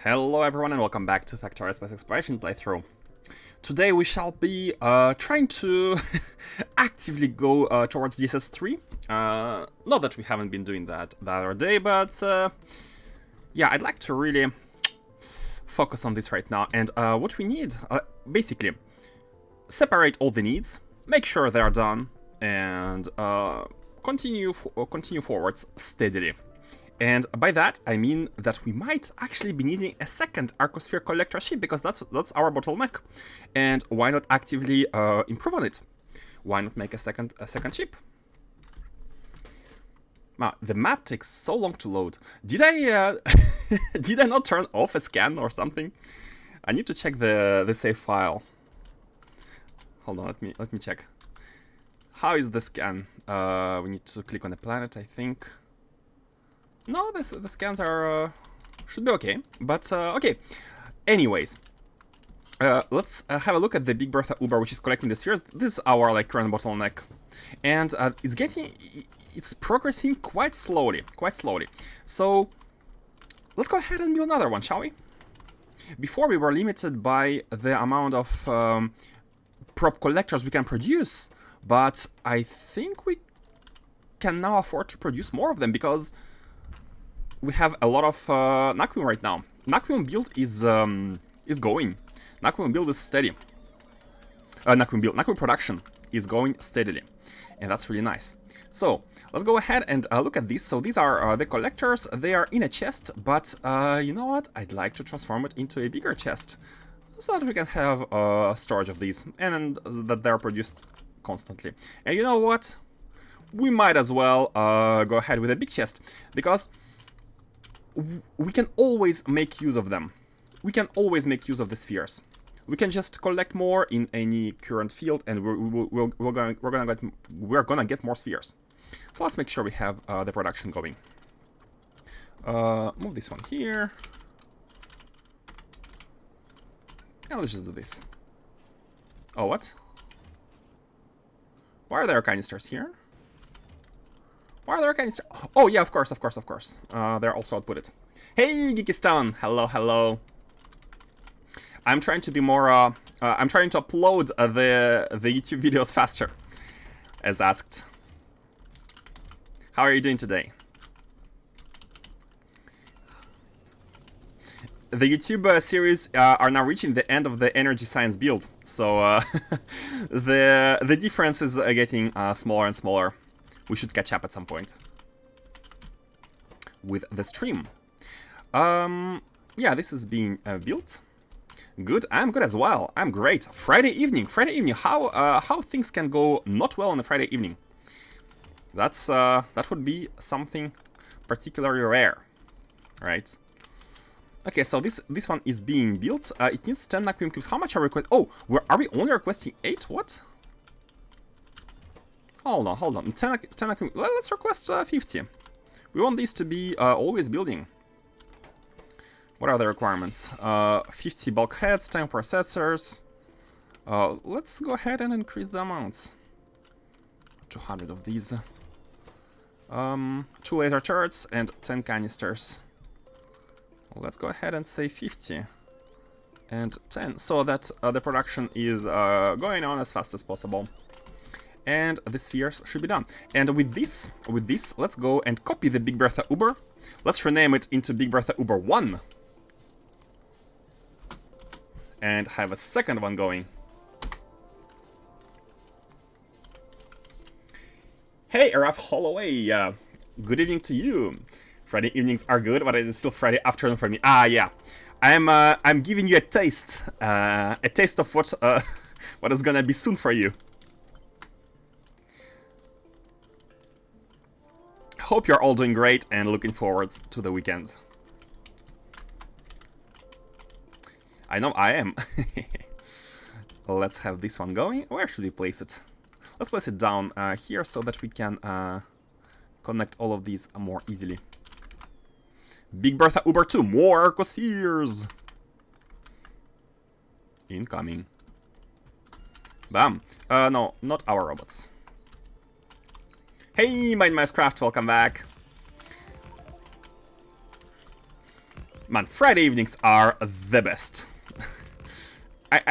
Hello everyone and welcome back to Factorio Space Exploration playthrough. Today we shall be trying to actively go towards DSS3. Not that we haven't been doing that the other day, but yeah, I'd like to really focus on this right now. And what we need, basically, separate all the needs, make sure they are done, and continue forwards steadily. And by that, I mean that we might actually be needing a second Arcosphere collector ship, because that's our bottleneck. And why not actively improve on it? Why not make a second ship? Wow, the map takes so long to load. Did I did I not turn off a scan or something? I need to check the save file. Hold on, let me check. How is the scan? We need to click on the planet, I think. No, the scans are should be okay, but okay. Anyways, let's have a look at the Big Bertha Uber, which is collecting the spheres. This is our current bottleneck, and it's progressing quite slowly, So let's go ahead and build another one, shall we? Before we were limited by the amount of prop collectors we can produce, but I think we can now afford to produce more of them because we have a lot of Naquium right now. Naquium build is going. Naquium build is steady. Naquium production is going steadily, and that's really nice. So let's go ahead and look at these. So these are the collectors. They are in a chest, but you know what? I'd like to transform it into a bigger chest so that we can have storage of these, and that they're produced constantly. And you know what? We might as well go ahead with a big chest, because we can always make use of them. We can always make use of the spheres. We can just collect more in any current field, and we're gonna get more spheres. So let's make sure we have the production going. Move this one here, and let's just do this. Oh, what? Why are there canisters here? Why are there canisters? Oh yeah, of course. They're also outputted. Hey, Geekistan! Hello. I'm trying to be more. I'm trying to upload the YouTube videos faster, as asked. How are you doing today? The YouTube series are now reaching the end of the energy science build, so the difference is getting smaller and smaller. We should catch up at some point with the stream. Yeah, this is being built. Good, I'm good as well. I'm great. Friday evening. How things can go not well on a Friday evening? That would be something particularly rare, right? Okay, so this one is being built. It needs 10 Naquium cubes. How much are we requesting? Oh, are we only requesting 8? What? Hold on. 10 Naquium. Let's request 50. We want these to be always building. What are the requirements? 50 bulkheads, 10 processors. Let's go ahead and increase the amounts. 200 of these. 2 laser turrets and 10 canisters. Let's go ahead and say 50 and 10, so that the production is going on as fast as possible. And the spheres should be done. And with this, let's go and copy the Big Bertha Uber. Let's rename it into Big Bertha Uber 1. And have a second one going. Hey, Araf Holloway, good evening to you. Friday evenings are good, but it is still Friday afternoon for me. Ah, yeah. I'm giving you a taste of what is gonna be soon for you. Hope you're all doing great and looking forward to the weekend. I know I am. Let's have this one going. Where should we place it? Let's place it down here so that we can connect all of these more easily. Big Bertha Uber 2, more Arcospheres! Incoming. Bam. No, not our robots. Hey, MindMicecraft, welcome back. Man, Friday evenings are the best.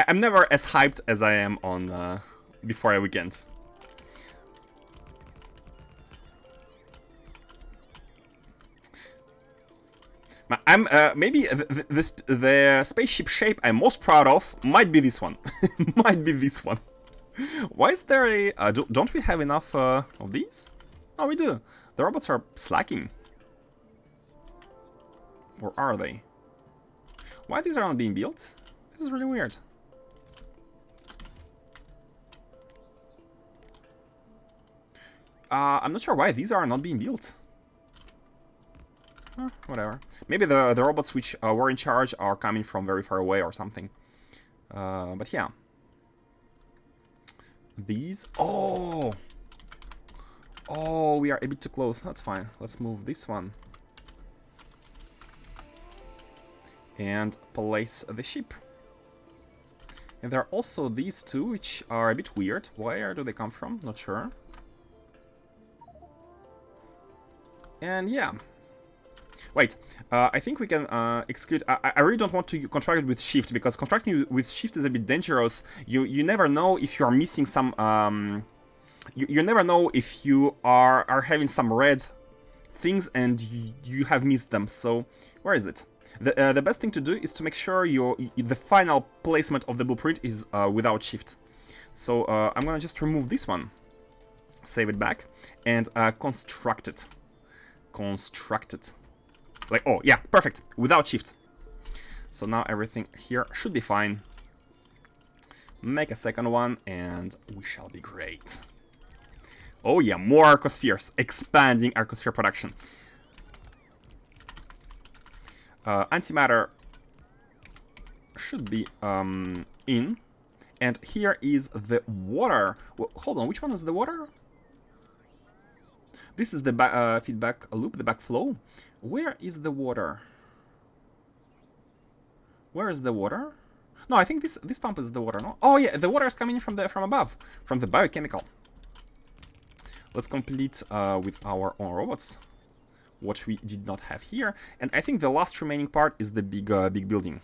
I'm never as hyped as I am on before a weekend. I'm maybe the spaceship shape I'm most proud of might be this one. Might be this one. Why is there a... don't we have enough of these? Oh, we do. The robots are slacking. Or are they? Why these are not being built? This is really weird. I'm not sure why these are not being built. Whatever. Maybe the robots which were in charge are coming from very far away or something. But yeah. These... Oh! Oh, we are a bit too close. That's fine. Let's move this one. And place the ship. And there are also these two, which are a bit weird. Where do they come from? Not sure. And yeah. Wait, I think we can exclude... I really don't want to contract it with shift, because contracting with shift is a bit dangerous. You never know if you are missing some... You never know if you are having some red things and you have missed them. So, where is it? The best thing to do is to make sure the final placement of the blueprint is without shift. So, I'm gonna just remove this one. Save it back. And construct it. Construct it. Like, oh, yeah, perfect. Without shift. So now everything here should be fine. Make a second one, and we shall be great. Oh yeah, more arcospheres. Expanding arcosphere production. Antimatter should be in. And here is the water. Well, hold on, which one is the water? This is the feedback loop, the backflow. Where is the water? Where is the water? No, I think this pump is the water, no? Oh yeah, the water is coming from above, from the biochemical. Let's complete with our own robots, what we did not have here. And I think the last remaining part is the big building.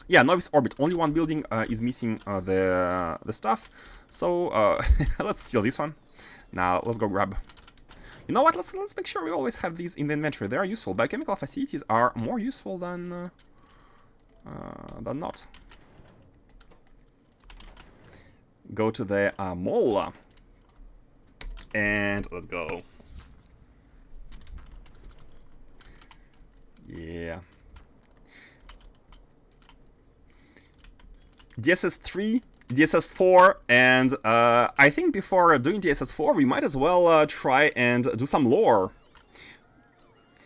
Yeah, Novice Orbit. Only one building is missing the stuff. So let's steal this one. Now let's go grab. You know what? Let's make sure we always have these in the inventory. They are useful. Biochemical facilities are more useful than not. Go to the mall. And let's go. Yeah. DSS3, DSS4, and I think before doing DSS4, we might as well try and do some lore.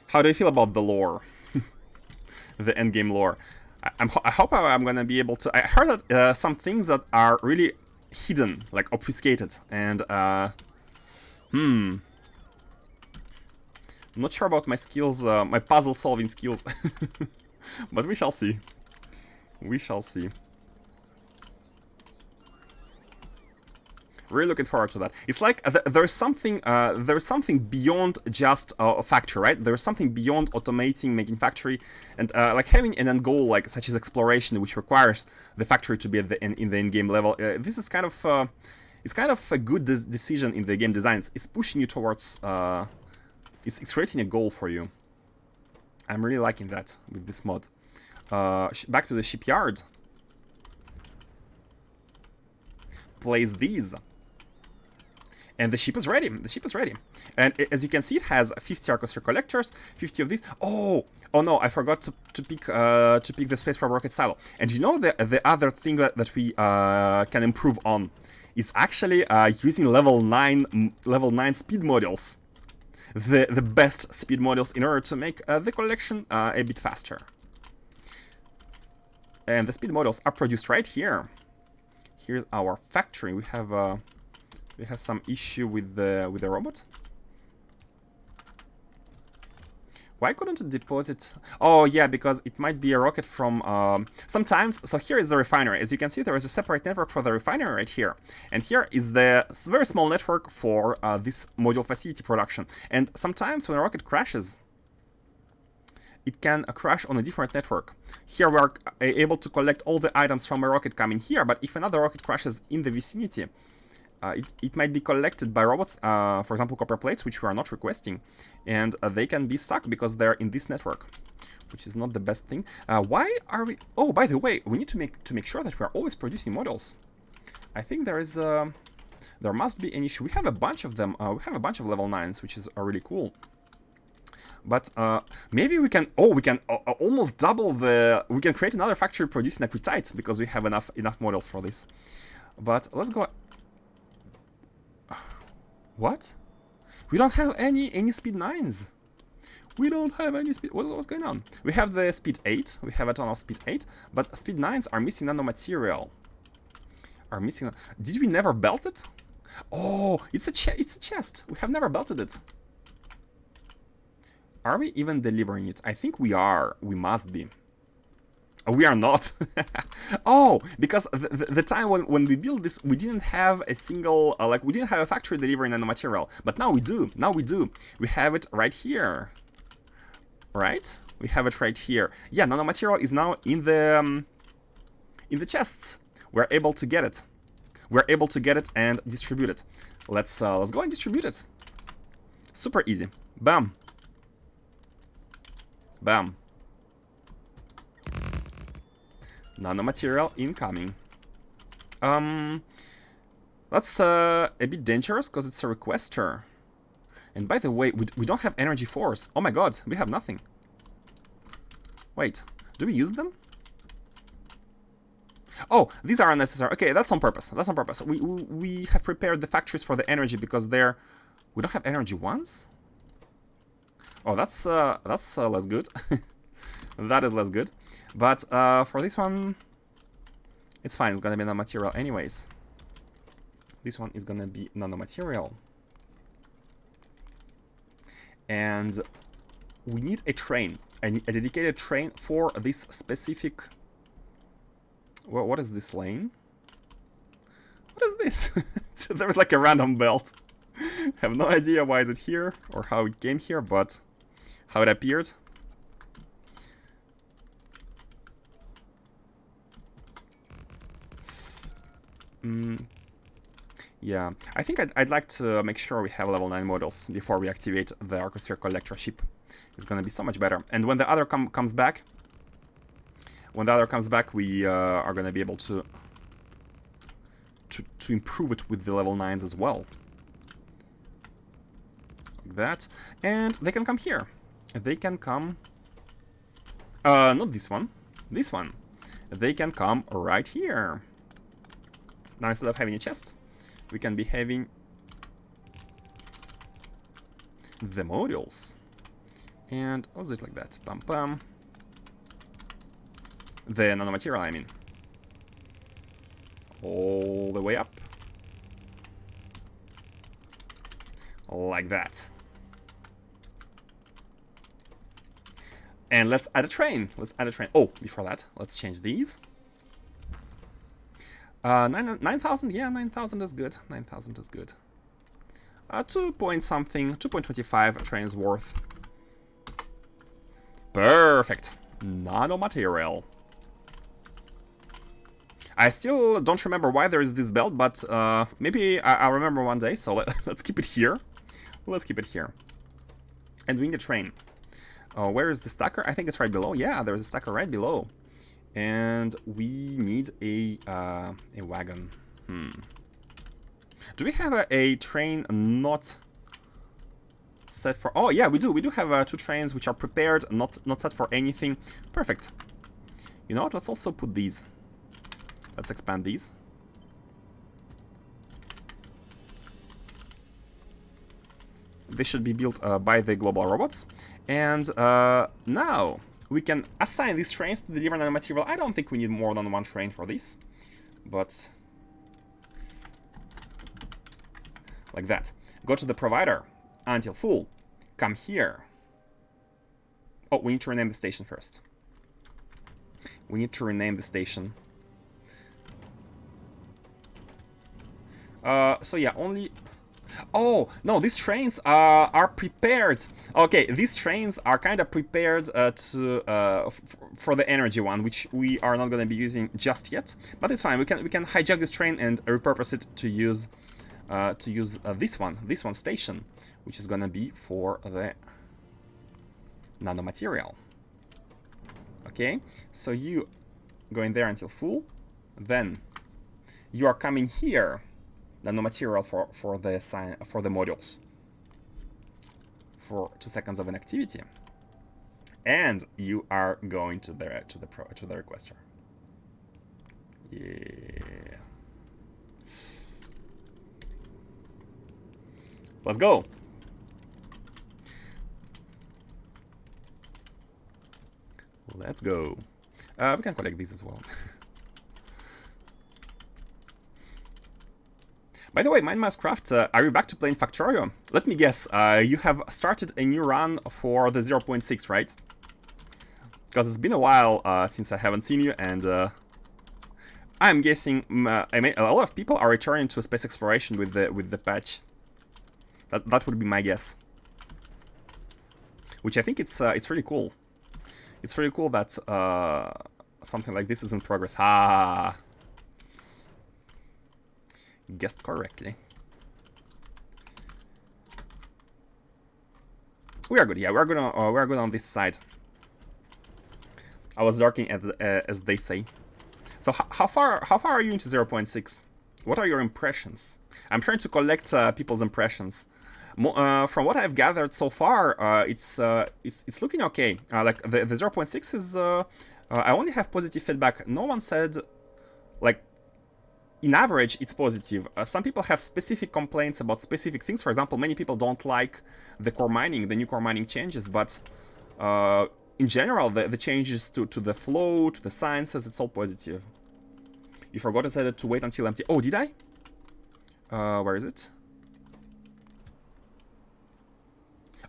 How do you feel about the lore? The endgame lore. I hope I'm gonna be able to... I heard that some things that are really hidden, like obfuscated, and I'm not sure about my skills, my puzzle-solving skills, but we shall see. We shall see. Really looking forward to that. It's like there's something beyond just a factory, right? There's something beyond automating, making factory, and like having an end goal like such as exploration, which requires the factory to be at in the in-game level. This is kind of it's kind of a good decision in the game design. It's pushing you towards it's creating a goal for you. I'm really liking that with this mod. Back to the shipyard. Place these. And the ship is ready. The ship is ready. And as you can see, it has 50 arcosphere collectors, 50 of these. Oh no, I forgot to pick the spacecraft rocket silo. And you know the other thing that we can improve on is actually using level 9 speed modules. The best speed modules in order to make the collection a bit faster. And the speed modules are produced right here. Here's our factory. We have some issue with the robot. Why couldn't it deposit? Oh yeah, because it might be a rocket from sometimes. So here is the refinery. As you can see, there is a separate network for the refinery right here, and here is the very small network for this module facility production. And sometimes when a rocket crashes, it can crash on a different network. Here we are able to collect all the items from a rocket coming here, but if another rocket crashes in the vicinity, it might be collected by robots, for example, copper plates, which we are not requesting, and they can be stuck because they're in this network, which is not the best thing. Why are we... Oh, by the way, we need to make sure that we are always producing models. I think there is there must be an issue. We have a bunch of them. We have a bunch of level 9s, which is really cool. But maybe we can... Oh, we can almost double the... We can create another factory producing Naquitite because we have enough models for this. But let's go... What? We don't have any speed 9s. We don't have any speed... What's going on? We have the speed 8. We have a ton of speed 8. But speed 9s are missing nanomaterial. Are missing... Did we never belt it? Oh, it's a chest. We have never belted it. Are we even delivering it? I think we are. We must be. We are not. Oh, because the time when we built this, we didn't have a single, like, we didn't have a factory delivering nanomaterial. But now we do. Now we do. We have it right here. Right? We have it right here. Yeah, nanomaterial is now in the chests. We're able to get it. We're able to get it and distribute it. Let's go and distribute it. Super easy. Bam. Bam. Nanomaterial incoming. That's a bit dangerous because it's a requester. And by the way, we don't have energy force. Oh my god, we have nothing. Wait, do we use them? Oh, these are unnecessary. Okay, that's on purpose. That's on purpose. We have prepared the factories for the energy because they're... We don't have energy ones? Oh, that's less good. That is less good. But for this one, it's fine. It's gonna be nanomaterial anyways. This one is gonna be nanomaterial. And we need a train. A dedicated train for this specific... Well, what is this lane? What is this? There's like a random belt. I have no idea why is it here or how it came here, but how it appeared. Yeah, I think I'd like to make sure we have level 9 models before we activate the Arcosphere Collector ship. It's gonna be so much better. And when the other comes back, we are gonna be able to improve it with the level 9s as well. Like that. And they can come here. They can come... not this one. This one. They can come right here. Now instead of having a chest, we can be having the modules. And let's do it like that. Bam bam. The nanomaterial, I mean. All the way up. Like that. And let's add a train. Let's add a train. Oh, before that, let's change these. 9,000, yeah, 9,000 is good. 9,000 is good. 2 point something, 2.25 trains worth. Perfect. Nanomaterial. I still don't remember why there is this belt, but maybe I'll remember one day, so let's keep it here. Let's keep it here. And we need a train. Where is the stacker? I think it's right below. Yeah, there's a stacker right below. And we need a wagon. Do we have a train not set for... Oh, yeah, we do. We do have 2 trains which are prepared, not set for anything. Perfect. You know what? Let's also put these. Let's expand these. They should be built by the global robots. And now we can assign these trains to deliver nanomaterial. I don't think we need more than 1 train for this. But... like that. Go to the provider until full. Come here. Oh, we need to rename the station first. We need to rename the station. So yeah, only... Oh, no, these trains are prepared. Okay, these trains are kind of prepared for the energy one, which we are not going to be using just yet. But it's fine. We can hijack this train and repurpose it to use this one station, which is going to be for the nanomaterial. Okay, so you go in there until full, then you are coming here. Nanomaterial for the modules for 2 seconds of inactivity, and you are going to the requester. Yeah, let's go. Let's go. We can collect these as well. By the way, MindMouseCraft, are you back to playing Factorio? Let me guess, you have started a new run for the 0.6, right? Because it's been a while since I haven't seen you, and I'm guessing I mean, a lot of people are returning to space exploration with the patch. That would be my guess. Which I think it's really cool. It's really cool that something like this is in progress. Ah. Guessed correctly. We are good. Yeah, we are good on this side. I was darking as they say. So how far are you into 0.6? What are your impressions? I'm trying to collect people's impressions. From what I've gathered so far, it's looking okay. Like the 0.6 is I only have positive feedback. No one said like. In average, it's positive. Some people have specific complaints about specific things. For example, many people don't like the core mining, the new core mining changes, but in general, the changes to the flow, to the sciences, it's all positive. You forgot to set it to wait until empty. Oh, did I? Where is it?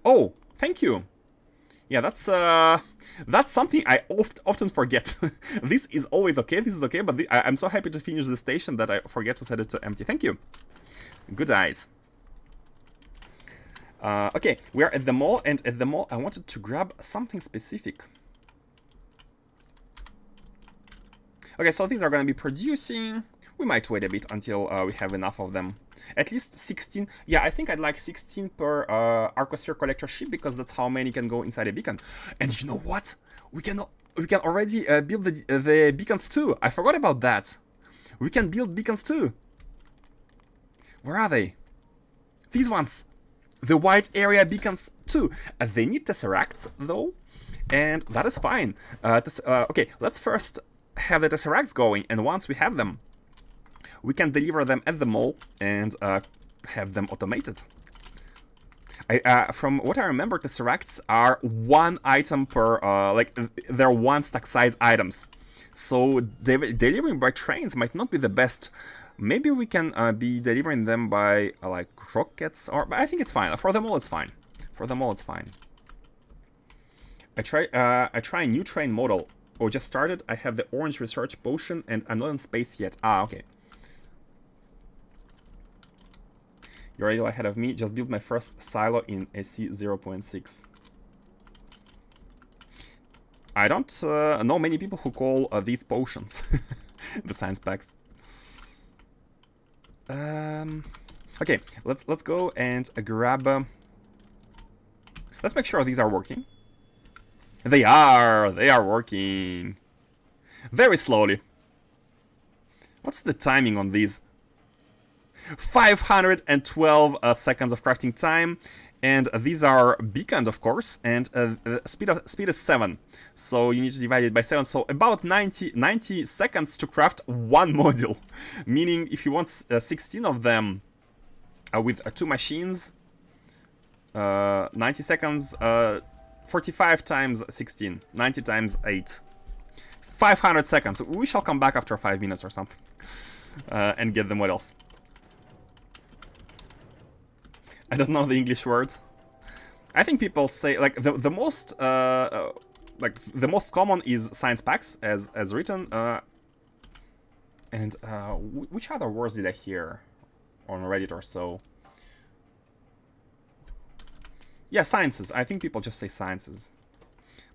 Oh, thank you. Yeah, that's something I often forget. This is always okay, this is okay, but I'm so happy to finish the station that I forget to set it to empty. Thank you. Good eyes. Okay, we are at the mall, and at the mall I wanted to grab something specific. Okay, so these are going to be producing. We might wait a bit until we have enough of them. At least 16. Yeah, I think I'd like 16 per Arcosphere collector ship, because that's how many can go inside a beacon. And you know what? We can already build the beacons too. I forgot about that. We can build beacons too. Where are they? These ones. The white area beacons too. They need tesseracts though, and that is fine. Okay, let's first have the tesseracts going, and once we have them, we can deliver them at the mall and have them automated. From what I remember, tesseracts are 1 item per, like, they're 1 stack size items. So delivering by trains might not be the best. Maybe we can be delivering them by, like, rockets, or I think it's fine. For the mall, it's fine. For the mall, it's fine. I try a new train model. Oh, just started. I have the orange research potion, and I'm not in space yet. Ah, okay. You're already ahead of me. Just built my first silo in SC 0.6. I don't know many people who call these potions the science packs. Okay, let's go and grab. Let's make sure these are working. They are working. Very slowly. What's the timing on these? 512 seconds of crafting time, and these are beaconed, of course, and speed is 7, so you need to divide it by 7, so about 90 seconds to craft 1 module, meaning if you want 16 of them with 2 machines, 90 seconds, 45 times 16, 90 times 8, 500 seconds. We shall come back after 5 minutes or something and get the models. I don't know the English word. I think people say, like, the most the most common is science packs as written. And which other words did I hear on Reddit or so? Yeah, sciences. I think people just say sciences.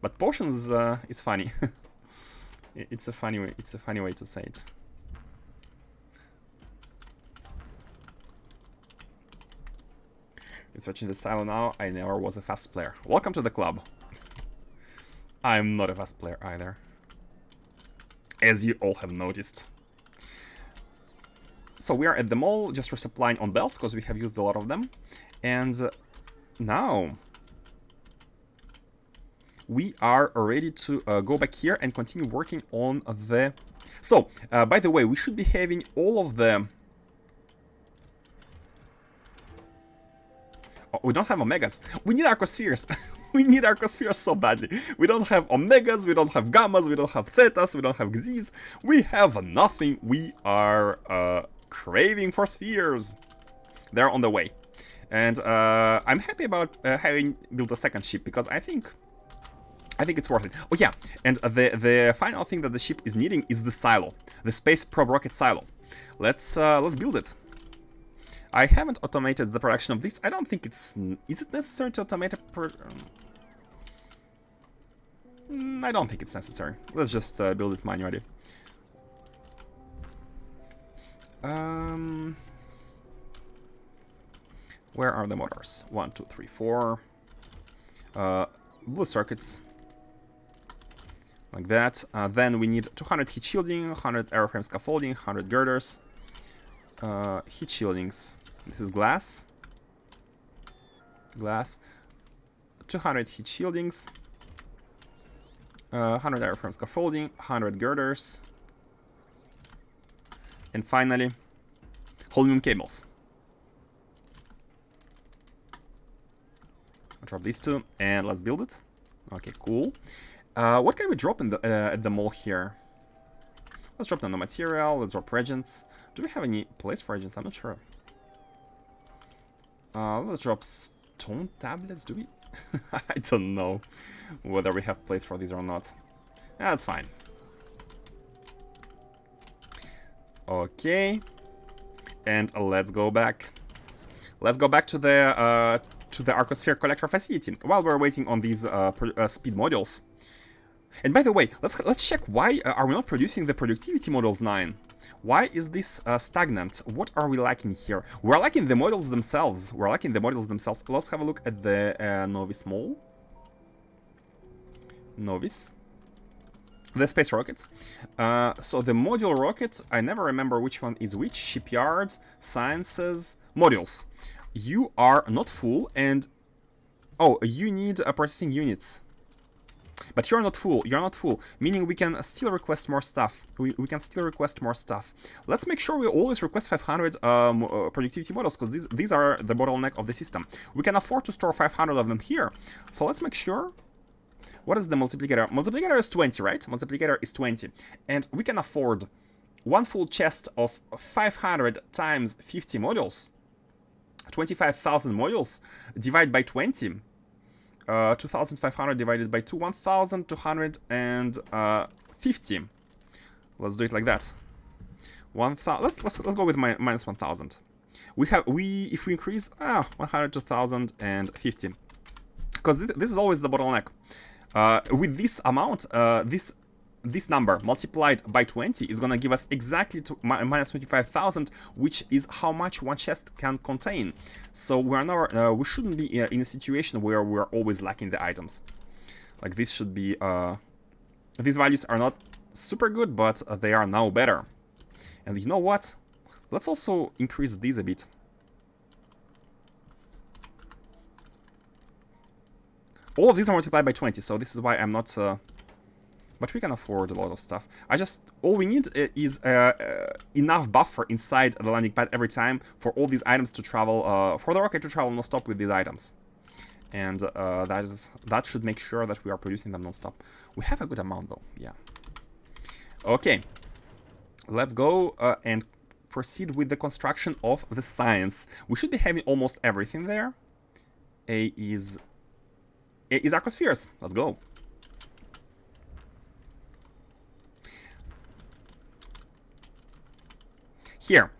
But potions is funny. It's a funny way. It's a funny way to say it. You're watching the silo now. I never was a fast player. Welcome to the club. I'm not a fast player either, as you all have noticed. So we are at the mall, just resupplying on belts because we have used a lot of them, and now we are ready to go back here and continue working on the... So, by the way, we should be having all of the... Oh, we don't have Omegas. We need Arcospheres. We need Arcospheres so badly. We don't have Omegas, we don't have Gammas, we don't have Thetas, we don't have X's. We have nothing. We are craving for spheres. They're on the way. And I'm happy about having built a second ship, because I think it's worth it. Oh yeah, and the final thing that the ship is needing is the silo, the space probe rocket silo. Let's build it. I haven't automated the production of this. I don't think it's... Is it necessary to automate it? I don't think it's necessary. Let's just build it manually. Where are the motors? 1, 2, 3, 4. Blue circuits. Like that. Then we need 200 heat shielding, 100 airframe scaffolding, 100 girders. Heat shieldings. This is glass. Glass. 200 heat shieldings. 100 airframe scaffolding, 100 girders. And finally, holmium cables. I'll drop these two, and let's build it. Okay, cool. What can we drop in the at the mall here? Let's drop nanomaterial, let's drop regents. Do we have any place for regents? I'm not sure. Let's drop stone tablets, do we? I don't know whether we have place for these or not. That's fine. Okay. And let's go back. Let's go back to the Arcosphere collector facility while we're waiting on these speed modules. And by the way, let's check why are we not producing the productivity modules 9? Why is this stagnant? What are we lacking here? We're lacking the models themselves. Let's have a look at the Novice Mall. Novice. The space rocket. So the module rocket, I never remember which one is which. Shipyard, sciences, modules. You are not full, and... Oh, you need processing units. But you're not full, meaning we can still request more stuff. We can still request more stuff. Let's make sure we always request 500 productivity models, because these are the bottleneck of the system. We can afford to store 500 of them here. So let's make sure. What is the multiplicator? Multiplicator is 20, right? Multiplicator is 20. And we can afford one full chest of 500 times 50 modules. 25,000 modules divided by 20. 2,500 divided by 2, 1,250. Let's do it like that. 1,000. Let's go with minus 1,000. If we increase 100 to 1,050, because this is always the bottleneck. With this amount, this number multiplied by 20 is gonna give us exactly minus 25,000, which is how much one chest can contain. So we shouldn't be in a situation where we're always lacking the items. Like this should be, these values are not super good, but they are now better. And you know what? Let's also increase these a bit. All of these are multiplied by 20, so this is why I'm not... But we can afford a lot of stuff. All we need is enough buffer inside the landing pad every time for all these items to travel, for the rocket to travel non-stop with these items. And that should make sure that we are producing them non-stop. We have a good amount though, yeah. Okay, let's go and proceed with the construction of the science. We should be having almost everything there. A is Arcospheres. Let's go. Here,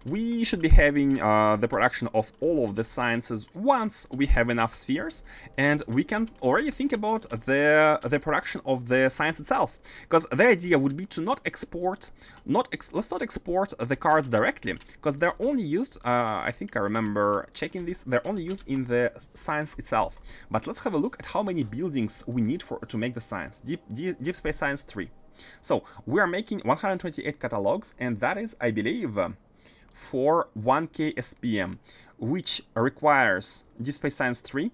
we should be having the production of all of the sciences once we have enough spheres, and we can already think about the production of the science itself. Because the idea would be to not export, let's not export the cards directly, because they're only used, I think I remember checking this, they're only used in the science itself. But let's have a look at how many buildings we need to make the science. Deep Space Science 3. So we are making 128 catalogs, and that is, I believe, for 1k SPM, which requires Deep Space Science 3.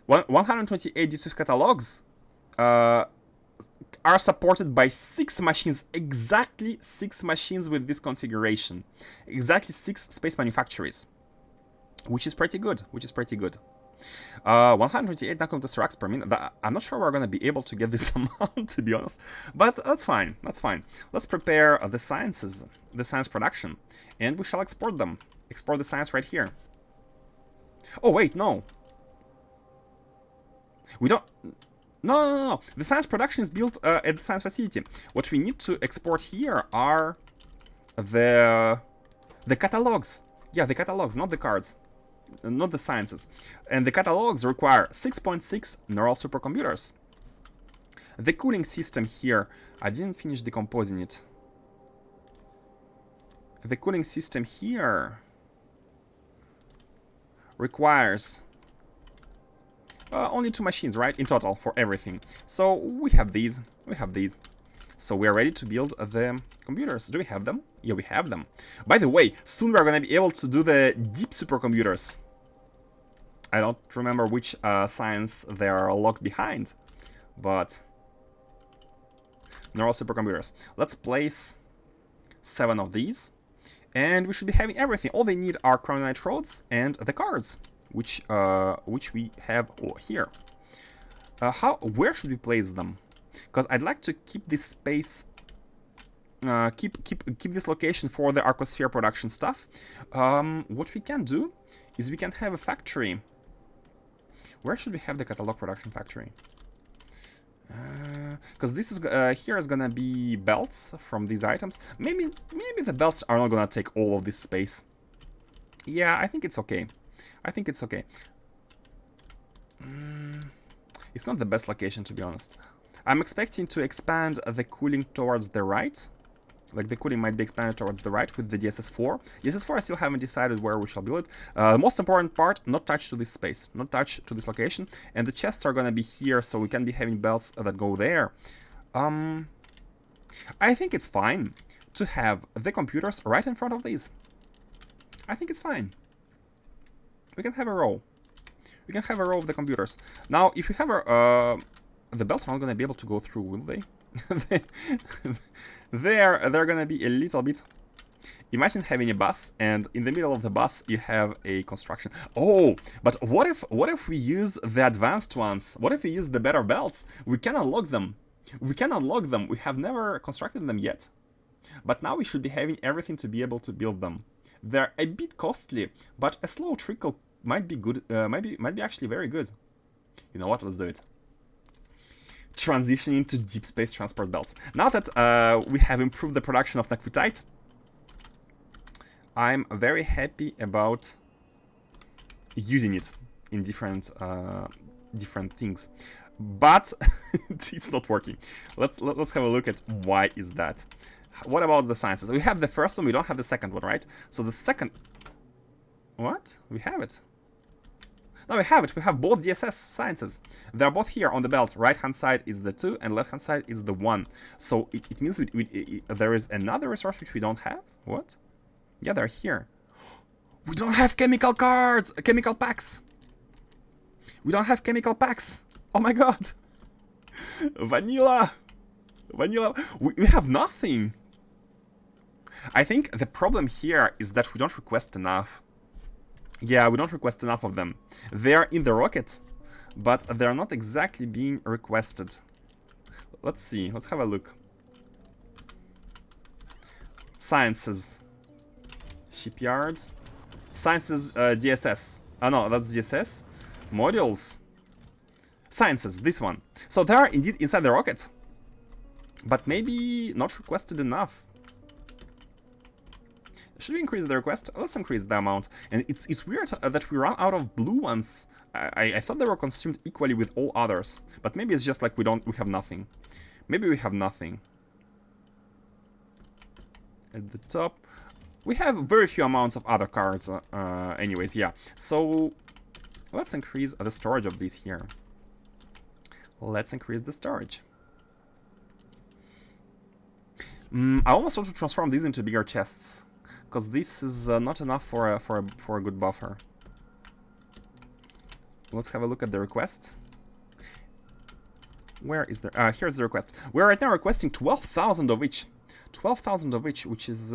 128 Deep Space catalogs are supported by 6 machines, exactly 6 machines with this configuration, exactly 6 space manufacturers, which is pretty good, 128 Naquium Tesseracts per minute. I'm not sure we're going to be able to get this amount, to be honest, but that's fine, Let's prepare the sciences, the science production, and we shall export them. Export the science right here. Oh, wait, no. We don't... No. The science production is built at the science facility. What we need to export here are the catalogs. Yeah, the catalogs, not the cards. Not the sciences. And the catalogs require 6.6 neural supercomputers. The cooling system here, I didn't finish decomposing it. The cooling system here requires only 2 machines, right, in total for everything. So we have these. So we are ready to build the computers. Do we have them? Yeah, we have them. By the way, soon we are going to be able to do the deep supercomputers. I don't remember which science they are locked behind, but neural supercomputers. Let's place 7 of these, and we should be having everything. All they need are chrononite rods and the cards, which we have here. Where should we place them? Because I'd like to keep this space, keep this location for the Arcosphere production stuff. What we can do is we can have a factory. Where should we have the catalog production factory? Because this is here is gonna be belts from these items. Maybe the belts are not gonna take all of this space. Yeah, I think it's okay. It's not the best location, to be honest. I'm expecting to expand the cooling towards the right. Like, the cooling might be expanded towards the right with the DSS4. DSS4, I still haven't decided where we shall build it. The most important part, not touch to this space, not touch to this location. And the chests are gonna be here, so we can be having belts that go there. I think it's fine to have the computers right in front of these. I think it's fine. We can have a row. We can have a row of the computers. Now, if we have a... the belts are not gonna be able to go through, will they? They're gonna be a little bit... Imagine having a bus, and in the middle of the bus you have a construction. Oh, but what if we use the advanced ones? What if we use the better belts? We can unlock them. We have never constructed them yet. But now we should be having everything to be able to build them. They're a bit costly, but a slow trickle might be good. Might be actually very good. You know what? Let's do it. Transitioning to deep space transport belts. Now that we have improved the production of Naquitite, I'm very happy about using it in different things, but it's not working. Let's have a look at why is that. What about the sciences? We have the first one, we don't have the second one, right? So the second... What? We have it. No, we have it. We have both DSS sciences. They're both here on the belt. Right-hand side is the 2, and left-hand side is the 1. So it means there is another resource which we don't have. What? Yeah, they're here. We don't have chemical cards! Chemical packs! We don't have chemical packs! Oh my god! Vanilla! Vanilla! We have nothing! I think the problem here is that we don't request enough. Yeah, we don't request enough of them. They're in the rocket, but they're not exactly being requested. Let's see. Let's have a look. Sciences. Shipyard. Sciences, DSS. Oh no, that's DSS. Modules. Sciences, this one. So they are indeed inside the rocket. But maybe not requested enough. Should we increase the request? Let's increase the amount. And it's weird that we run out of blue ones. I thought they were consumed equally with all others. But maybe it's just like we have nothing. Maybe we have nothing. At the top. We have very few amounts of other cards anyways, yeah. So let's increase the storage of these here. Let's increase the storage. I almost want to transform these into bigger chests, because this is not enough for a good buffer. Let's have a look at the request. Where is there? Here's the request. We're right now requesting 12,000 of each. 12,000 of each, which is...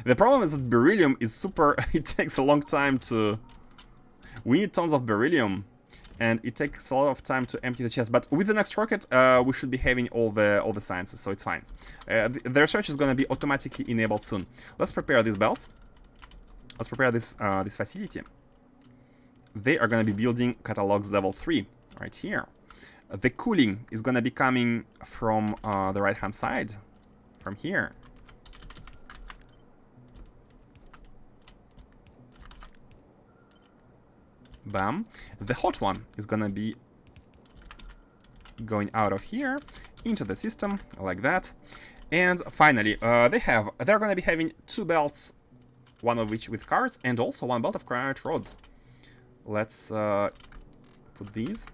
The problem is that beryllium is super... It takes a long time to... We need tons of beryllium. And it takes a lot of time to empty the chest. But with the next rocket, we should be having all the sciences, so it's fine. The research is going to be automatically enabled soon. Let's prepare this belt. Let's prepare this this facility. They are going to be building catalogs level 3 right here. The cooling is going to be coming from the right-hand side, from here. Bam. The hot one is gonna be going out of here into the system like that. And finally, they're gonna be having 2 belts, one of which with cards, and also 1 belt of cryonite rods. Let's put these.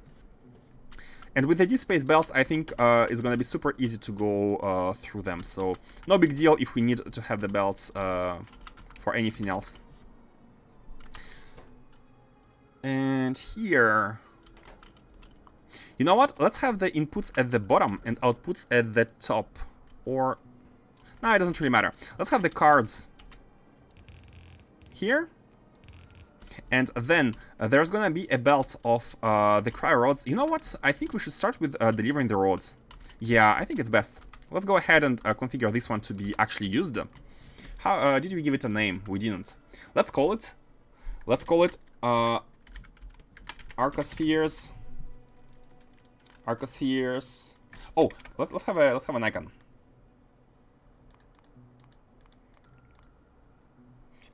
And with the deep space belts, I think it's gonna be super easy to go through them. So no big deal if we need to have the belts for anything else. And here, you know what? Let's have the inputs at the bottom and outputs at the top. Or, no, it doesn't really matter. Let's have the cards here. And then there's gonna be a belt of the cryo rods. You know what? I think we should start with delivering the rods. Yeah, I think it's best. Let's go ahead and configure this one to be actually used. How did we give it a name? We didn't. Let's call it Arcospheres. Oh, let's have an icon.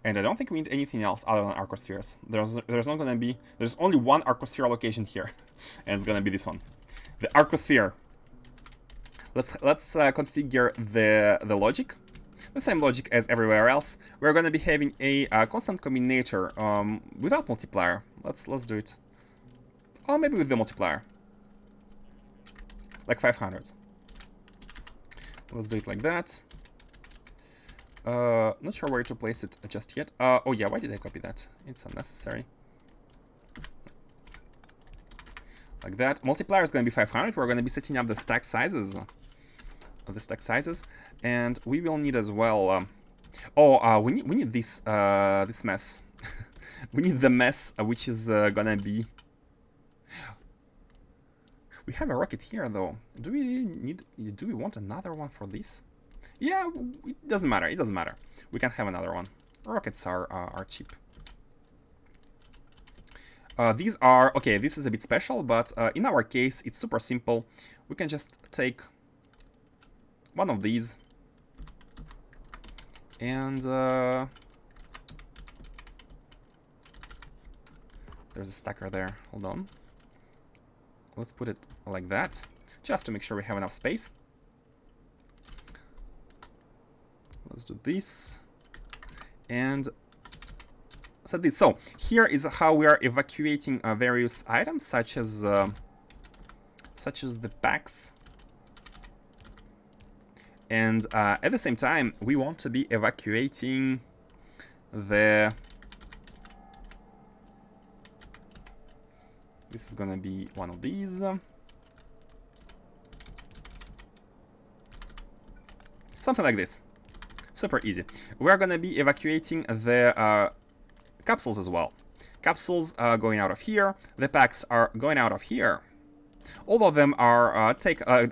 And I don't think we need anything else other than Arcospheres. There's only one Arcosphere location here, and it's gonna be this one, the Arcosphere. Let's configure the logic. The same logic as everywhere else. We're gonna be having a constant combinator without multiplier. Let's do it. Oh, maybe with the multiplier. Like 500. Let's do it like that. Not sure where to place it just yet. Oh yeah, why did I copy that? It's unnecessary. Like that. Multiplier is going to be 500. We're going to be setting up the stack sizes. And we will need as well... we need this this mess. We need the mess, which is gonna be... We have a rocket here, though. Do we want another one for this? Yeah, it doesn't matter. It doesn't matter. We can have another one. Rockets are cheap. These are... Okay, this is a bit special, but in our case, it's super simple. We can just take one of these. And... there's a stacker there. Hold on. Let's put it like that, just to make sure we have enough space. Let's do this. And set this. So here is how we are evacuating various items, such as the packs. And at the same time, we want to be evacuating the... This is gonna be one of these. Something like this. Super easy. We're gonna be evacuating the capsules as well. Capsules going out of here. The packs are going out of here. All of them are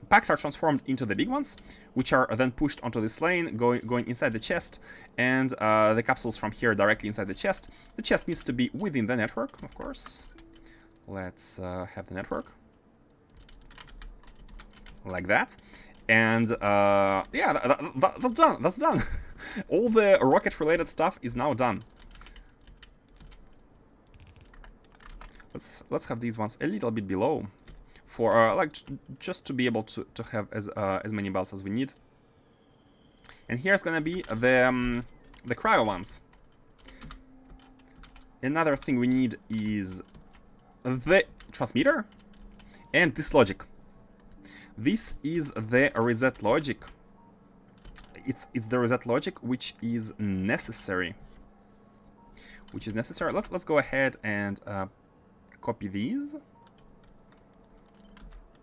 packs are transformed into the big ones, which are then pushed onto this lane, going inside the chest, and the capsules from here directly inside the chest. The chest needs to be within the network, of course. Let's have the network like that. And yeah, that's done. That's done. All the rocket-related stuff is now done. Let's have these ones a little bit below, for like just to be able to have as many belts as we need. And here's gonna be the cryo ones. Another thing we need is the transmitter and this logic. This is the reset logic. It's the reset logic which is necessary. Let's go ahead and copy these.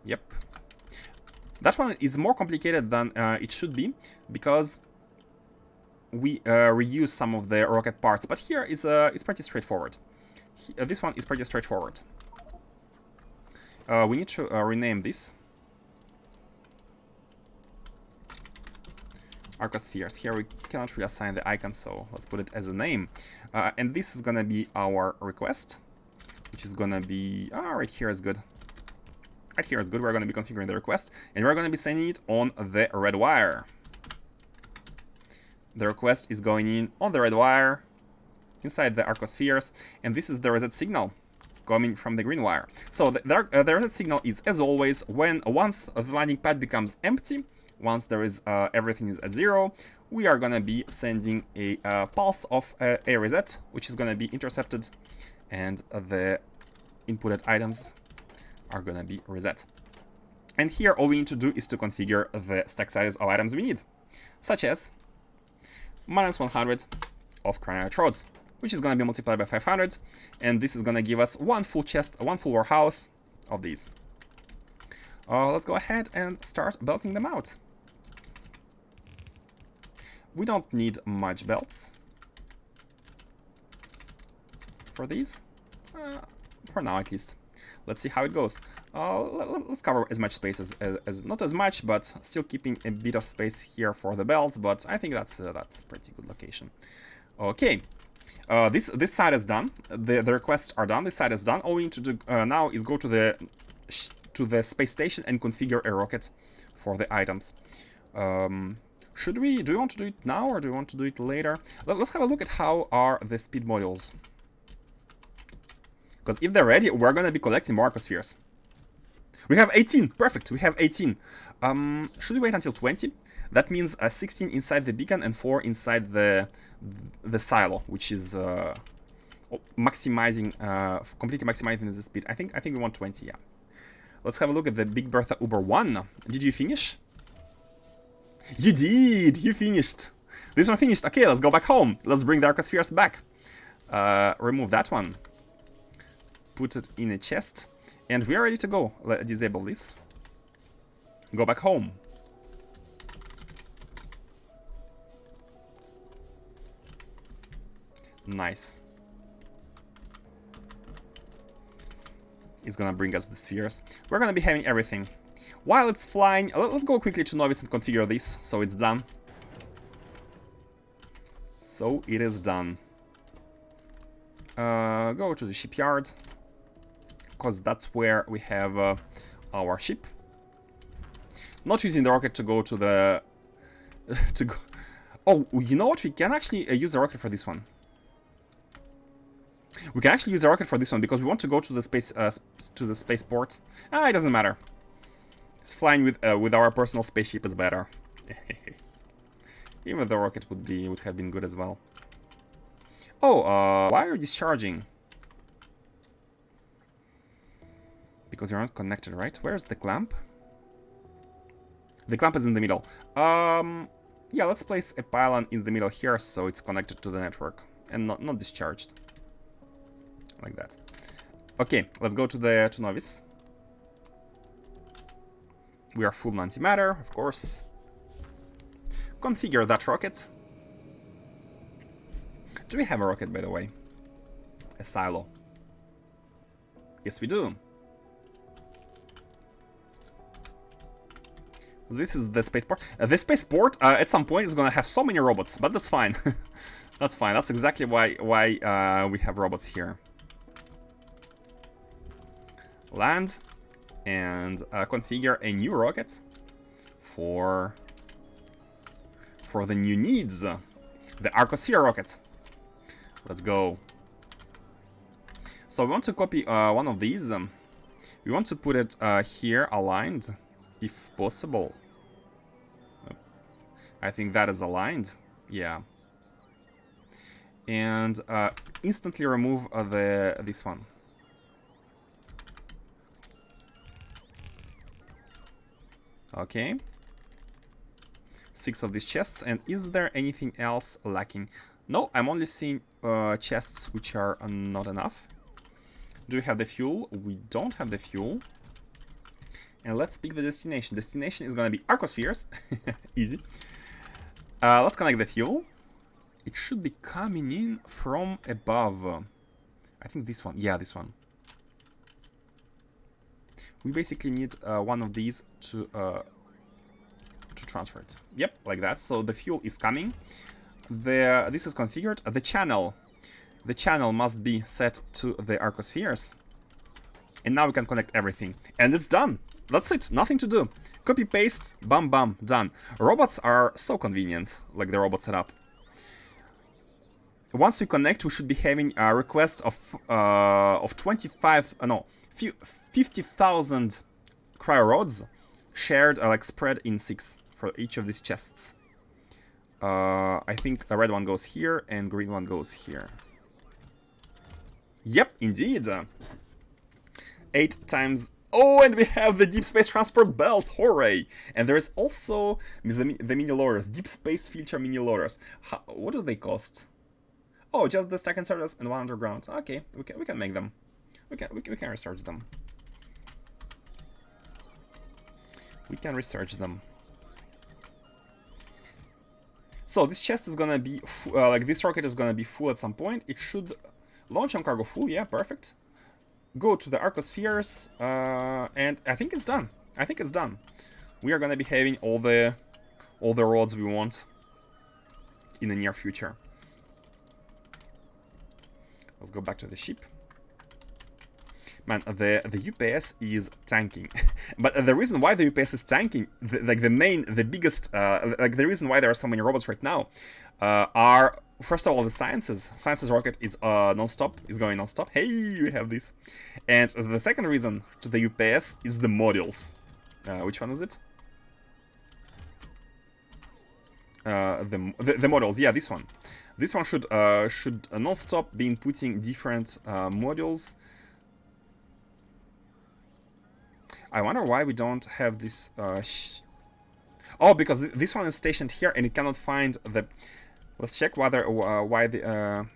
Yep. That one is more complicated than it should be, because we reuse some of the rocket parts. But here is it's pretty straightforward. This one is pretty straightforward. We need to rename this. Arcospheres. Here we cannot reassign the icon, so let's put it as a name. And this is gonna be our request, which is gonna be right here is good. Right here is good. We're gonna be configuring the request, and we're gonna be sending it on the red wire. The request is going in on the red wire inside the Arcospheres, and this is the reset signal coming from the green wire. So the reset signal is, as always, once the landing pad becomes empty, once there is everything is at 0, we are gonna be sending a pulse of a reset, which is gonna be intercepted, and the inputted items are gonna be reset. And here all we need to do is to configure the stack size of items we need, such as -100 of cryonite rods, which is gonna be multiplied by 500, and this is gonna give us one full chest, one full warehouse of these. Let's go ahead and start belting them out. We don't need much belts for these, for now at least. Let's see how it goes. Let's cover as much space as not as much, but still keeping a bit of space here for the belts. But I think that's a pretty good location. Okay, this side is done. The requests are done. This side is done. All we need to do now is go to the space station and configure a rocket for the items. Do we want to do it now, or do we want to do it later? Let's have a look at how are the speed modules. Because if they're ready, we're going to be collecting more Arcospheres. We have 18. Perfect. We have 18. Should we wait until 20? That means 16 inside the beacon and 4 inside the silo, which is maximizing, completely maximizing the speed. I think we want 20. Yeah. Let's have a look at the Big Bertha Uber 1. Did you finish? You did! You finished! This one finished. Okay, let's go back home. Let's bring the Arcospheres back. Remove that one. Put it in a chest. And we are ready to go. Let's disable this. Go back home. Nice. It's gonna bring us the spheres. We're gonna be having everything. While it's flying, let's go quickly to Novice and configure this, so it's done. So it is done. Go to the shipyard, because that's where we have our ship. Not using the rocket to go to the... Oh, you know what? We can actually use the rocket for this one. We can actually use the rocket for this one, because we want to go to the spaceport. It doesn't matter. Flying with our personal spaceship is better. Even the rocket would have been good as well. Oh, why are you discharging? Because you're not connected, right? Where's the clamp? The clamp is in the middle. Yeah, let's place a pylon in the middle here, so it's connected to the network and not discharged. Like that. Okay, let's go to Novice. We are full antimatter, of course. Configure that rocket. Do we have a rocket, by the way? A silo. Yes, we do. This is the spaceport. The spaceport, at some point, is gonna have so many robots, but that's fine. That's fine. That's exactly why we have robots here. Land and configure a new rocket for the new needs. The Arcosphere rocket. Let's go. So we want to copy one of these. We want to put it here aligned, if possible. I think that is aligned. Yeah. And instantly remove this one. Okay. 6 of these chests. And is there anything else lacking? No, I'm only seeing chests which are not enough. Do we have the fuel? We don't have the fuel. And let's pick the destination. Destination is gonna be Arcospheres. Easy. Let's connect the fuel. It should be coming in from above. I think this one. Yeah, this one. We basically need one of these to transfer it. Yep, like that. So the fuel is coming. This is configured. The channel must be set to the Arcospheres. And now we can connect everything. And it's done. That's it. Nothing to do. Copy, paste, bam, bam, done. Robots are so convenient, like the robot setup. Once we connect, we should be having a request of 50,000 cryo rods shared, like spread in 6 for each of these chests. I think the red one goes here and green one goes here. Yep, indeed. 8 times. Oh, and we have the deep space transport belt. Hooray! And there is also the mini loaders, deep space filter mini loaders. What do they cost? Oh, just the second service and 1 underground. Okay, we can make them. We can research them. We can research them. So this chest is gonna be like this rocket is gonna be full at some point. It should launch on cargo full. Yeah, perfect. Go to the Arcospheres, and I think it's done. I think it's done. We are gonna be having all the rods we want in the near future. Let's go back to the ship. Man, the UPS is tanking. But the reason why the UPS is tanking, the biggest, the reason why there are so many robots right now, are, first of all, the Sciences rocket is non-stop, is going non-stop. Hey, we have this. And the second reason to the UPS is the modules. Which one is it? The models, yeah, this one. This one should non-stop be inputting different modules. I wonder why we don't have this. Oh, because this one is stationed here and it cannot find the. Let's check whether why the.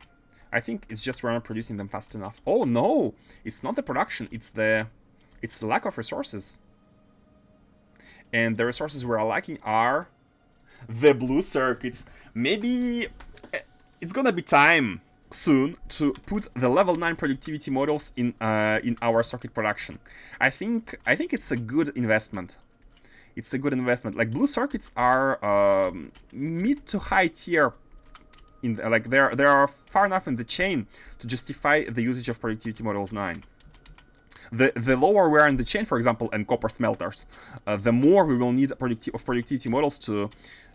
I think it's just we're not producing them fast enough. Oh no, it's not the production. It's the lack of resources. And the resources we are lacking are the blue circuits. Maybe it's gonna be time soon to put the level 9 productivity models in our circuit production. I think it's a good investment. It's a good investment. Like blue circuits are mid to high tier. Like they are far enough in the chain to justify the usage of productivity models 9. The lower we are in the chain, for example, and copper smelters, the more we will need productivity models to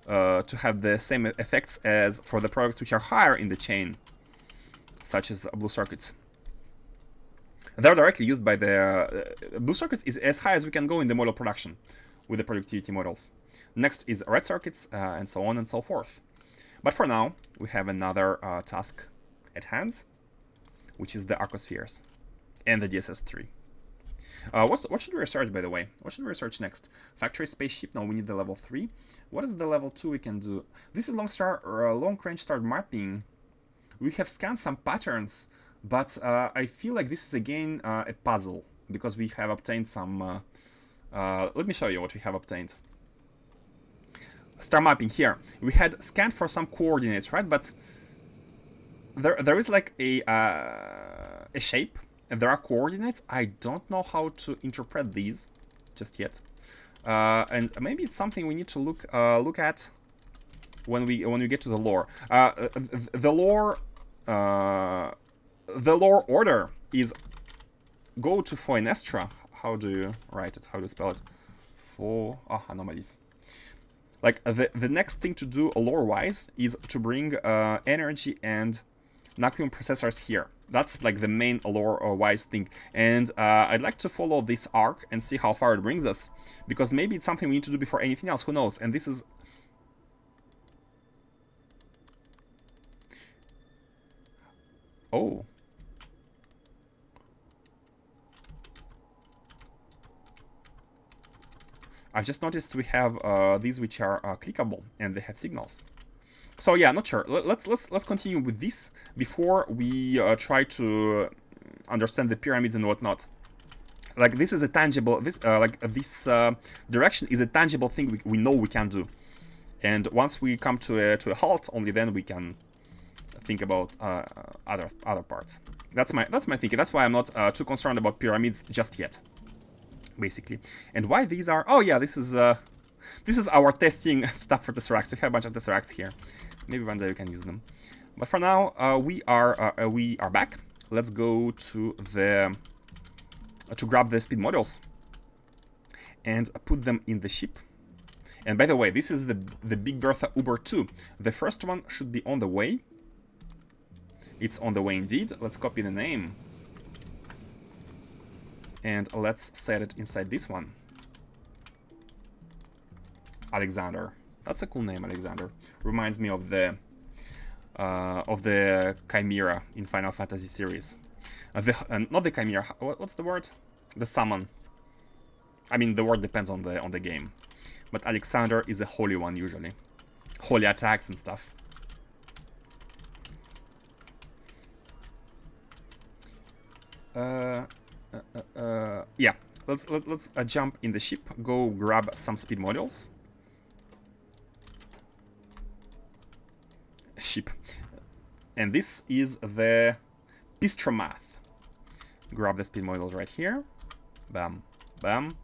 have the same effects as for the products which are higher in the chain, such as blue circuits. They're directly used by the blue circuits is as high as we can go in the model production with the productivity models. Next is red circuits, and so on and so forth. But for now, we have another task at hand, which is the Arcospheres and the DSS3. What should we research, by the way? What should we research next? Factory spaceship? No, we need the level 3. What is the level 2 we can do? This is long-range star mapping. We have scanned some patterns, but I feel like this is again a puzzle, because we have obtained some... let me show you what we have obtained. Star mapping here. We had scanned for some coordinates, right? But there is like a shape, and there are coordinates. I don't know how to interpret these just yet, and maybe it's something we need to look at when we get to the lore. The lore order is go to Foenestra. How do you write it? How do you spell it? Anomalies. Like, the next thing to do lore-wise is to bring energy and Naquium processors here. That's like the main lore-wise thing. And I'd like to follow this arc and see how far it brings us. Because maybe it's something we need to do before anything else, who knows. And this is... Oh. I've just noticed we have these which are clickable and they have signals. So yeah, not sure. Let's continue with this before we try to understand the pyramids and whatnot. Like, this is a tangible, this direction is a tangible thing we know we can do. And once we come to a halt, only then we can think about other parts. That's my thinking. That's why I'm not too concerned about pyramids just yet, basically. And why these are? Oh yeah, this is our testing stuff for Tesseracts. We have a bunch of Tesseracts here. Maybe one day we can use them. But for now, we are back. Let's go to the to grab the speed modules and put them in the ship. And by the way, this is the Big Bertha Uber 2. The first one should be on the way. It's on the way indeed. Let's copy the name. And let's set it inside this one. Alexander. That's a cool name, Alexander. Reminds me of the Chimera in Final Fantasy series. Not the Chimera. What's the word? The summon. I mean, the word depends on the game. But Alexander is a holy one usually. Holy attacks and stuff. Yeah. Let's jump in the ship. Go grab some speed modules. Ship. And this is the Pistromath. Grab the speed modules right here. Bam. Bam.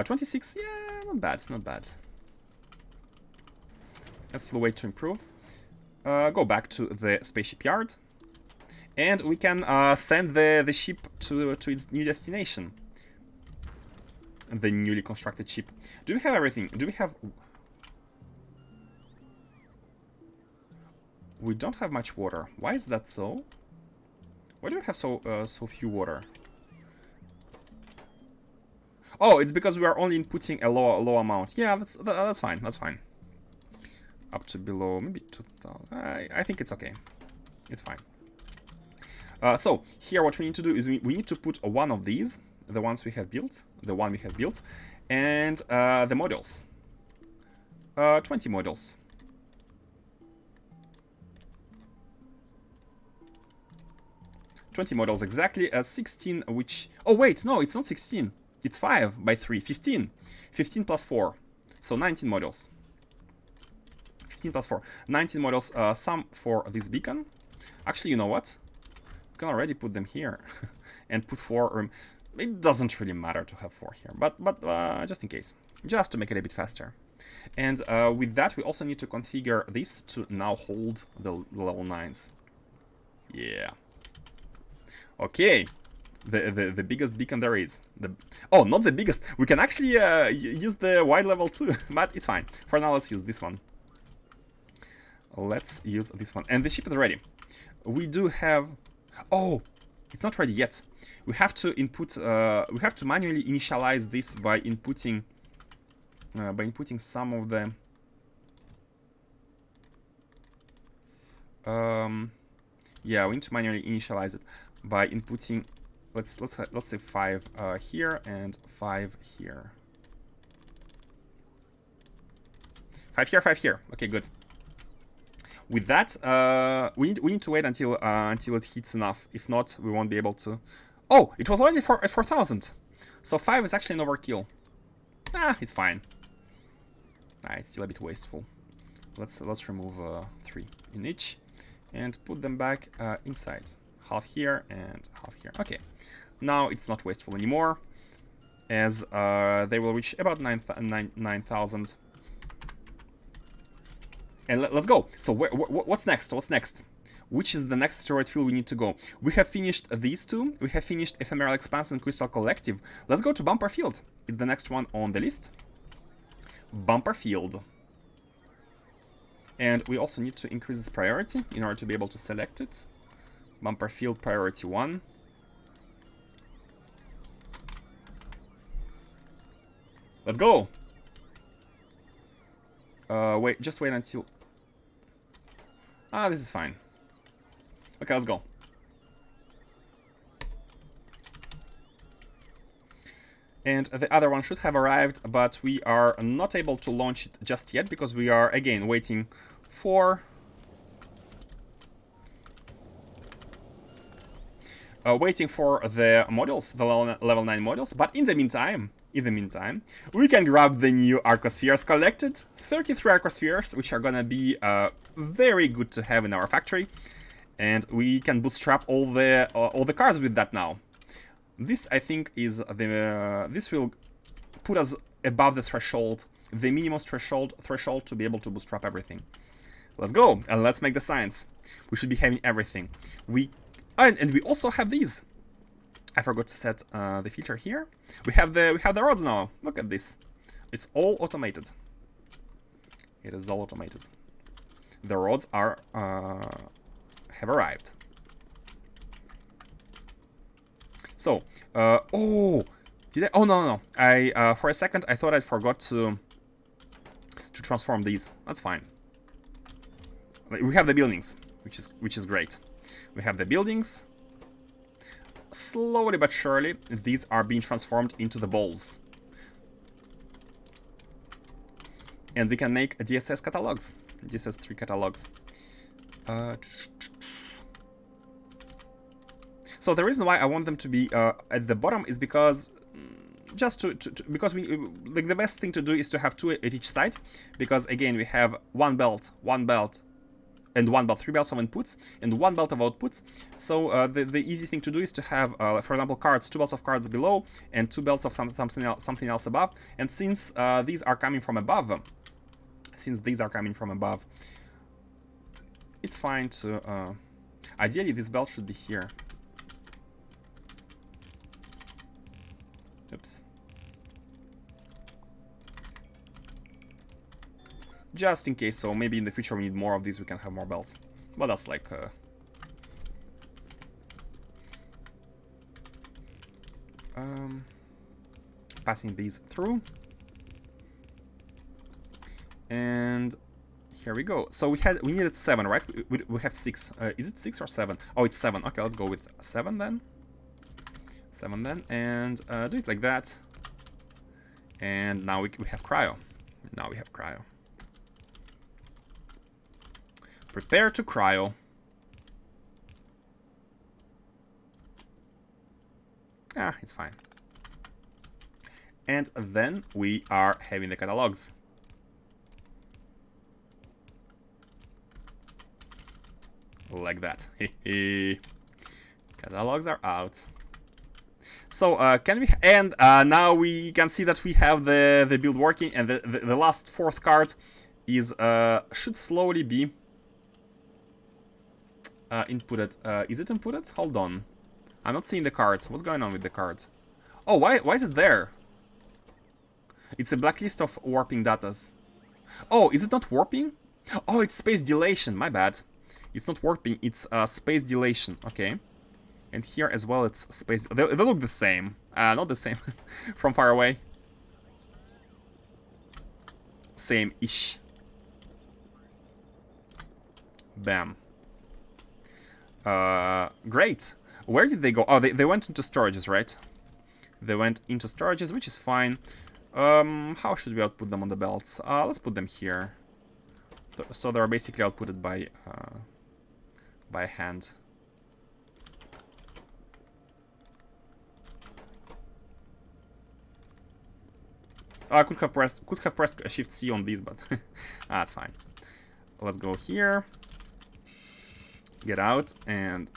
26, yeah, not bad, not bad. That's still a way to improve. Go back to the spaceship yard. And we can send the ship to its new destination. The newly constructed ship. Do we have everything? Do we have... We don't have much water. Why is that so? Why do we have so few water? Oh, it's because we are only inputting a low amount. Yeah, that's fine. That's fine. Up to below maybe 2,000. I think it's okay. It's fine. So here, what we need to do is we need to put one of these, the ones we have built, and the modules. 20 modules. 20 models exactly. 16, which... Oh, wait, no, it's not 16. It's 5 by 3. 15. 15 plus 4. So 19 models. 15 plus 4. 19 models. Some for this beacon. Actually, you know what? You can already put them here. And put 4... it doesn't really matter to have 4 here. But just in case. Just to make it a bit faster. And with that, we also need to configure this to now hold the level 9s. Yeah. Okay, the biggest beacon there is. Oh, not the biggest. We can actually use the wide level too, but it's fine. For now, let's use this one. Let's use this one. And the ship is ready. We do have... Oh, it's not ready yet. We have to input... we have to manually initialize this by inputting some of the... yeah, we need to manually initialize it by inputting, let's say 5 here and 5 here. 5 here, 5 here. Okay, good. With that, we need to wait until it hits enough. If not, we won't be able to. Oh, it was already at 4,000. So 5 is actually an overkill. Ah, it's fine. Ah, it's still a bit wasteful. Let's remove 3 in each and put them back inside. Half here and half here. Okay, now it's not wasteful anymore, as they will reach about 9,000. And let's go. So what's next? What's next? which is the next asteroid field we need to go. We have finished these two. We have finished Ephemeral Expanse and Crystal Collective. Let's go to Bumper Field. It's the next one on the list. Bumper Field. And we also need to increase its priority in order to be able to select it. Bumper Field Priority 1. Let's go! Just wait until... Ah, this is fine. Okay, let's go. And the other one should have arrived, but we are not able to launch it just yet because we are, again, waiting for... waiting for the modules, the level 9 modules. But in the meantime, we can grab the new Arcospheres collected. 33 Arcospheres, which are gonna be very good to have in our factory. And we can bootstrap all the cars with that now. This, I think, is the this will put us above the threshold, the minimum threshold to be able to bootstrap everything. Let's go and let's make the science. We should be having everything. And we also have these. I forgot to set the filter here. We have the rods now. Look at this. It's all automated. It is all automated. The rods are have arrived. So, oh, did I? Oh no. I for a second I thought I forgot to transform these. That's fine. We have the buildings, which is great. We have the buildings. Slowly but surely, these are being transformed into the balls. And we can make DSS catalogs, DSS3 catalogs. So the reason why I want them to be at the bottom is because because we like the best thing to do is to have 2 at each side, because again we have one belt, and one belt, 3 belts of inputs, and 1 belt of outputs. So the easy thing to do is to have, for example, cards, 2 belts of cards below, and 2 belts of something else above. And since these are coming from above, it's fine to... ideally, this belt should be here. Oops. Just in case, so maybe in the future we need more of these, we can have more belts. But that's like... passing these through. And here we go. So we needed 7, right? We have 6. Is it 6 or 7? Oh, it's 7. Okay, let's go with 7 then. 7 then, and do it like that. And now we have cryo. Prepare to cryo. Ah, it's fine. And then we are having the catalogs. Like that. Catalogs are out. So can we? And now we can see that we have the build working, and the last 4th card is should slowly be inputted. Is it inputted? Hold on, I'm not seeing the card. What's going on with the card? Oh, why is it there? It's a blacklist of warping datas. Oh, is it not warping? Oh, it's space dilation. My bad. It's not warping. It's space dilation. Okay. And here as well, it's space. They look the same. Not the same. From far away. Same-ish. Bam. Great. Where did they go? Oh, they went into storages, right? They went into storages, which is fine. How should we output them on the belts? Let's put them here. So they're basically outputted by hand. I could have pressed Shift C on these, but that's fine. Let's go here. Get out, and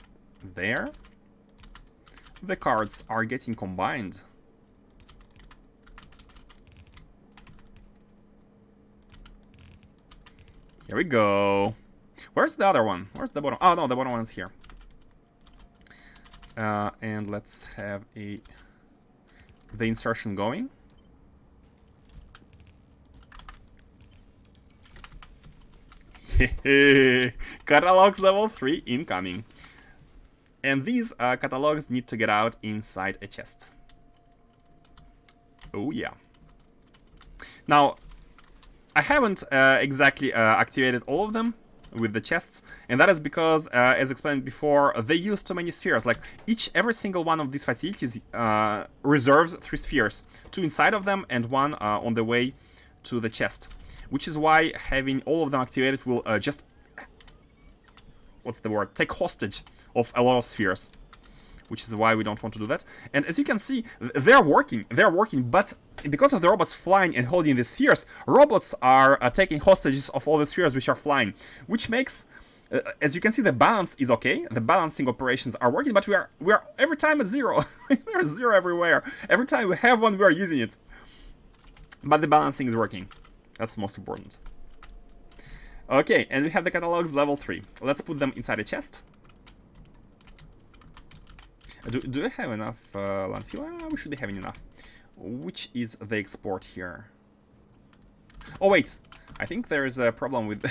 there. The cards are getting combined. Here we go. Where's the other one? Where's the bottom? Oh, no, the bottom one is here. And let's have the insertion going. Catalogs level 3 incoming. And these catalogs need to get out inside a chest. Oh yeah. Now, I haven't exactly activated all of them with the chests, and that is because, as explained before, they use too many spheres. Like, every single one of these facilities reserves 3 spheres, 2 inside of them and 1 on the way to the chest. Which is why having all of them activated will just... what's the word? Take hostage of a lot of spheres. Which is why we don't want to do that. And as you can see, they're working, but because of the robots flying and holding the spheres, robots are taking hostages of all the spheres which are flying. Which makes, as you can see, the balance is okay. The balancing operations are working, but we are every time at 0. There's 0 everywhere. Every time we have one, we are using it. But the balancing is working. That's most important. Okay, and we have the catalogs level 3. Let's put them inside a chest. Do I have enough landfill? We should be having enough. Which is the export here? Oh wait, I think there is a problem with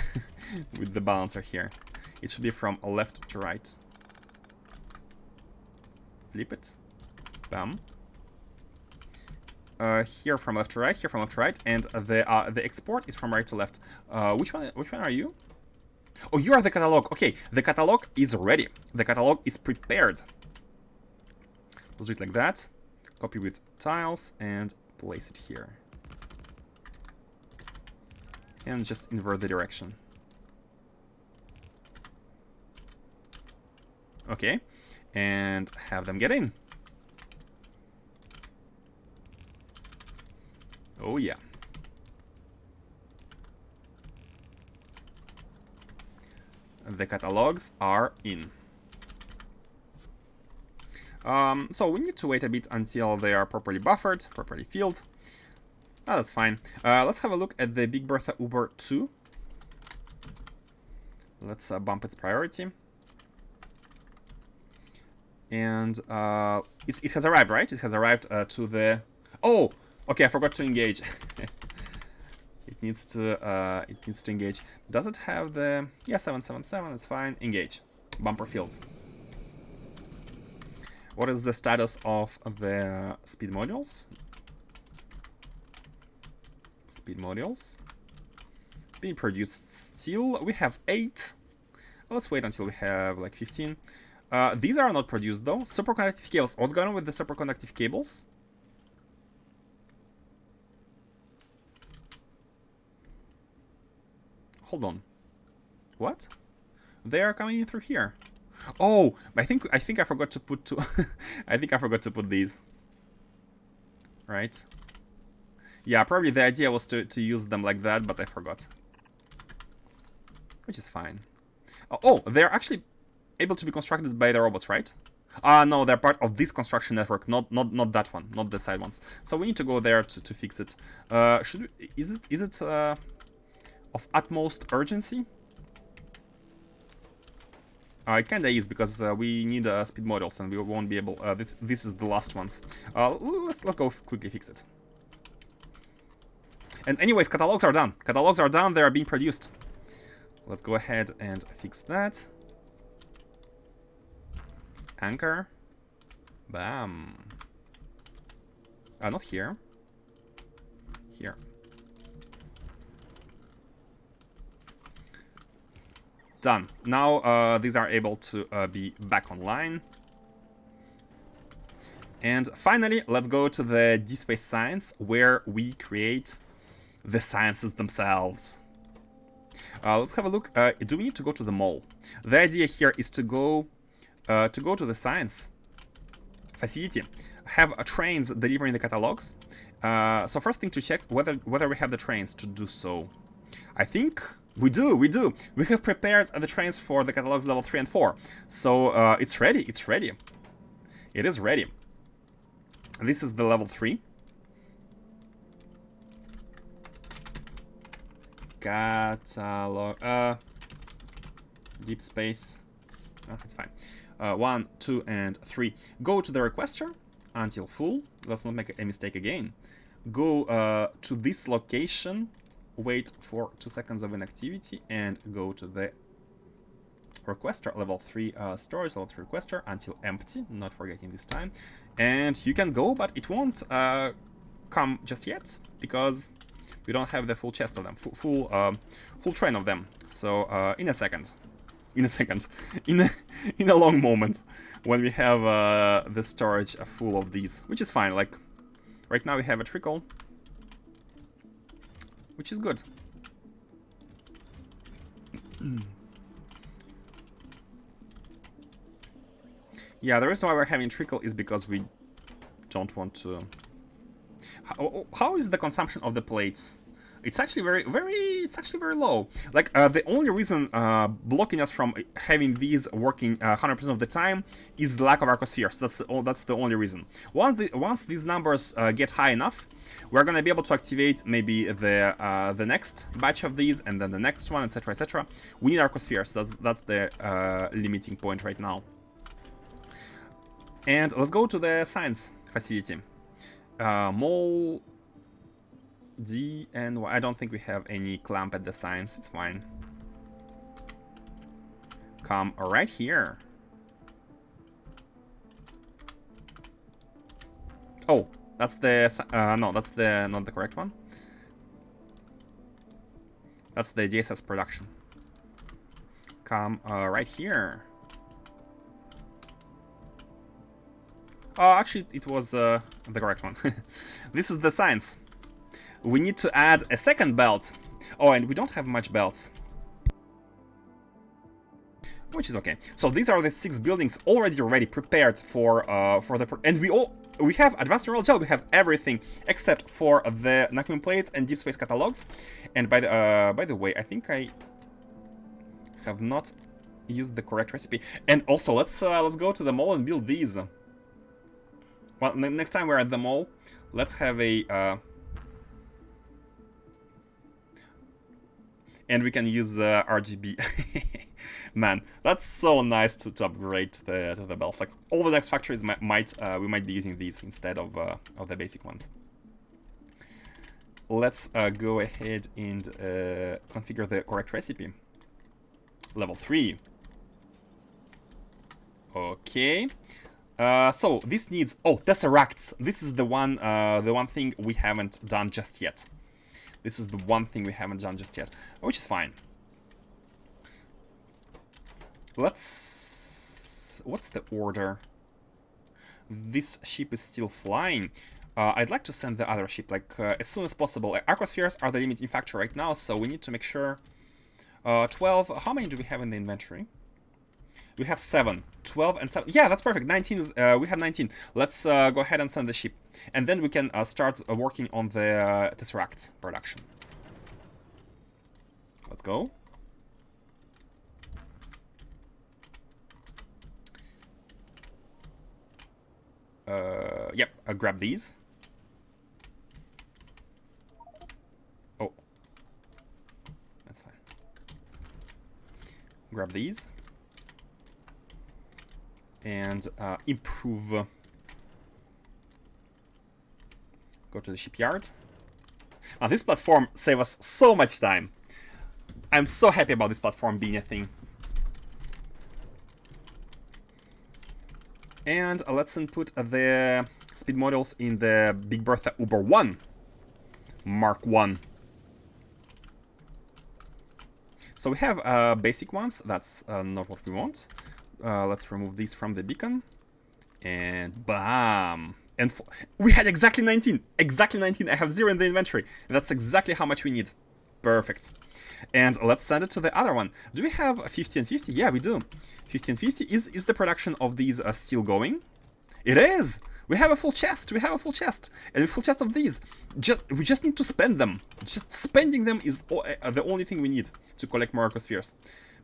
with the balancer here. It should be from left to right. Flip it. Bam. Here from left to right, here from left to right, and the export is from right to left. Which one are you? Oh, you are the catalog. Okay, the catalog is ready. The catalog is prepared. Let's do it like that. Copy with tiles and place it here. And just invert the direction. Okay, and have them get in. Oh yeah. The catalogs are in. So we need to wait a bit until they are properly buffered, properly filled. Oh, that's fine. Let's have a look at the Big Bertha Uber 2. Let's bump its priority. And it has arrived, right? It has arrived to the... Oh! Okay, I forgot to engage. It needs to engage. Does it have the... Yeah, 777, that's fine. Engage. Bumper filled. What is the status of the speed modules? Speed modules. Being produced still. We have 8. Let's wait until we have like 15. These are not produced though. Superconductive cables. What's going on with the superconductive cables? Hold on. What? They are coming in through here. Oh, I think I forgot to put two. I think I forgot to put these. Right? Yeah, probably the idea was to use them like that, but I forgot. Which is fine. Oh, they're actually able to be constructed by the robots, right? No, they're part of this construction network, not that one, not the side ones. So we need to go there to fix it. Is it of utmost urgency? It kinda is, because we need speed models and we won't be able... this is the last ones. Let's go quickly fix it. And anyways, catalogs are done. Catalogs are done, they are being produced. Let's go ahead and fix that. Anchor. Bam. Not here. Here. Done. Now these are able to be back online. And finally, let's go to the DSpace Science, where we create the sciences themselves. Let's have a look. Do we need to go to the mall? The idea here is to go to the science facility, have trains delivering the catalogs. So first thing to check whether we have the trains to do so. I think we do. We have prepared the trains for the catalogs level 3 and 4. So it's ready. It is ready. This is the level 3. Catalog. Deep space. Oh, it's fine. 1, 2, and 3. Go to the requester until full. Let's not make a mistake again. Go to this location. Wait for 2 seconds of inactivity and go to the requester, level 3 storage, level 3 requester until empty, not forgetting this time. And you can go, but it won't come just yet because we don't have the full chest of them, full train of them. So in a second, in a long moment, when we have the storage full of these, which is fine. Like right now we have a trickle, which is good. Yeah, the reason why we're having trickle is because we don't want to... How is the consumption of the plates? It's actually very low. Like, the only reason blocking us from having these working 100% of the time is the lack of arcospheres. That's the only reason. Once these numbers get high enough, we're gonna be able to activate maybe the next batch of these, and then the next one, etc., etc. We need arcospheres. That's the limiting point right now. And let's go to the science facility. Mole D and Y. I don't think we have any clamp at the science. It's fine. Come right here. Oh, that's the no, that's the not the correct one. That's the DSS production. Come right here. Oh, actually, it was the correct one. This is the science. We need to add a second belt. Oh, and we don't have much belts, which is okay. So these are the 6 buildings already prepared for the and we have advanced neural gel. We have everything except for the Naquium plates and deep space catalogs. And by the way, I think I have not used the correct recipe. And also, let's go to the mall and build these. Well, next time we're at the mall, let's have a... and we can use RGB. Man, that's so nice to upgrade the belts. Like, all the next factories we might be using these instead of the basic ones. Let's go ahead and configure the correct recipe. Level 3. Okay. So this needs tesseracts. This is the one thing we haven't done just yet. This is the one thing we haven't done just yet, which is fine. What's the order? This ship is still flying. I'd like to send the other ship like as soon as possible. Arcospheres are the limiting factor right now, so we need to make sure. 12. How many do we have in the inventory? We have 7. 12 and 7. Yeah, that's perfect. 19 is, we have 19. Let's go ahead and send the ship. And then we can start working on the Tesseract production. Let's go. Yep, grab these. Oh. That's fine. Grab these. And improve. Go to the shipyard. Now, this platform saves us so much time. I'm so happy about this platform being a thing. And let's input the speed models in the Big Bertha Uber 1. Mark 1. So we have basic ones. That's not what we want. Let's remove these from the beacon. And bam! And we had exactly 19. Exactly 19. I have 0 in the inventory. And that's exactly how much we need. Perfect. And let's send it to the other one. Do we have 50 and 50? Yeah, we do. 50 and 50. Is the production of these still going? It is! We have a full chest. We have a full chest. And a full chest of these. We just need to spend them. Just spending them is the only thing we need to collect more Arcospheres.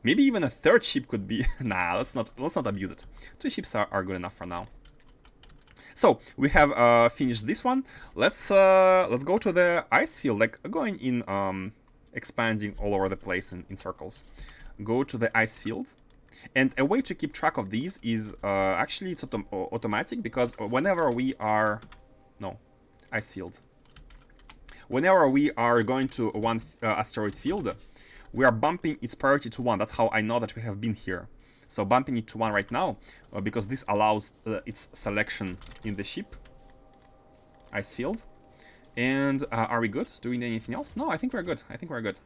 Maybe even a third ship could be... Nah, let's not abuse it. 2 ships are good enough for now. So we have finished this one. Let's go to the ice field, like going in, expanding all over the place in circles. go to the ice field. And a way to keep track of these is actually it's automatic, because whenever we are... No, ice field. Whenever we are going to one asteroid field, we are bumping its priority to 1. That's how I know that we have been here. So bumping it to 1 right now, because this allows its selection in the ship. Ice field. And are we good? Do we need anything else? No, I think we're good. I think we're good.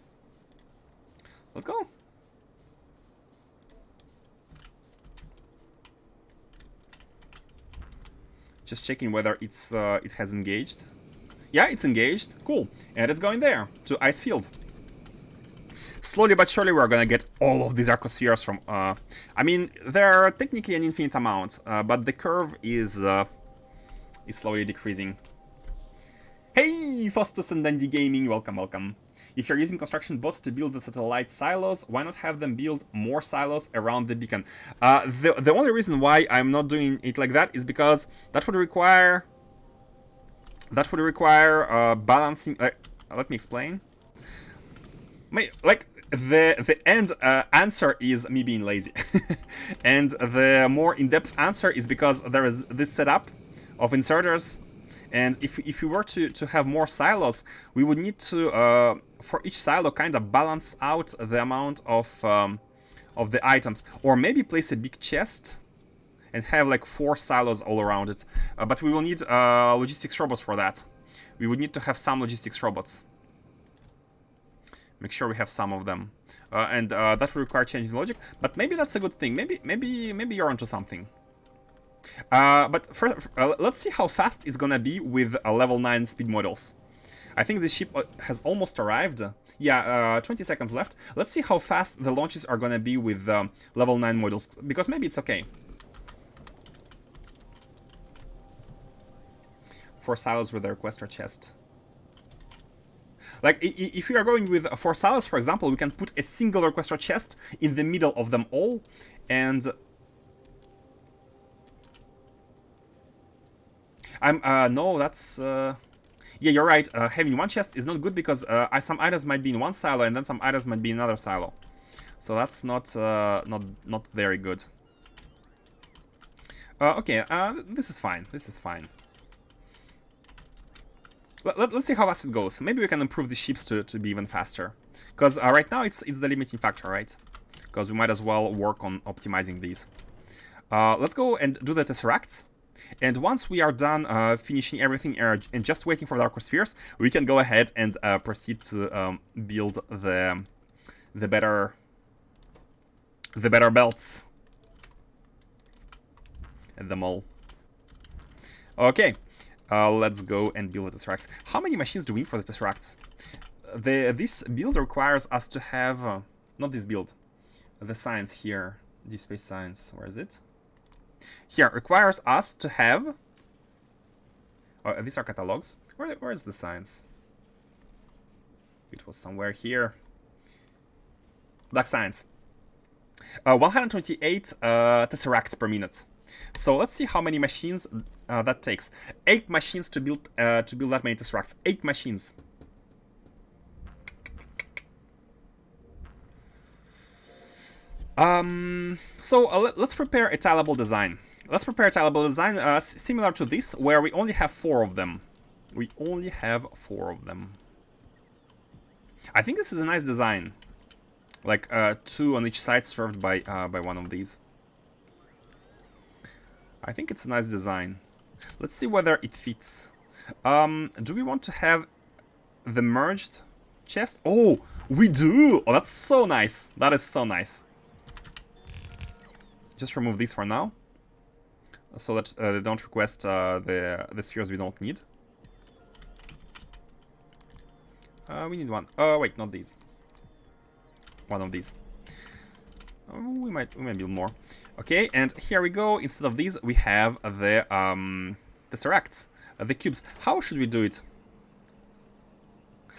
Let's go. Just checking whether it's it has engaged. Yeah, it's engaged. Cool. And it's going there, to ice field. Slowly but surely we're gonna get all of these arcospheres from... I mean, they're technically an infinite amount, but the curve is slowly decreasing. Hey, Faustus and Dandy Gaming, welcome, welcome. If you're using construction bots to build the satellite silos, why not have them build more silos around the beacon? The only reason why I'm not doing it like that is because that would require... balancing... let me explain. Like, the end answer is me being lazy. And the more in-depth answer is because there is this setup of inserters. And if we were to have more silos, we would need to, for each silo, kind of balance out the amount of the items. Or maybe place a big chest and have like 4 silos all around it. But we will need logistics robots for that. We would need to have some logistics robots. Make sure we have some of them. And that will require changing logic. But maybe that's a good thing. Maybe you're onto something. But first, let's see how fast it's gonna be with level 9 speed models. I think the ship has almost arrived. Yeah, 20 seconds left. Let's see how fast the launches are gonna be with level 9 models, because maybe it's okay. 4 silos with the requester chest. Like, if we are going with 4 silos, for example, we can put a single requester chest in the middle of them all, and... no, that's... Yeah, you're right. Having one chest is not good because some items might be in one silo and then some items might be in another silo. So that's not very good. Okay, this is fine. This is fine. Let's see how fast it goes. Maybe we can improve the ships to be even faster. Because right now it's the limiting factor, right? Because we might as well work on optimizing these. Let's go and do the tesseracts. And once we are done finishing everything and just waiting for the arcospheres, we can go ahead and proceed to build the better belts and them all. Okay, let's go and build the tesseracts. How many machines do we need for the tesseracts? This build requires us to have not this build, the science here, deep space science. Where is it? Here, requires us to have... Oh, these are catalogs. Where is the science? It was somewhere here. Black science. 128 tesseracts per minute. So let's see how many machines that takes. 8 machines to build that many tesseracts. 8 machines. So let's prepare a tileable design. Let's prepare a tileable design similar to this, where we only have 4 of them. We only have 4 of them. I think this is a nice design. Like 2 on each side served by one of these. I think it's a nice design. Let's see whether it fits. Do we want to have the merged chest? Oh, we do! Oh, that's so nice. That is so nice. Just remove these for now, so that they don't request the spheres we don't need. We need one. Oh wait, not these. One of these. We might build more. Okay, and here we go. Instead of these, we have the tesseracts, the cubes. How should we do it?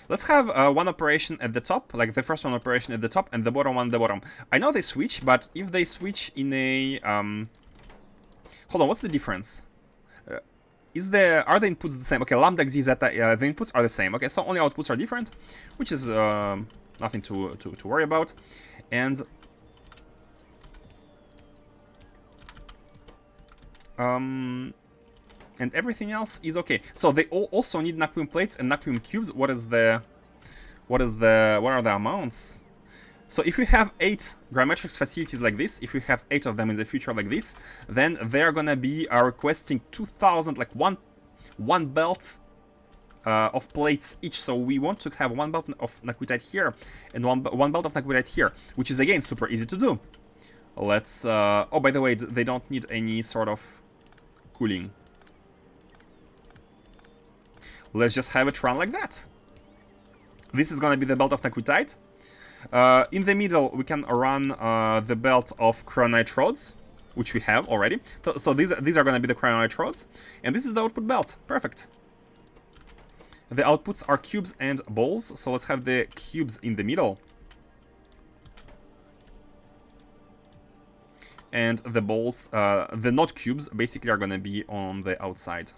Let's have one operation at the top, like the first one operation at the top, and the bottom one at the bottom. I know they switch, but if they switch in a... Hold on, what's the difference? Are the inputs the same? Okay, lambda, x, zeta, the inputs are the same. Okay, so only outputs are different, which is nothing to worry about. And And everything else is okay. So they all also need Naquium plates and Naquium cubes. What are the amounts? So if we have 8 Grametrics facilities like this, if we have 8 of them in the future like this, then they're gonna be requesting 2,000, like one belt of plates each. So we want to have 1 belt of Naquitite here and one belt of Naquitite here, which is again super easy to do. Let's oh, by the way, they don't need any sort of cooling. Let's just have it run like that. This is gonna be the belt of Naquitite. In the middle, we can run the belt of cryonite rods, which we have already. So these are gonna be the cryonite rods, and this is the output belt. Perfect. The outputs are cubes and balls, so let's have the cubes in the middle. And the balls, the not cubes, basically are gonna be on the outside.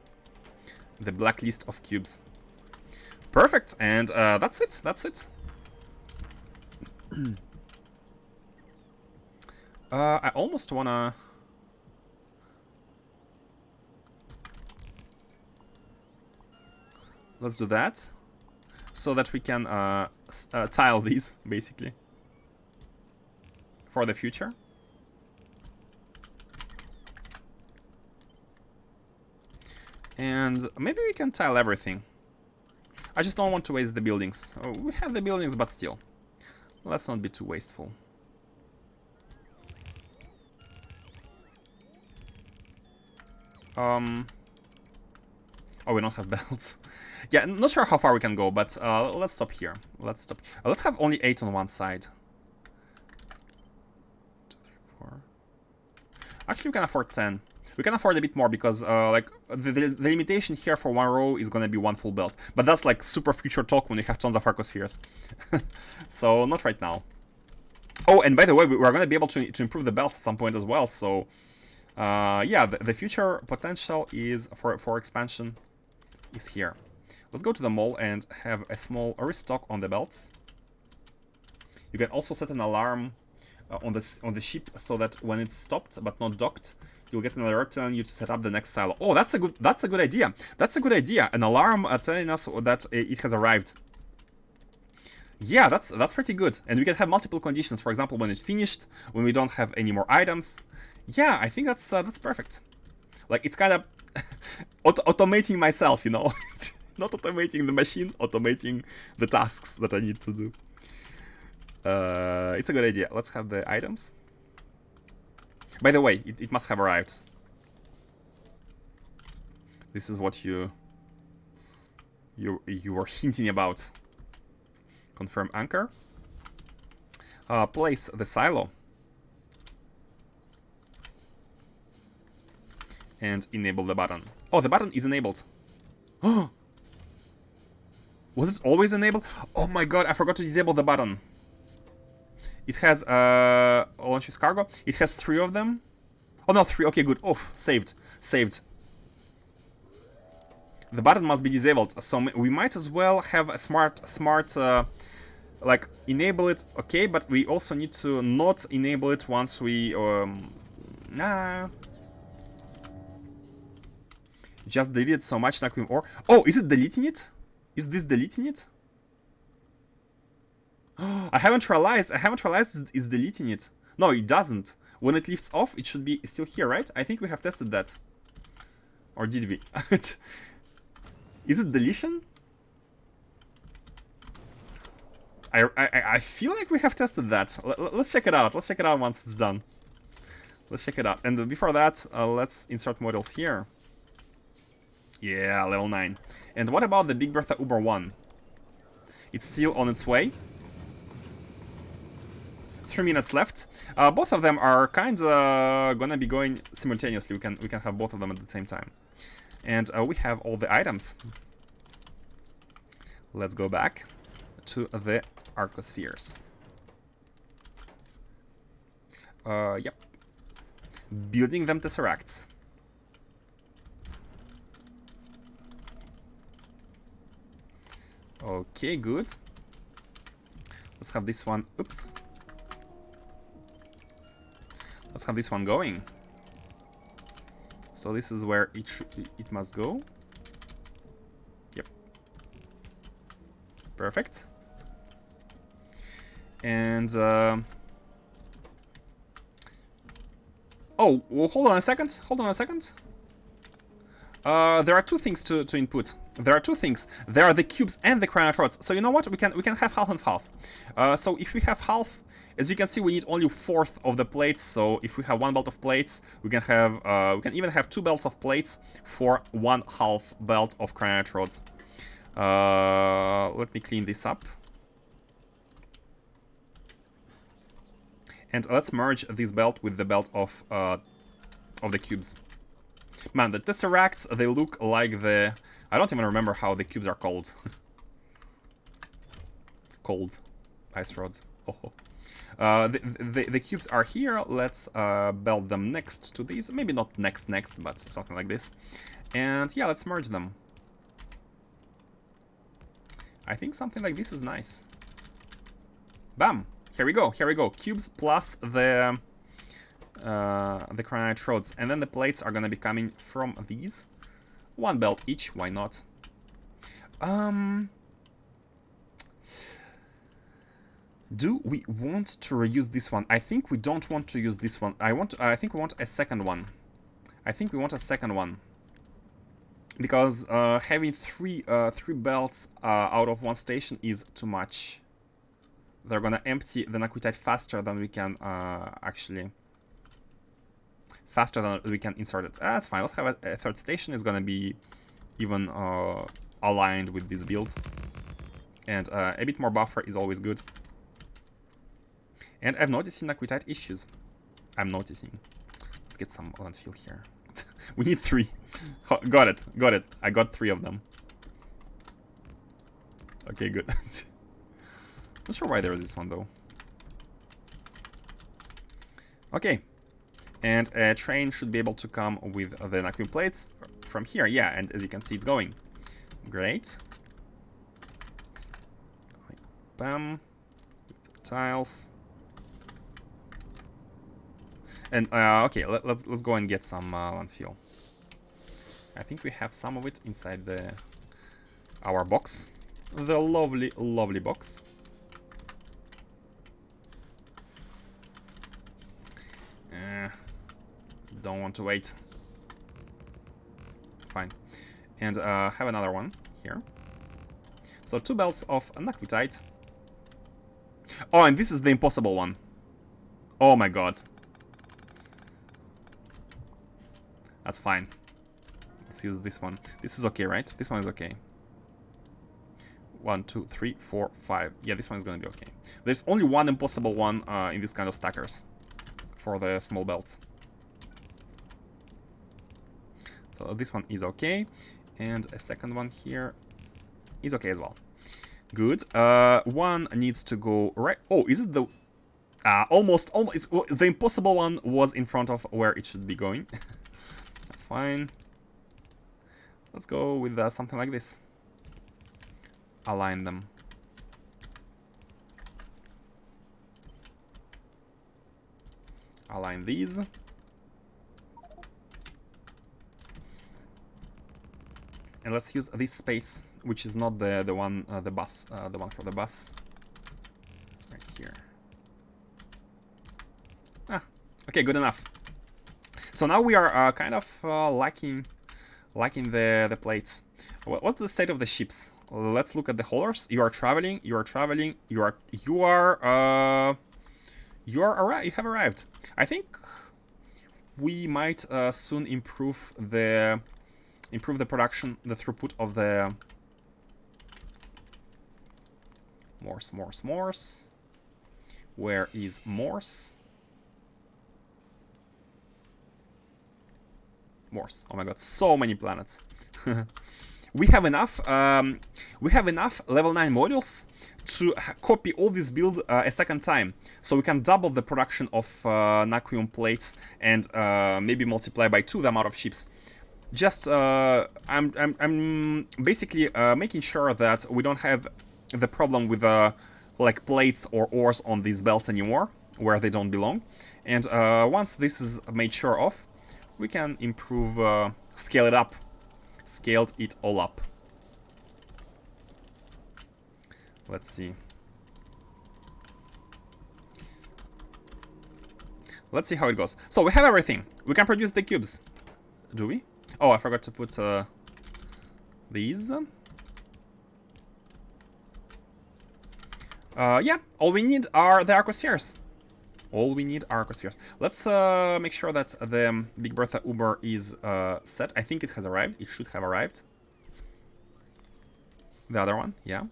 The blacklist of cubes. Perfect, and that's it. That's it. I almost wanna. Let's do that, so that we can tile these basically for the future. And maybe we can tile everything. I just don't want to waste the buildings. Oh, we have the buildings, but still. Let's not be too wasteful. Oh, we don't have belts. Yeah, not sure how far we can go, but let's stop here. Let's stop. Let's have only 8 on one side. 2, 3, 4. Actually, we can afford 10. We can afford a bit more because like the limitation here for 1 row is gonna be 1 full belt. But that's like super future talk when we have tons of arcospheres. So not right now. Oh, and by the way, we're gonna be able to improve the belt at some point as well. So yeah, the future potential is for expansion is here. Let's go to the mall and have a small restock on the belts. You can also set an alarm on the ship so that when it's stopped but not docked, you'll get an alert telling you to set up the next silo. Oh, that's a good idea. That's a good idea. An alarm telling us that it has arrived. Yeah, that's pretty good. And we can have multiple conditions. For example, when it's finished, when we don't have any more items. Yeah, I think that's perfect. Like, it's kind of automating myself, you know. Not automating the machine, automating the tasks that I need to do. It's a good idea. Let's have the items. By the way, it must have arrived. This is what you were hinting about. Confirm anchor. Place the silo. And enable the button. Oh, the button is enabled. Oh! Was it always enabled? Oh my god, I forgot to disable the button. It has launch with cargo. It has 3 of them. Oh no, 3. Okay, good. Oh, saved. The button must be disabled. So we might as well have a smart like enable it. Okay, but we also need to not enable it once we just deleted so much Naquium ore. Oh, is it deleting it? Is this deleting it? I haven't realized it's deleting it. No, it doesn't. When it lifts off, it should be still here, right? I think we have tested that. Or did we? Is it deletion? I feel like we have tested that. Let's check it out. Let's check it out once it's done. Let's check it out. And before that, let's insert modules here. Yeah, level 9. And what about the Big Bertha Uber 1? It's still on its way. 3 minutes left. Both of them are kinda gonna be going simultaneously. We can have both of them at the same time. And we have all the items. Let's go back to the arcospheres. Yep. Building them tesseracts. Okay, good. Let's have this one. Oops. Let's have this one going. So this is where it must go. Yep. Perfect. And oh, well, hold on a second. Hold on a second. There are two things to input. There are two things. There are the cubes and the granite rods. So you know what? We can have half and half. So if we have half, as you can see, we need only 1/4 of the plates. So if we have 1 belt of plates, we can have we can even have 2 belts of plates for 1/2 belt of granite rods. Let me clean this up. And let's merge this belt with the belt of the cubes. Man, the tesseracts, they look like the... I don't even remember how the cubes are called. Cold. Ice rods. Oh. The cubes are here. Let's belt them next to these. Maybe not next, but something like this. And yeah, let's merge them. I think something like this is nice. Bam! Here we go, here we go. Cubes plus the granite rods. And then the plates are gonna be coming from these. 1 belt each, why not? Do we want to reuse this one? I think we don't want to use this one. I think we want a second one. I think we want a second one. Because having three belts out of one station is too much. They're gonna empty the Naquitite faster than we can insert it. That's fine. Let's have a third station. It's gonna be even aligned with this build, and a bit more buffer is always good. And I'm noticing Naquitite issues. I'm noticing. Let's get some landfill here. We need 3. Oh, got it. I got 3 of them. Okay, good. Not sure why there is this one though. Okay, and a train should be able to come with the Naquium plates from here. Yeah, and as you can see, it's going. Great. Bam. Tiles. And okay, let's go and get some landfill. I think we have some of it inside our box, the lovely box. Don't want to wait. Fine. And have another one here. So 2 belts of Naquitite. Oh, and this is the impossible one. Oh my god. That's fine. Let's use this one. This is okay, right? This one is okay. 1, 2, 3, 4, 5. Yeah, this one is gonna be okay. There's only one impossible one in this kind of stackers for the small belts. So this one is okay, and a second one here is okay as well. Good. One needs to go right. Oh, is it the almost the impossible one was in front of where it should be going. That's fine. Let's go with something like this. Align them. Align these. And let's use this space, which is not the one the one for the bus. Right here. Ah, okay, good enough. So now we are kind of lacking the plates. What's the state of the ships? Let's look at the haulers. You are traveling. You have arrived. I think we might soon improve the production, the throughput of the Morse. Where is Morse? Morse. Oh my god, so many planets. We have enough level 9 modules to copy all this build a second time, so we can double the production of Naquium plates and maybe multiply by 2 the amount of ships. Just I'm basically making sure that we don't have the problem with like plates or ores on these belts anymore, where they don't belong. And once this is made sure of, we can improve, scale it up. Scaled it all up. Let's see. Let's see how it goes. So we have everything. We can produce the cubes. Do we? Oh, I forgot to put these. Yeah, all we need are the arcospheres. All we need are arcospheres. Let's make sure that the Big Bertha Uber is set. I think it has arrived. It should have arrived. The other one, yeah.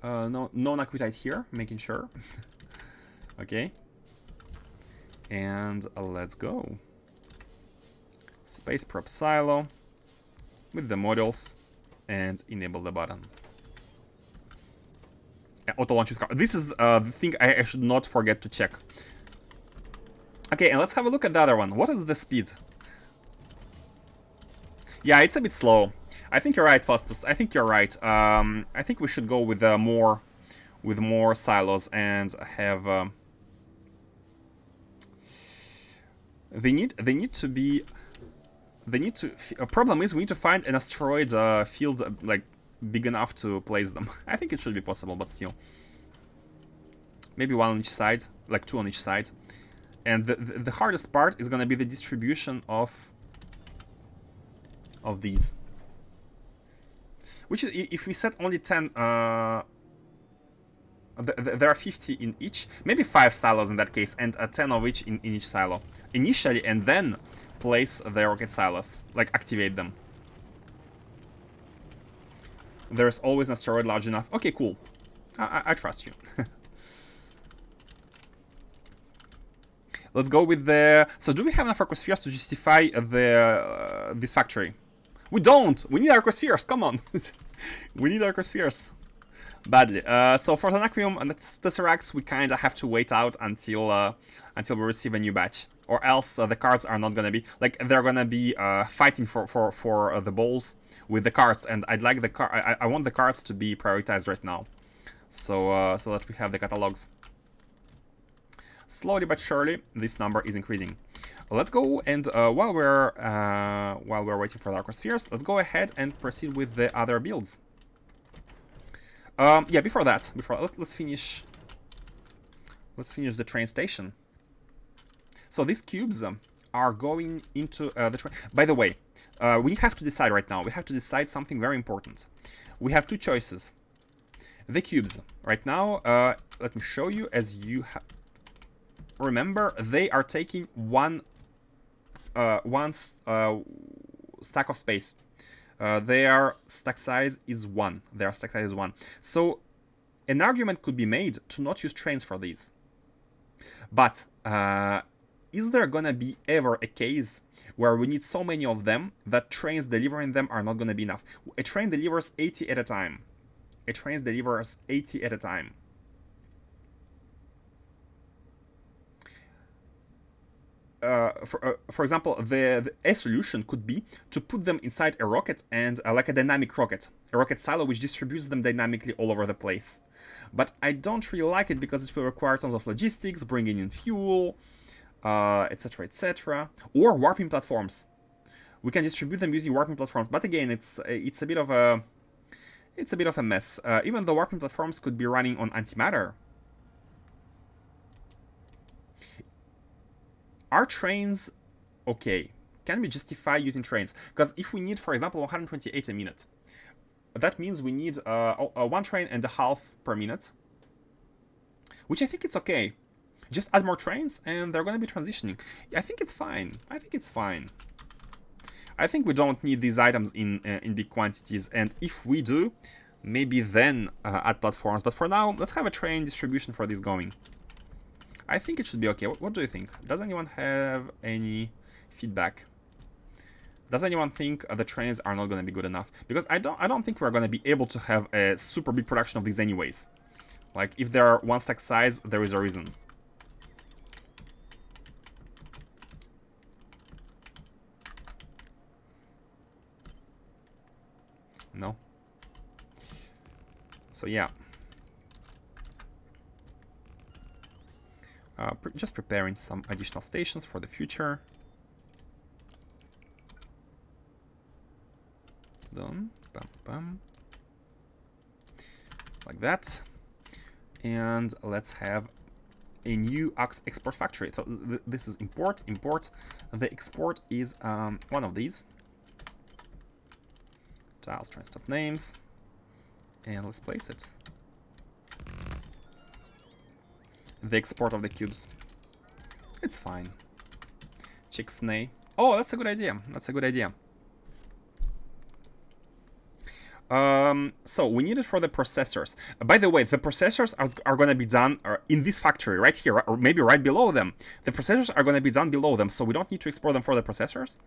No Naquitite here, making sure. Okay. And let's go. Space prop silo with the modules and enable the button. Auto launch with car. This is the thing I should not forget to check. Okay, and let's have a look at the other one. What is the speed? Yeah, it's a bit slow. I think you're right, Faustus. I think you're right. I think we should go with more silos and have. They need to be. They need to. Problem is we need to find an asteroid field like big enough to place them. I think it should be possible, but still. Maybe one on each side, like two on each side. And the hardest part is gonna be the distribution of these. Which is, if we set only 10, there are 50 in each, maybe 5 silos in that case, and 10 of each in each silo. Initially, and then place the rocket silos, like activate them. There's always an asteroid large enough. Okay, cool. I trust you. Let's go with the... So do we have enough arcospheres to justify this factory? We don't! We need arcospheres, come on! We need arcospheres. Badly. So for the Naquium and the Tesseracts, we kind of have to wait out until we receive a new batch. Or else the cards are not gonna be... Like, they're gonna be fighting for the balls with the cards. And I'd like the I want the cards to be prioritized right now. So, so that we have the catalogs. Slowly but surely, this number is increasing. Let's go and while we're waiting for the arcospheres, let's go ahead and proceed with the other builds. Yeah, before that, let's finish the train station. So these cubes are going into the train. By the way, we have to decide right now. We have to decide something very important. We have two choices. The cubes right now. Let me show you as you have. Remember, they are taking one stack of space. Their stack size is 1. So an argument could be made to not use trains for these. But is there gonna be ever a case where we need so many of them that trains delivering them are not gonna be enough? A train delivers 80 at a time. For example, a solution could be to put them inside a rocket and like a dynamic rocket, a rocket silo which distributes them dynamically all over the place. But I don't really like it because it will require tons of logistics, bringing in fuel, etc., etc. Or warping platforms. We can distribute them using warping platforms, but again, it's a bit of a mess. Even the warping platforms could be running on antimatter. Are trains okay? Can we justify using trains? Because if we need, for example, 128 a minute, that means we need 1 train and a half per minute, which I think it's okay. Just add more trains and they're going to be transitioning. I think it's fine. I think we don't need these items in big quantities, and if we do, maybe then add platforms. But for now, let's have a train distribution for this going. I think it should be okay. What do you think? Does anyone have any feedback? Does anyone think the trains are not going to be good enough? Because I don't think we're going to be able to have a super big production of these anyways. Like, if they are 1 stack size, there is a reason. No? So yeah. just preparing some additional stations for the future. Done. Bam, bam. Like that. And let's have a new export factory. So this is import. The export is one of these. Tiles, train stop names. And let's place it. The export of the cubes. It's fine. Check FNA. Oh, that's a good idea. That's a good idea. So we need it for the processors. By the way, the processors are going to be done in this factory right here, or maybe right below them. The processors are going to be done below them, so we don't need to export them for the processors,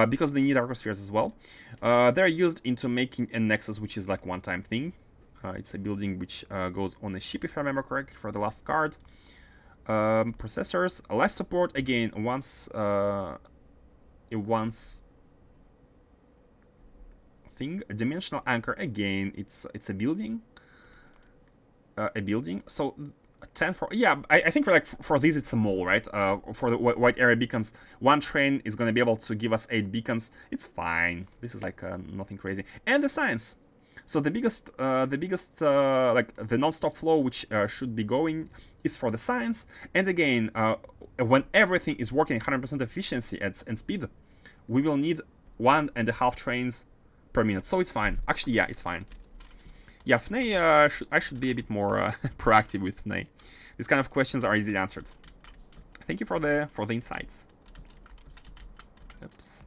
because they need arcospheres as well. They're used into making a nexus, which is like one-time thing. It's a building which goes on a ship, if I remember correctly, for the last card. Processors, life support, again, once thing. A dimensional anchor, again, it's a building. So 10 for, yeah, I think for these it's a mole, right? For the white area beacons, one train is going to be able to give us 8 beacons. It's fine. This is like nothing crazy. And the science. So the biggest like the non-stop flow which should be going is for the science. And again, when everything is working 100% efficiency and speed, we will need 1.5 trains per minute. So it's fine. Actually, yeah, it's fine. Yeah, FNA, I should be a bit more proactive with FNA. These kind of questions are easily answered. Thank you for the insights. Oops.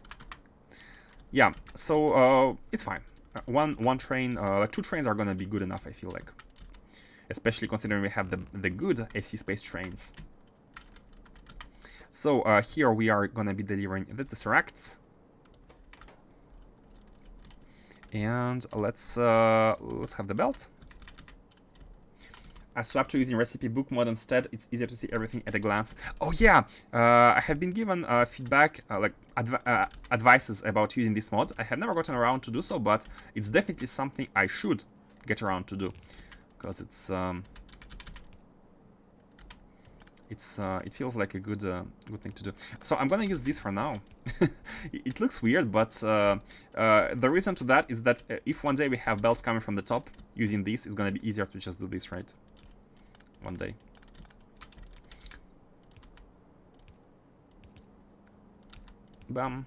Yeah, so it's fine. One train, like 2 trains are gonna be good enough, I feel like. Especially considering we have the good AC space trains. So here we are gonna be delivering the Tesseracts. And let's have the belt. I swapped to using recipe book mode instead. It's easier to see everything at a glance. Oh yeah, I have been given feedback, like advices about using this mod. I have never gotten around to do so, but it's definitely something I should get around to do, because it feels like a good thing to do. So I'm gonna use this for now. It looks weird, but the reason to that is that if one day we have bells coming from the top, using this is gonna be easier to just do this, right? One day. Bam.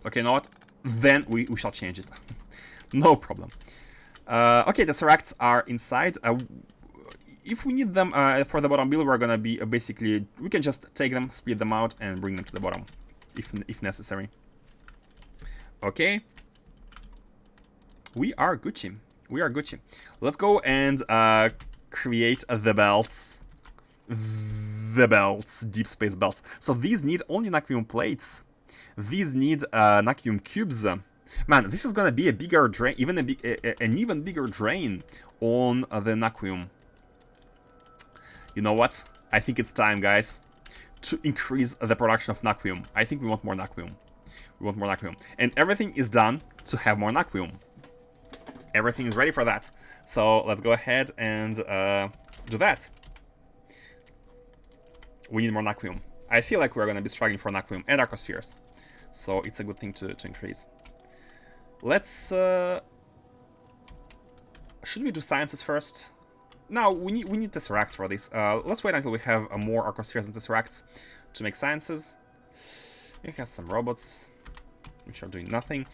Okay, you know what? Then we shall change it. No problem. Okay, the Tesseracts are inside. If we need them for the bottom build, we're gonna be basically, we can just take them, split them out, and bring them to the bottom, if necessary. Okay. We are Gucci. We are Gucci. Let's go and create the belts. The belts, deep space belts. So these need only Naquium plates. These need Naquium cubes. Man, this is gonna be a bigger drain, an even bigger drain on the Naquium. You know what? I think it's time, guys, to increase the production of Naquium. I think we want more Naquium. We want more Naquium. And everything is done to have more Naquium. Everything is ready for that. So let's go ahead and do that. We need more Naquium. I feel like we're going to be struggling for Naquium and Arcospheres. So it's a good thing to increase. Let's... should we do sciences first? No, we need Tesseracts for this. Let's wait until we have more Arcospheres and Tesseracts to make sciences. We have some robots, which are doing nothing.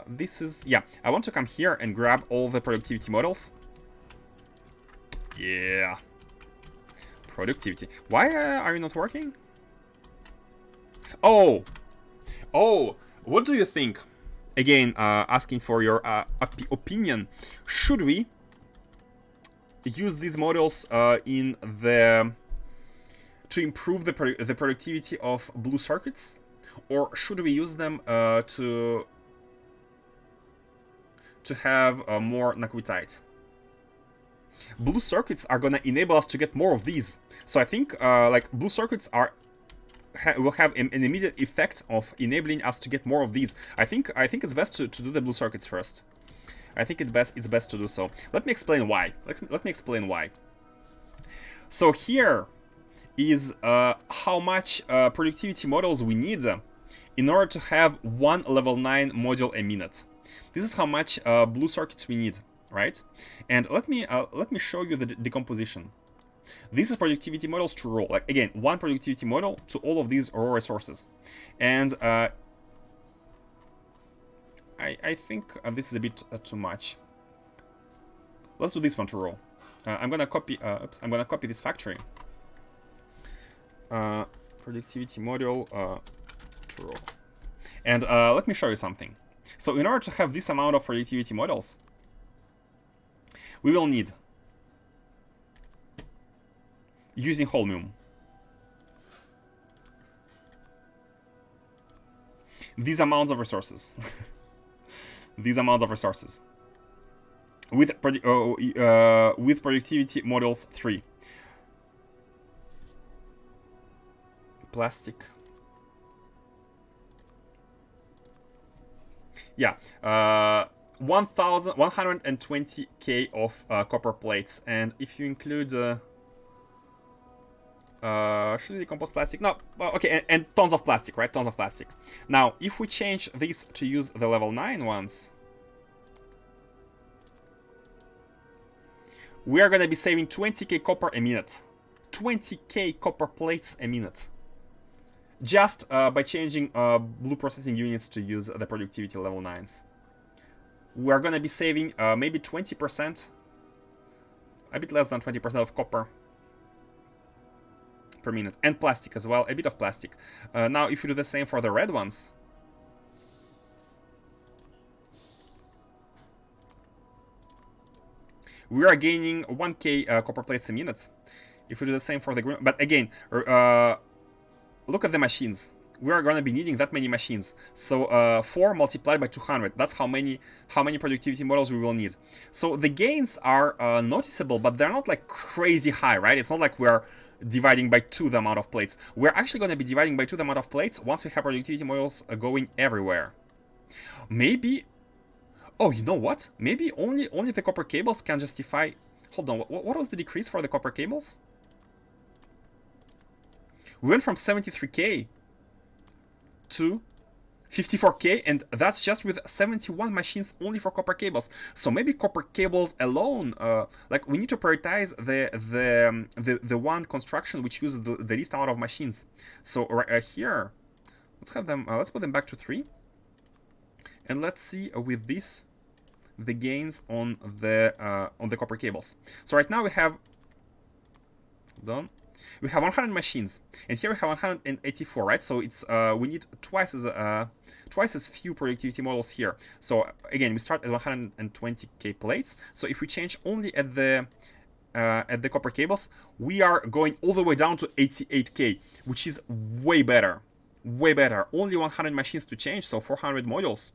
This is... yeah, I want to come here and grab all the productivity models. Yeah. Productivity. Why are you not working? Oh! Oh! What do you think? Again, asking for your opinion. Should we use these models in the... to improve the productivity of blue circuits? Or should we use them to have more Naquitite? Blue circuits are gonna enable us to get more of these. So I think like blue circuits will have an immediate effect of enabling us to get more of these. I think it's best to do the blue circuits first. I think it's best to do so. Let me explain why. Let me explain why. So here is how much productivity models we need in order to have one level 9 module a minute. This is how much blue circuits we need, right? And let me show you the decomposition. This is productivity models to raw. Like again, one productivity model to all of these raw resources. And I think this is a bit too much. Let's do this one to raw. I'm gonna copy. I'm gonna copy this factory. Productivity model to raw. And let me show you something. So in order to have this amount of productivity models, we will need, using Holmium, these amounts of resources. These amounts of resources. With productivity models 3. Plastic. Yeah, 120k of copper plates, and if you include should we decompose plastic? No, okay, and tons of plastic, right? Tons of plastic. Now, if we change this to use the level 9 ones, we are gonna be saving 20k copper a minute. 20k copper plates a minute. Just by changing blue processing units to use the productivity level 9s. We are gonna be saving maybe 20%, a bit less than 20% of copper per minute, and plastic as well, a bit of plastic. Now, if you do the same for the red ones, we are gaining 1k copper plates a minute. If we do the same for the green, but again, look at the machines. We are going to be needing that many machines. So 4 multiplied by 200. That's how many productivity models we will need. So the gains are noticeable, but they're not like crazy high, right? It's not like we're dividing by 2 the amount of plates. We're actually going to be dividing by 2 the amount of plates once we have productivity models going everywhere. Maybe. Oh, you know what? Maybe only the copper cables can justify. Hold on. What was the decrease for the copper cables? We went from 73k to 54k, and that's just with 71 machines only for copper cables. So maybe copper cables alone, like we need to prioritize the one construction which uses the least amount of machines. So right here, let's have them. Let's put them back to 3, and let's see with this the gains on the copper cables. So right now we have done. We have 100 machines, and here we have 184, right? So it's we need twice as few productivity models here. So again, we start at 120k plates. So if we change only at the copper cables, we are going all the way down to 88k, which is way better, way better. Only 100 machines to change, so 400 modules,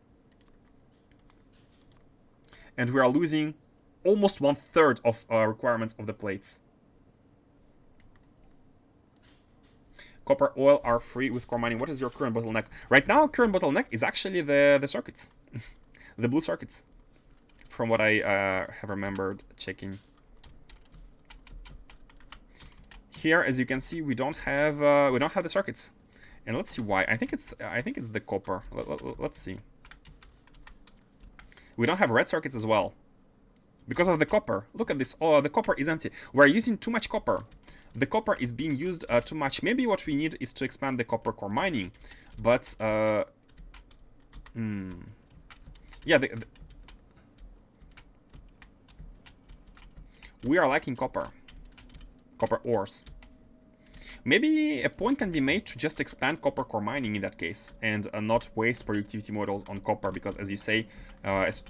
and we are losing almost 1/3 of requirements of the plates. Copper oil are free with core mining. What is your current bottleneck? Right now, current bottleneck is actually the circuits. The blue circuits. From what I have remembered checking. Here, as you can see, we don't have the circuits. And let's see why. I think it's the copper. Let's see. We don't have red circuits as well. Because of the copper. Look at this. Oh, the copper is empty. We're using too much copper. The copper is being used too much. Maybe what we need is to expand the copper core mining, but yeah, we are lacking copper ores. Maybe a point can be made to just expand copper core mining in that case, and not waste productivity models on copper, because as you say, it's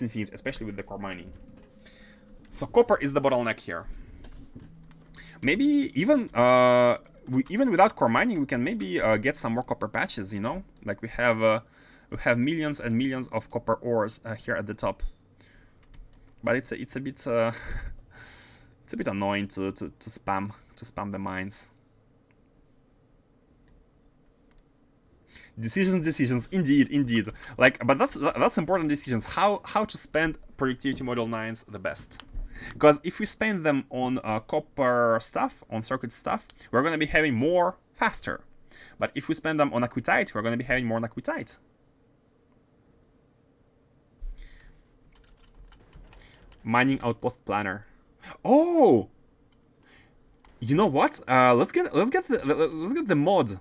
infinite, especially with the core mining. So copper is the bottleneck here. Maybe even without core mining, we can maybe get some more copper patches. You know, like we have millions and millions of copper ores here at the top. But it's a bit it's a bit annoying to spam the mines. Decisions, indeed. Like, but that's important decisions. How to spend productivity model 9s the best. Because if we spend them on copper stuff, on circuit stuff, we're going to be having more faster. But if we spend them on aquitite, we're going to be having more aquitite. Mining outpost planner. Oh, you know what? Let's get the mod.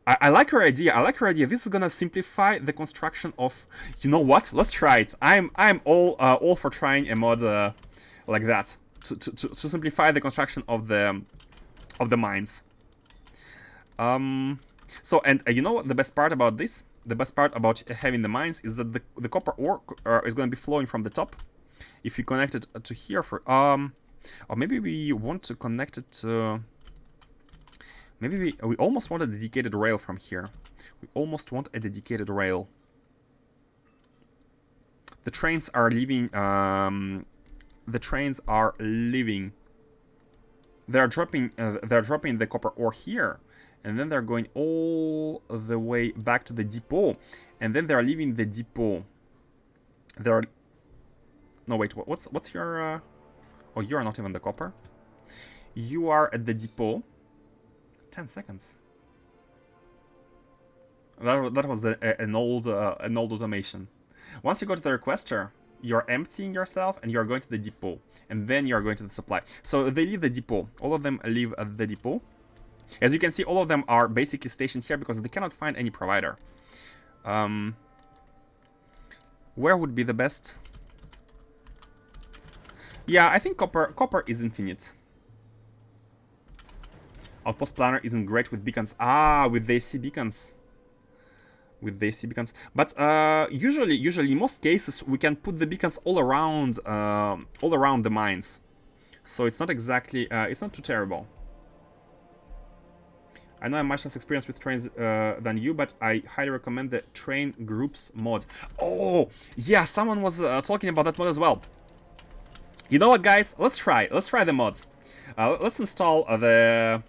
I like your idea. I like your idea. This is gonna simplify the construction of. You know what? Let's try it. I'm all for trying a mod like that to simplify the construction of the mines. So, and you know what the best part about this? The best part about having the mines is that the copper ore is going to be flowing from the top. If you connect it to here for or maybe we want to connect it to. Maybe we almost want a dedicated rail from here. We almost want a dedicated rail. The trains are leaving. The trains are leaving. They're dropping the copper ore here, and then they're going all the way back to the depot, and then they're leaving the depot. They're. No wait. What's your? Oh, you are not even the copper. You are at the depot. 10 seconds. That was an old automation. Once you go to the requester, you're emptying yourself and you're going to the depot, and then you're going to the supply. So they leave the depot. All of them leave at the depot. As you can see, all of them are basically stationed here because they cannot find any provider. Where would be the best? Yeah, I think copper is infinite. Outpost planner isn't great with beacons. With the AC beacons. With the AC beacons. But usually, in most cases, we can put the beacons all around the mines. So it's not exactly, it's not too terrible. I know I'm much less experienced with trains than you, but I highly recommend the train groups mod. Oh, yeah, someone was talking about that mod as well. You know what, guys? Let's try the mods. Let's install the.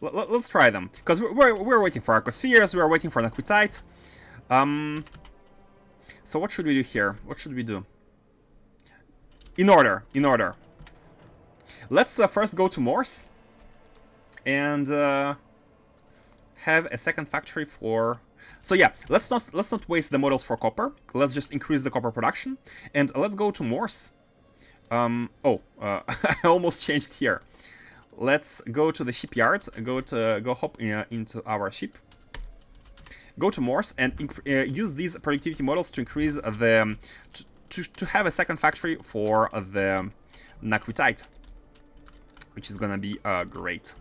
Let's try them, because we're waiting for aquaspheres, we're waiting for aquitite. So what should we do here? What should we do? In order. Let's first go to Morse and have a second factory for. So yeah, let's not waste the models for copper. Let's just increase the copper production, and let's go to Morse. I almost changed here. Let's go to the shipyard. Go hop into our ship. Go to Morse and use these productivity models to increase the to have a second factory for the Naquitite, which is gonna be great,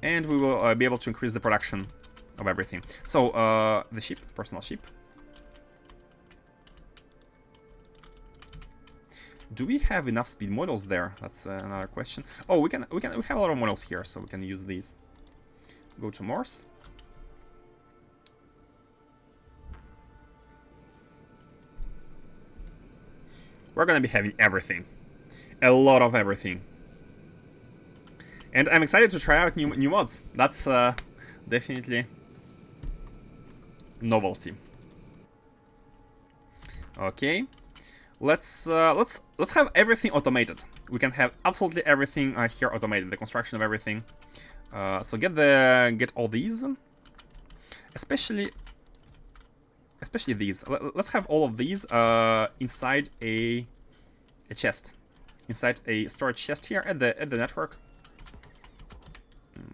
and we will be able to increase the production of everything. So the ship, personal ship. Do we have enough speed models there? That's another question. Oh, we have a lot of models here, so we can use these. Go to Morse. We're gonna be having everything, a lot of everything, and I'm excited to try out new mods. That's definitely novelty. Okay. Let's have everything automated. We can have absolutely everything here automated. The construction of everything. So get all these, especially these. Let's have all of these inside a chest, inside a storage chest here at the network.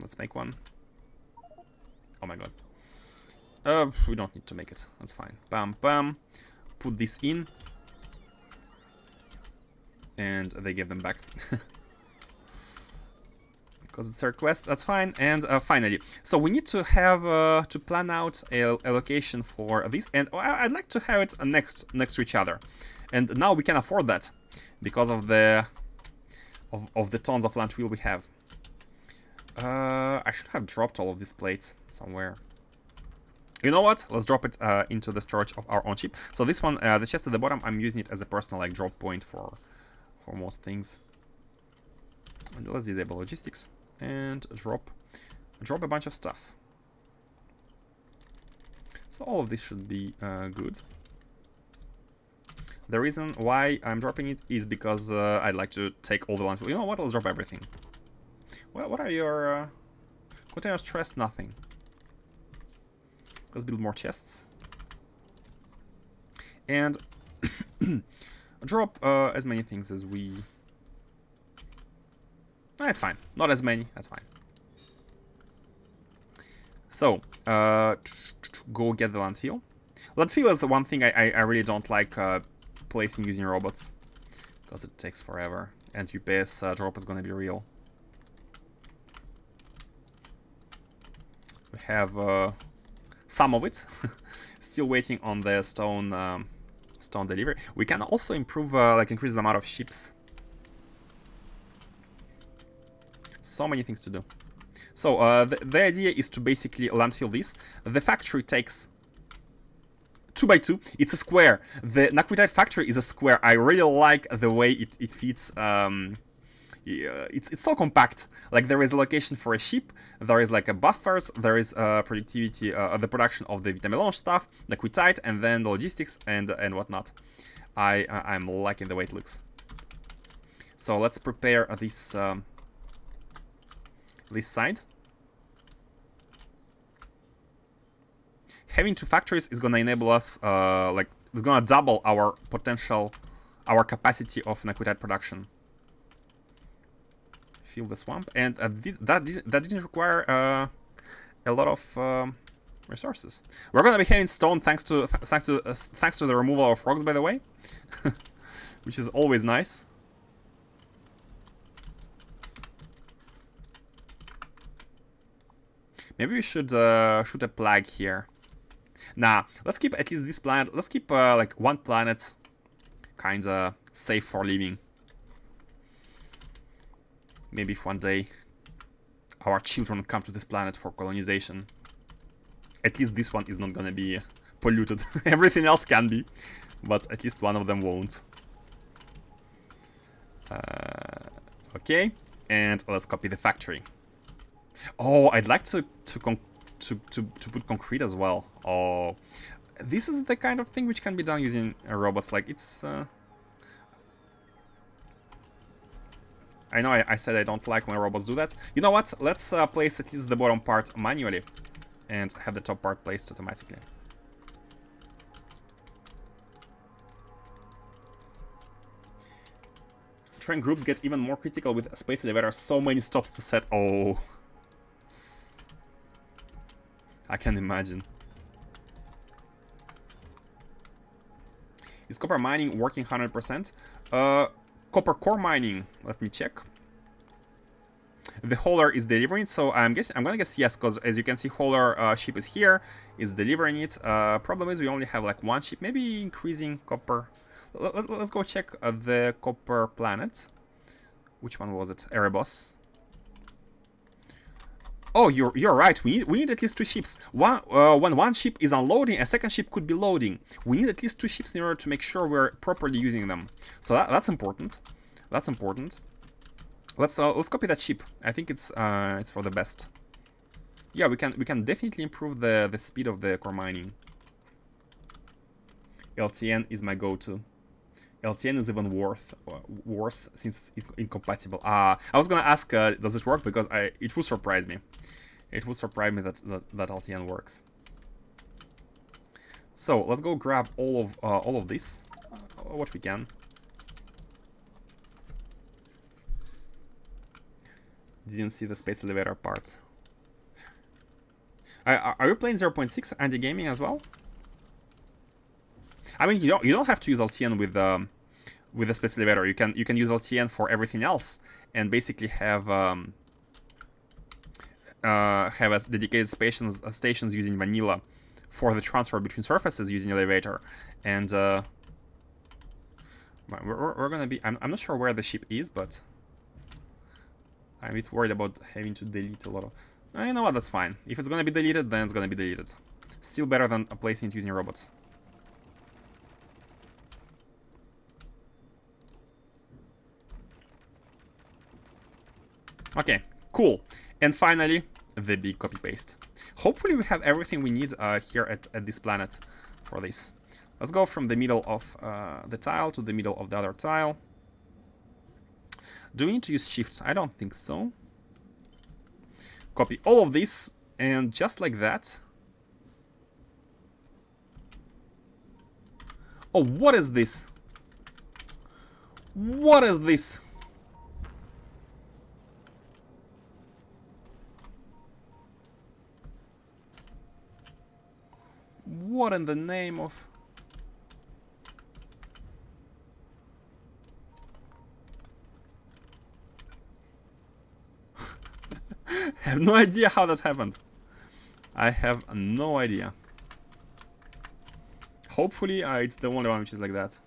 Let's make one. Oh my god. We don't need to make it. That's fine. Bam bam. Put this in. And they give them back. Because it's a request, that's fine. And finally, so we need to have to plan out a location for this, and I'd like to have it next to each other. And now we can afford that because of the tons of land wheel we have. I should have dropped all of these plates somewhere. You know what? Let's drop it into the storage of our own ship. So this one, the chest at the bottom, I'm using it as a personal drop point for most things. And let's disable logistics and drop a bunch of stuff. So all of this should be good. The reason why I'm dropping it is because I'd like to take all the landfill. You know what? Let's drop everything. What are your container stress? Nothing. Let's build more chests. And drop as many things as we... That's fine. Not as many. That's fine. So, go get the landfill. Landfill is the one thing I really don't like placing using robots. Because it takes forever. And UPS drop is going to be real. We have some of it. Still waiting on the stone delivery. We can also improve, like increase the amount of ships. So many things to do. So the idea is to basically landfill this. The factory takes 2 by 2. It's a square. The Naquium factory is a square. I really like the way it fits. It's so compact. Like there is a location for a ship. There is like a buffers. There is productivity, the production of the vitamelange stuff, Naquium, and then the logistics and whatnot. I'm liking the way it looks. So let's prepare this side. Having 2 factories is gonna enable us, like, it's gonna double our potential, our capacity of Naquium production. Fill the swamp, and that didn't require a lot of resources. We're gonna be having stone thanks to the removal of rocks, by the way, which is always nice. Maybe we should shoot a plague here. Nah, let's keep at least this planet. Let's keep like one planet kinda safe for living. Maybe if one day our children come to this planet for colonization, at least this one is not gonna be polluted. Everything else can be, but at least one of them won't. Okay, and let's copy the factory. Oh, I'd like to put concrete as well. Oh, this is the kind of thing which can be done using robots. Like it's. I know I said I don't like when robots do that. You know what? Let's place at least the bottom part manually, and have the top part placed automatically. Train groups get even more critical with space elevators. So many stops to set. Oh. I can imagine. Is copper mining working 100%? Copper core mining, let me check. The hauler is delivering, so I'm gonna guess yes, because as you can see, hauler ship is here, is delivering it. Problem is we only have like one ship, maybe increasing copper. Let's go check the copper planet. Which one was it? Erebos. Oh, you're right. We need at least 2 ships. When one ship is unloading, a second ship could be loading. We need at least 2 ships in order to make sure we're properly using them. So that's important. That's important. Let's copy that ship. I think it's for the best. Yeah, we can definitely improve the speed of the core mining. LTN is my go-to. LTN is even worse since it's incompatible. I was gonna ask, does it work? Because it will surprise me. It will surprise me that LTN works. So let's go grab all of this, what we can. Didn't see the space elevator part. Are you playing 0.6 anti-gaming as well? I mean, you don't have to use LTN with the space elevator. You can use LTN for everything else, and basically have a dedicated stations using vanilla for the transfer between surfaces using elevator. And we're gonna be. I'm not sure where the ship is, but I'm a bit worried about having to delete a lot of. You know what? That's fine. If it's gonna be deleted, then it's gonna be deleted. Still better than placing it using robots. Okay, cool. And finally, the big copy-paste. Hopefully we have everything we need here at this planet for this. Let's go from the middle of the tile to the middle of the other tile. Do we need to use shifts? I don't think so. Copy all of this, and just like that. Oh, what is this? What is this? What in the name of... I have no idea how that happened. I have no idea. Hopefully, it's the only one which is like that.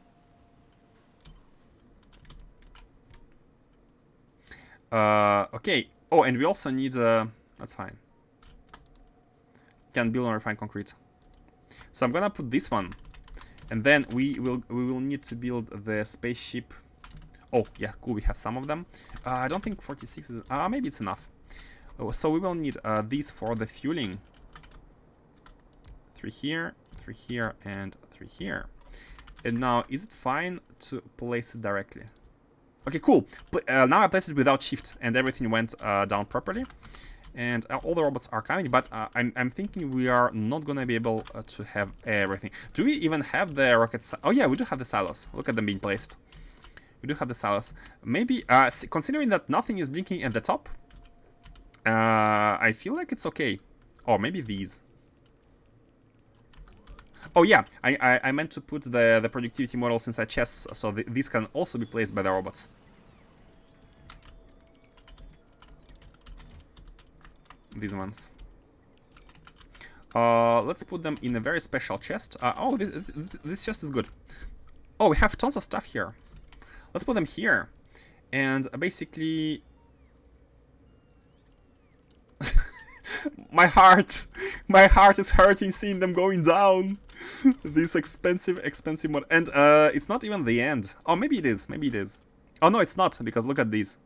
Okay. Oh, and we also need... that's fine. Can build on refined concrete. So I'm gonna put this one. And then we will need to build the spaceship. Oh, yeah, cool. We have some of them. I don't think 46 is... maybe it's enough. Oh, so we will need these for the fueling. 3 here, 3 here, and 3 here. And now, is it fine to place it directly? Okay, cool. Now I placed it without shift, and everything went down properly. And all the robots are coming, but I'm thinking we are not gonna be able to have everything. Do we even have the rockets? Oh yeah, we do have the silos. Look at them being placed. We do have the silos. Maybe, considering that nothing is blinking at the top, I feel like it's okay. Or maybe these. Oh yeah, I meant to put the productivity models inside chests, so these can also be placed by the robots. These ones. Let's put them in a very special chest. Oh, this chest is good. Oh, we have tons of stuff here. Let's put them here. And basically... my heart is hurting seeing them going down. This expensive mod. And it's not even the end. Oh, maybe it is. Maybe it is. Oh, no, it's not, because look at these.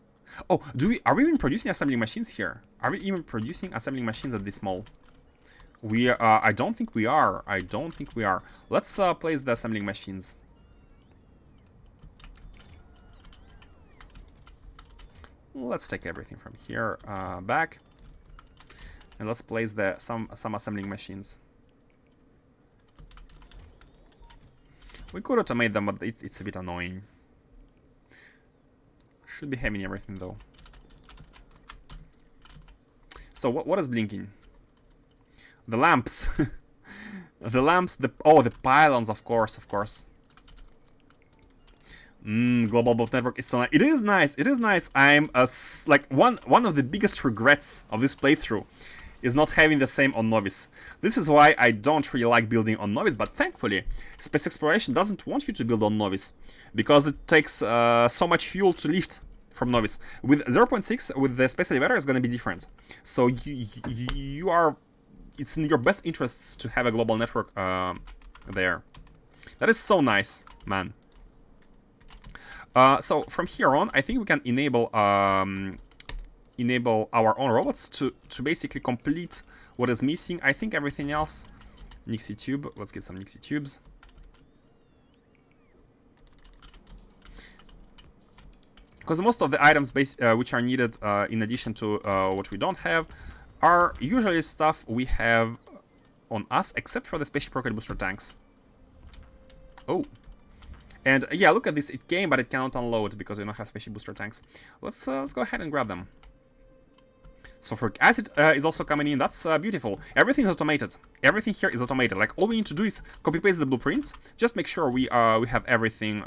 Oh, are we even producing assembling machines here? Are we even producing assembling machines at this mall? We I don't think we are. I don't think we are. Let's place the assembling machines. Let's take everything from here back. And let's place some assembling machines. We could automate them, but it's a bit annoying. Should be having everything though. So what is blinking? The lamps. The lamps. The pylons, of course. Global bot network is so nice. It is nice. It is nice. I'm like one of the biggest regrets of this playthrough is not having the same on Novice. This is why I don't really like building on Novice, but thankfully, Space Exploration doesn't want you to build on Novice, because it takes so much fuel to lift from Novice. With 0.6, with the Space Elevator, it's going to be different. So you are... It's in your best interests to have a global network there. That is so nice, man. So from here on, I think we can enable our own robots to basically complete what is missing. I think everything else... Nixie tube. Let's get some Nixie tubes. Because most of the items which are needed in addition to what we don't have are usually stuff we have on us, except for the spaceship rocket booster tanks. Oh. And yeah, look at this. It came, but it cannot unload because we don't have spaceship booster tanks. Let's go ahead and grab them. Sulfuric acid is also coming in. That's beautiful. Everything is automated. Everything here is automated. Like, all we need to do is copy paste the blueprint. Just make sure we have everything,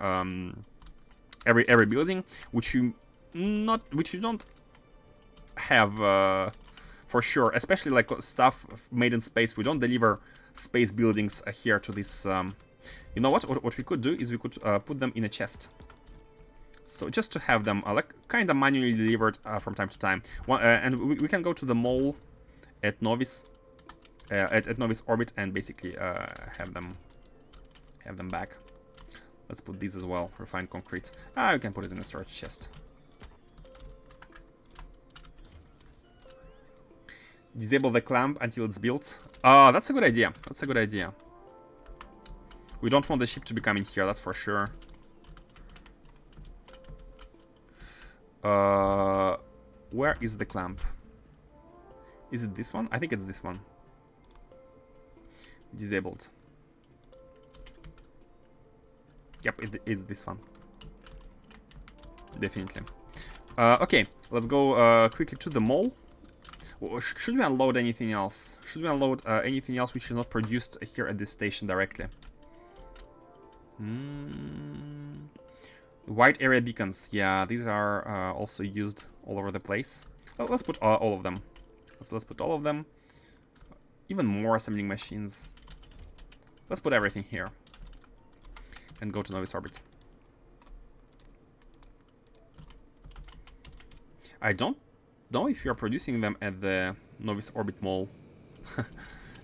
every building, which you don't have for sure. Especially like stuff made in space. We don't deliver space buildings here to this. You know what? What we could do is we could put them in a chest. So just to have them like kind of manually delivered from time to time. And we can go to the mall at Novice, at Novice Orbit, and basically have them back. Let's put these as well. Refined concrete. We can put it in a storage chest. Disable the clamp until it's built. That's a good idea. That's a good idea. We don't want the ship to be coming here, that's for sure. Where is the clamp? Is it this one? I think it's this one. Disabled. Yep, it is this one. Definitely. Okay, let's go quickly to the mall. Should we unload anything else? Should we unload anything else which is not produced here at this station directly? White area beacons. Yeah, these are also used all over the place. Well, let's put all of them. Let's put all of them. Even more assembling machines. Let's put everything here. And go to Novice Orbit. I don't know if you're producing them at the Novice Orbit Mall.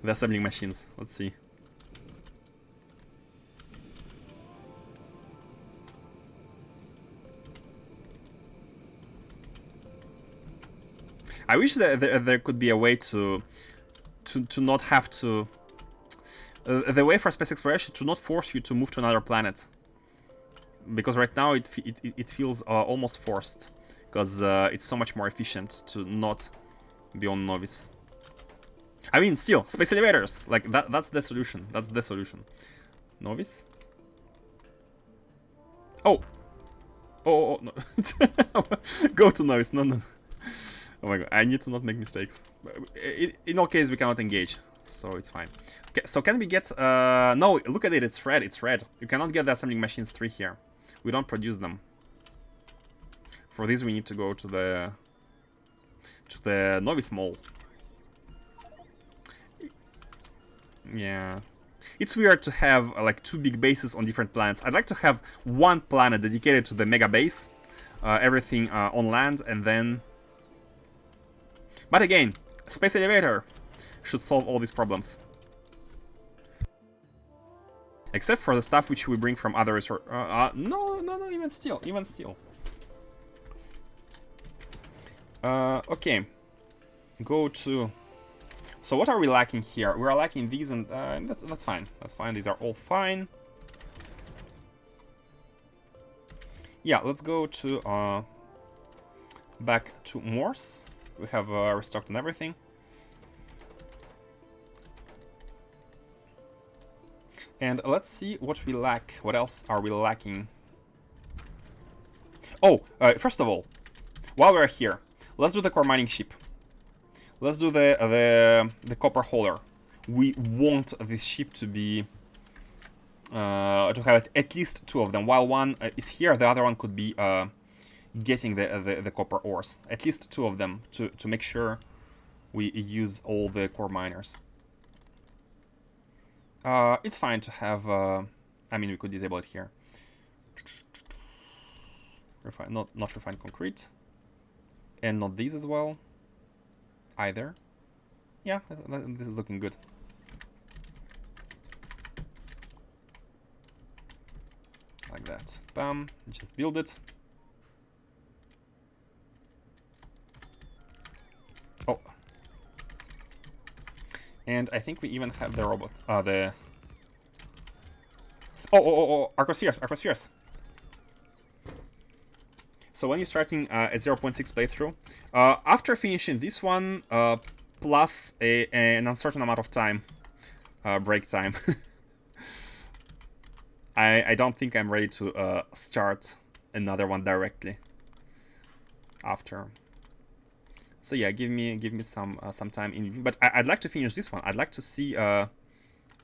The assembling machines. Let's see. I wish that there could be a way to not have to... the way for space exploration to not force you to move to another planet. Because right now it feels almost forced. Because it's so much more efficient to not be on Novice. I mean, still, space elevators! Like, that's the solution. That's the solution. Novice? Oh! Oh, no. Go to Novice. No. Oh my god, I need to not make mistakes. In all cases, we cannot engage, so it's fine. Okay, so can we get... no, look at it, it's red, it's red. You cannot get the assembling machines 3 here. We don't produce them. For this, we need to go to the Novice Mall. Yeah. It's weird to have, like, 2 big bases on different planets. I'd like to have one planet dedicated to the mega base. Everything on land, and then... But again, space elevator should solve all these problems. Except for the stuff which we bring from other resources. No, even still. Okay. Go to... So what are we lacking here? We are lacking these, and that's fine. That's fine. These are all fine. Yeah, let's go to... back to Morse. We have restocked on everything. And let's see what we lack. What else are we lacking? Oh, first of all, while we're here, let's do the core mining ship. Let's do the copper hauler. We want this ship to be to have at least 2 of them. While one is here, the other one could be getting the copper ores. At least 2 of them to make sure we use all the core miners. It's fine to have... I mean, we could disable it here. Not refined concrete. And not these as well. Either. Yeah, this is looking good. Like that. Bam. Just build it. Oh. And I think we even have the robot. Oh, Arcospheres. So when you're starting a 0.6 playthrough, after finishing this one, plus an uncertain amount of time, break time, I don't think I'm ready to start another one directly after. So yeah, give me some time in, but I'd like to finish this one. I'd like to see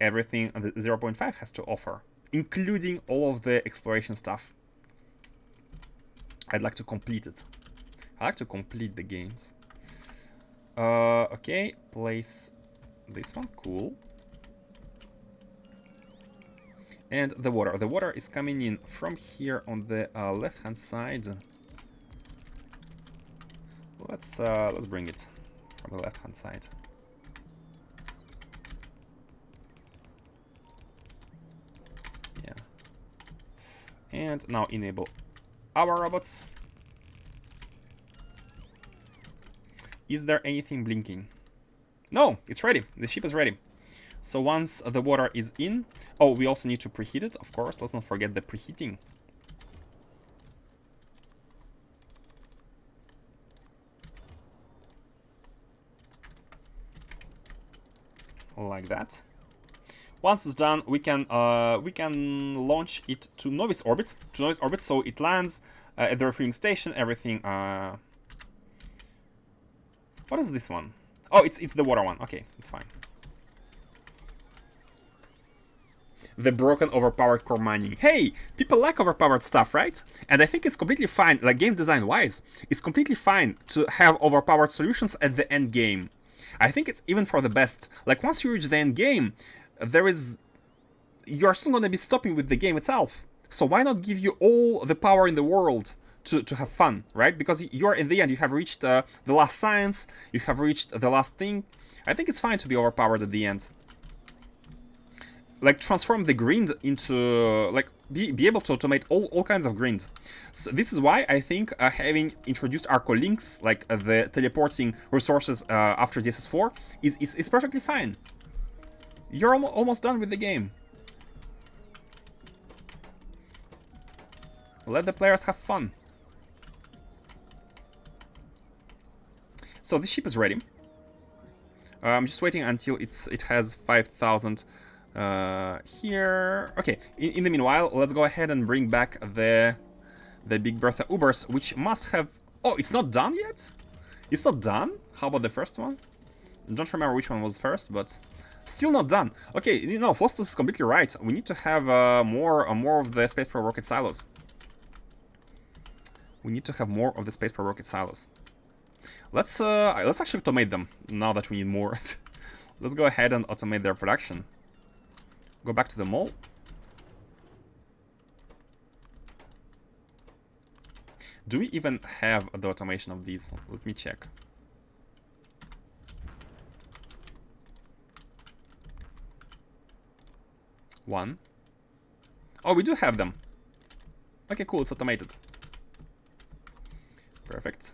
everything the 0.5 has to offer, including all of the exploration stuff. I'd like to complete it. I like to complete the games. Okay, place this one. Cool. And the water. The water is coming in from here on the left-hand side. Let's bring it from the left-hand side. Yeah. And now enable our robots. Is there anything blinking? No, it's ready. The ship is ready. So once the water is in, oh, we also need to preheat it, of course. Let's not forget the preheating. Like that. Once it's done, we can launch it to novice orbit. So it lands at the refueling station. Everything. What is this one? Oh, it's the water one. Okay, it's fine. The broken, overpowered core mining. Hey, people like overpowered stuff, right? And I think it's completely fine, like game design wise, it's completely fine to have overpowered solutions at the end game. I think it's even for the best. Like once you reach the end game, you're still gonna be stopping with the game itself. So why not give you all the power in the world to have fun, right? Because you're in the end, you have reached the last science, you have reached the last thing. I think it's fine to be overpowered at the end. Like transform the grind into, like, be able to automate all kinds of grind. So this is why I think having introduced Arco links, like the teleporting resources after DSS4, is perfectly fine. You're almost done with the game. Let the players have fun. So this ship is ready. I'm just waiting until it has 5,000 here. Okay, in the meanwhile, let's go ahead and bring back the Big Bertha Ubers, which must have... Oh, it's not done yet? It's not done? How about the first one? I don't remember which one was first, but still not done. Okay, you know, Faustus is completely right. We need to have more of the space pro rocket silos. We need to have more of the space pro rocket silos. Let's actually automate them now that we need more. Let's go ahead and automate their production. Go back to the mall. Do we even have the automation of these? Let me check. One. Oh, we do have them. Okay, cool, it's automated. Perfect.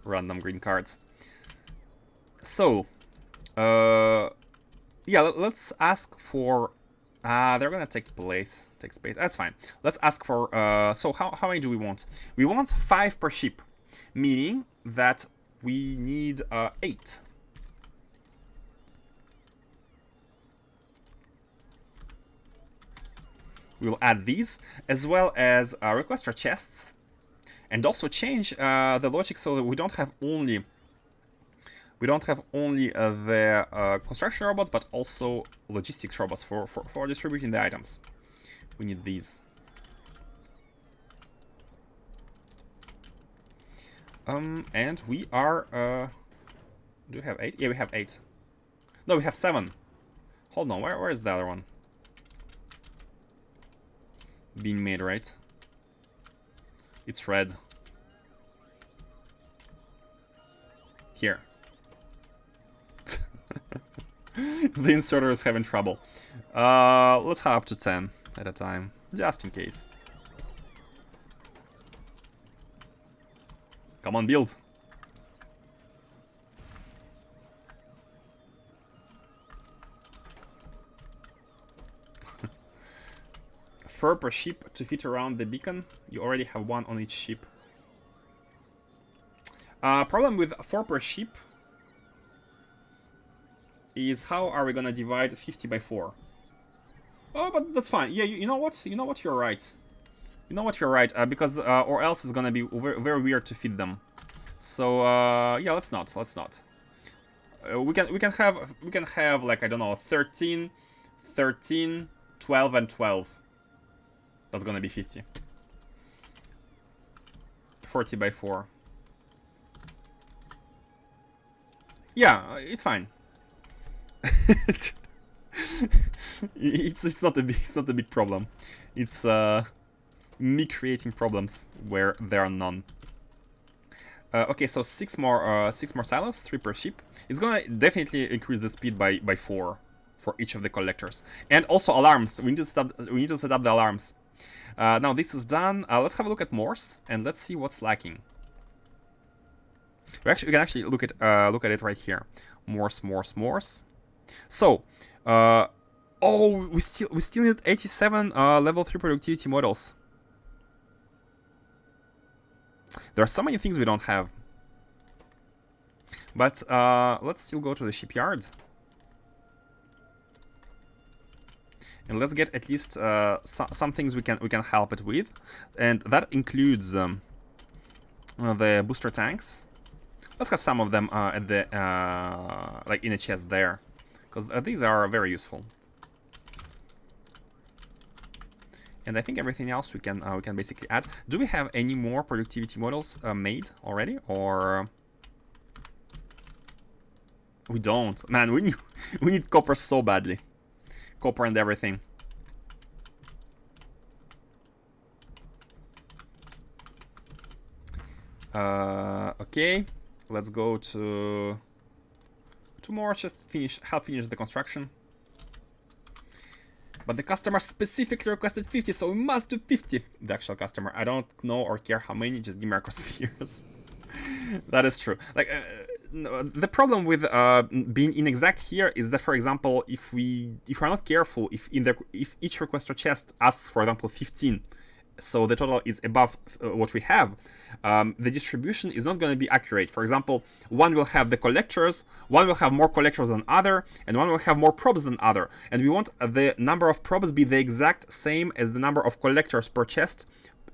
Random green cards. So, yeah, let's ask for... they're gonna take space. That's fine. Let's ask for... so how many do we want? We want 5 per ship, meaning that we need 8. We'll add these, as well as requester chests, and also change the logic so that we don't have only the construction robots, but also logistics robots for distributing the items. We need these. And we are do we have 8? Yeah, we have 8. No, we have 7. Hold on, where is the other one? Being made, right? It's red. Here. The inserter is having trouble. Let's have up to 10 at a time, just in case. Come on, build. Fur per ship to fit around the beacon. You already have 1 on each ship. Problem with 4 per ship is how are we gonna divide 50 by 4? Oh, but that's fine. Yeah, you know what? You know what? You're right. You know what? You're right. Because or else it's gonna be very, very weird to feed them. So yeah, let's not. Let's not. We can have like, I don't know, 13, 13, 12, and 12. That's gonna be 50. 40 by 4. Yeah, it's fine. it's not a big problem. It's me creating problems where there are none. Okay, so 6 more silos, 3 per ship. It's gonna definitely increase the speed by 4 for each of the collectors, and also alarms. We need to set up the alarms. Now this is done. Let's have a look at Morse and let's see what's lacking. We can actually look at it right here. Morse. So, oh, we still need 87 level 3 productivity models. There are so many things we don't have. But let's still go to the shipyard. And let's get at least some things we can help it with, and that includes the booster tanks. Let's have some of them at the like in a chest there, because these are very useful. And I think everything else we can basically add. Do we have any more productivity models made already, or we don't? Man, we need copper so badly. Copper and everything. Okay, let's go to more. Just help finish the construction. But the customer specifically requested 50, so we must do 50. The actual customer. I don't know or care how many. Just give me microspheres. That is true. Like. The problem with being inexact here is that, for example, if we're not careful, if each requester chest asks, for example, 15, so the total is above what we have, the distribution is not going to be accurate. For example, one will have the collectors, one will have more collectors than other, and one will have more probes than other. And we want the number of probes be the exact same as the number of collectors per chest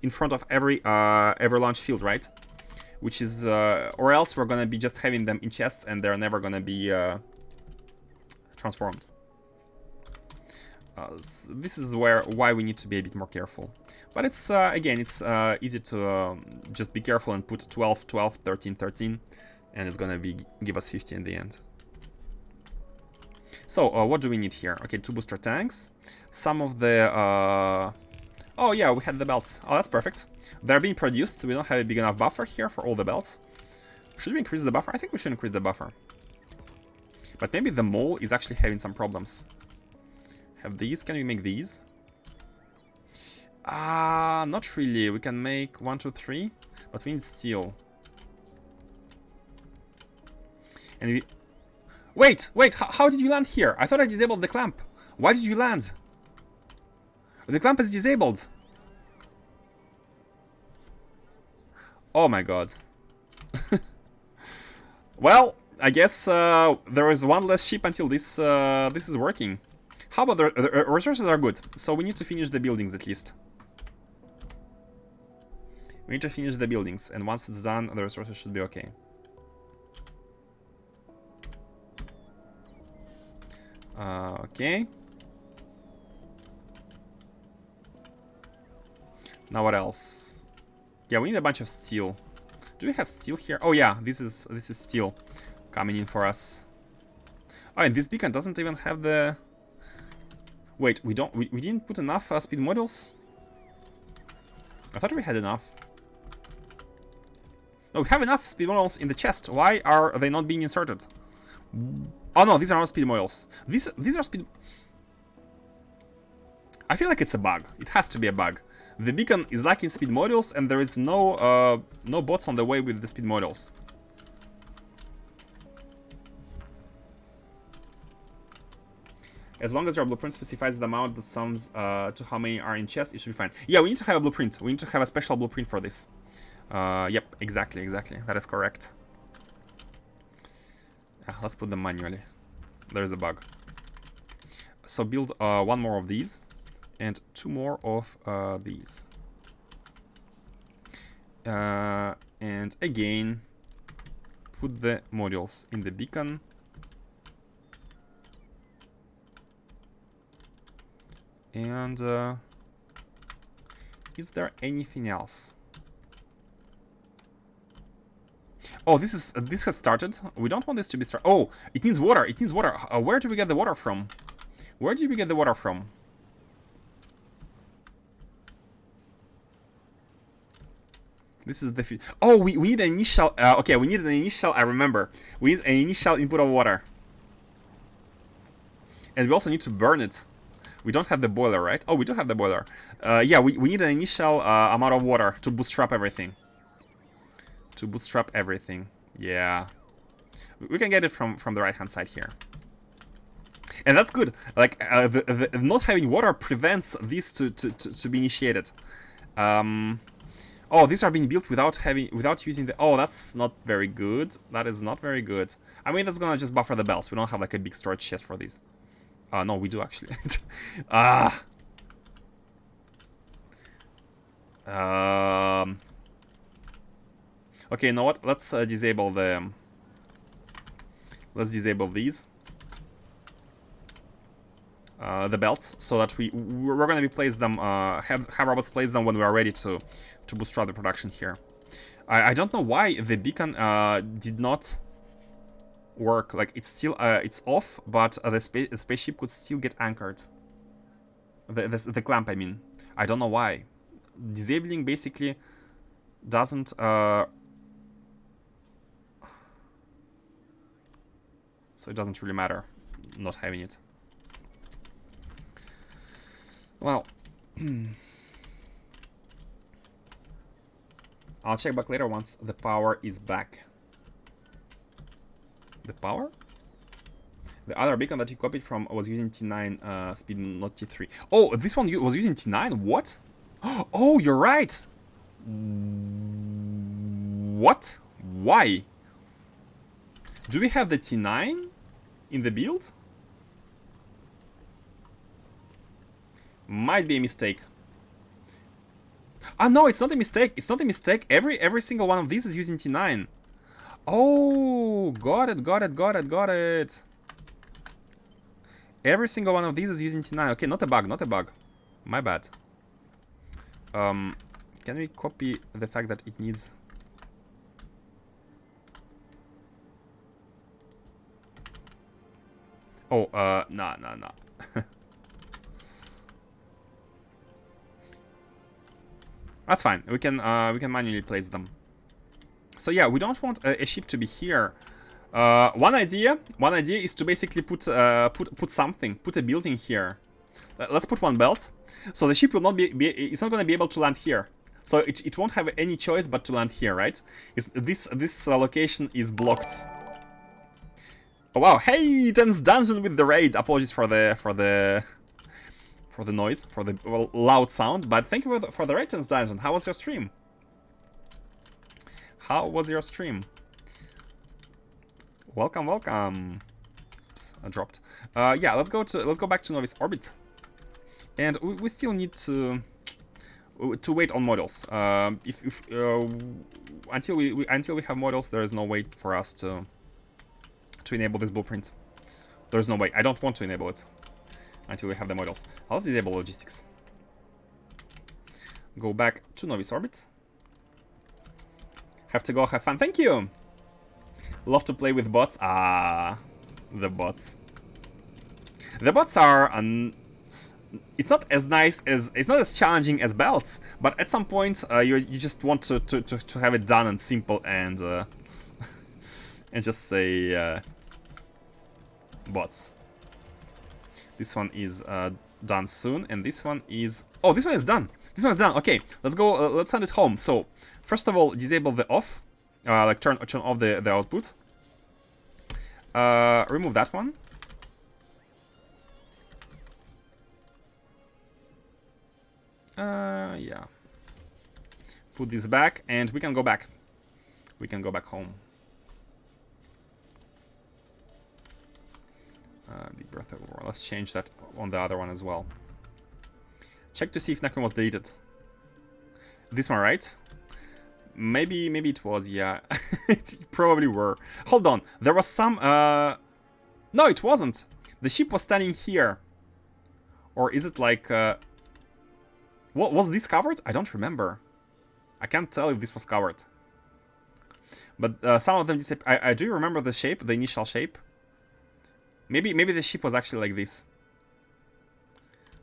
in front of every launch field, right? Which is, or else we're gonna be just having them in chests and they're never gonna be transformed. This is why we need to be a bit more careful. But it's, again, it's easy to just be careful and put 12, 12, 13, 13, and it's gonna give us 50 in the end. So, what do we need here? Okay, 2 booster tanks. Some of the, oh yeah, we had the belts. Oh, that's perfect. They're being produced. We don't have a big enough buffer here for all the belts. Should we increase the buffer? I think we should increase the buffer. But maybe the mole is actually having some problems. Have these? Can we make these? Not really. We can make 1, 2, 3, but we need steel. And we... Wait! How did you land here? I thought I disabled the clamp. Why did you land? The clamp is disabled. Oh my god. Well, I guess there is one less ship until this is working. How about the resources are good, so we need to finish the buildings at least. We need to finish the buildings, and once it's done, the resources should be okay. Okay. Now what else? Yeah, we need a bunch of steel. Do we have steel here? Oh yeah, this is steel coming in for us. Oh, and this beacon doesn't even have the... Wait, we didn't put enough speed models? I thought we had enough. No, we have enough speed models in the chest. Why are they not being inserted? Oh no, these are not speed models. These are speed... I feel like it's a bug. It has to be a bug. The beacon is lacking speed modules, and there is no bots on the way with the speed modules. As long as your blueprint specifies the amount that sums to how many are in chest, it should be fine. Yeah, we need to have a blueprint. We need to have a special blueprint for this. Yep, exactly. That is correct. Let's put them manually. There is a bug. So build 1 more of these. And 2 more of these. And again, put the modules in the beacon. And is there anything else? Oh, this has started. We don't want this to be started. Oh, it needs water. It needs water. Where do we get the water from? Where did we get the water from? This is the... Oh, we need an initial... okay, we need an initial... I remember. We need an initial input of water. And we also need to burn it. We don't have the boiler, right? Oh, we do have the boiler. Yeah, we need an initial amount of water to bootstrap everything. To bootstrap everything. Yeah. We can get it from the right-hand side here. And that's good. Like, the not having water prevents this to be initiated. Oh, these are being built without using the... Oh, that's not very good. That is not very good. I mean, that's gonna just buffer the belts. We don't have, like, a big storage chest for these. No, we do, actually. Okay, you know what? Let's disable the... Let's disable these. The belts, so that we're gonna be place them, have robots place them when we are ready to bootstrap the production here. I don't know why the beacon did not work. Like, it's still it's off, but the spaceship could still get anchored. The clamp, I mean. I don't know why. Disabling basically doesn't. So it doesn't really matter not having it. Well, I'll check back later once the power is back. The power? The other beacon that you copied from was using T9 speed, not T3. Oh, this one was using T9? What? Oh, you're right! What? Why? Do we have the T9 in the build? Might be a mistake. Ah, no, it's not a mistake. It's not a mistake. Every single one of these is using T9. Oh, got it. Every single one of these is using T9. Okay, not a bug. My bad. Can we copy the fact that it needs... Oh, nah. That's fine. We can manually place them. So yeah, we don't want a ship to be here. One idea is to basically put a building here. Let's put one belt. So the ship will not it's not going to be able to land here. So it won't have any choice but to land here, right? This location is blocked. Oh wow! Hey, Tense Dungeon with the raid. Apologies for the noise, for the loud sound, but thank you for the Tense Dungeon. How was your stream? Welcome. Oops, I dropped. Yeah, let's go back to Novice Orbit, and we still need to wait on models. Until we have models, there is no way for us to enable this blueprint. There's no way. I don't want to enable it until we have the models. Let's disable logistics. Go back to Novice Orbit. Have to go have fun. Thank you! Love to play with bots. Ah, the bots. The bots are... it's not as nice as... It's not as challenging as belts, but at some point you just want to have it done and simple and... and just say... bots. This one is done soon, and this one is... Oh, this one is done! This one's done. Okay, let's go. Let's send it home. So, first of all, disable the off. Like turn off the output. Remove that one. Yeah. Put this back, and we can go back. We can go back home. Big breath of war. Let's change that on the other one as well. Check to see if Naquium was deleted. This one, right? Maybe it was, yeah. It probably were. Hold on. There was some... No, it wasn't. The ship was standing here. Or is it like... What was this covered? I don't remember. I can't tell if this was covered. But some of them disappeared. I do remember the shape, the initial shape. Maybe the ship was actually like this.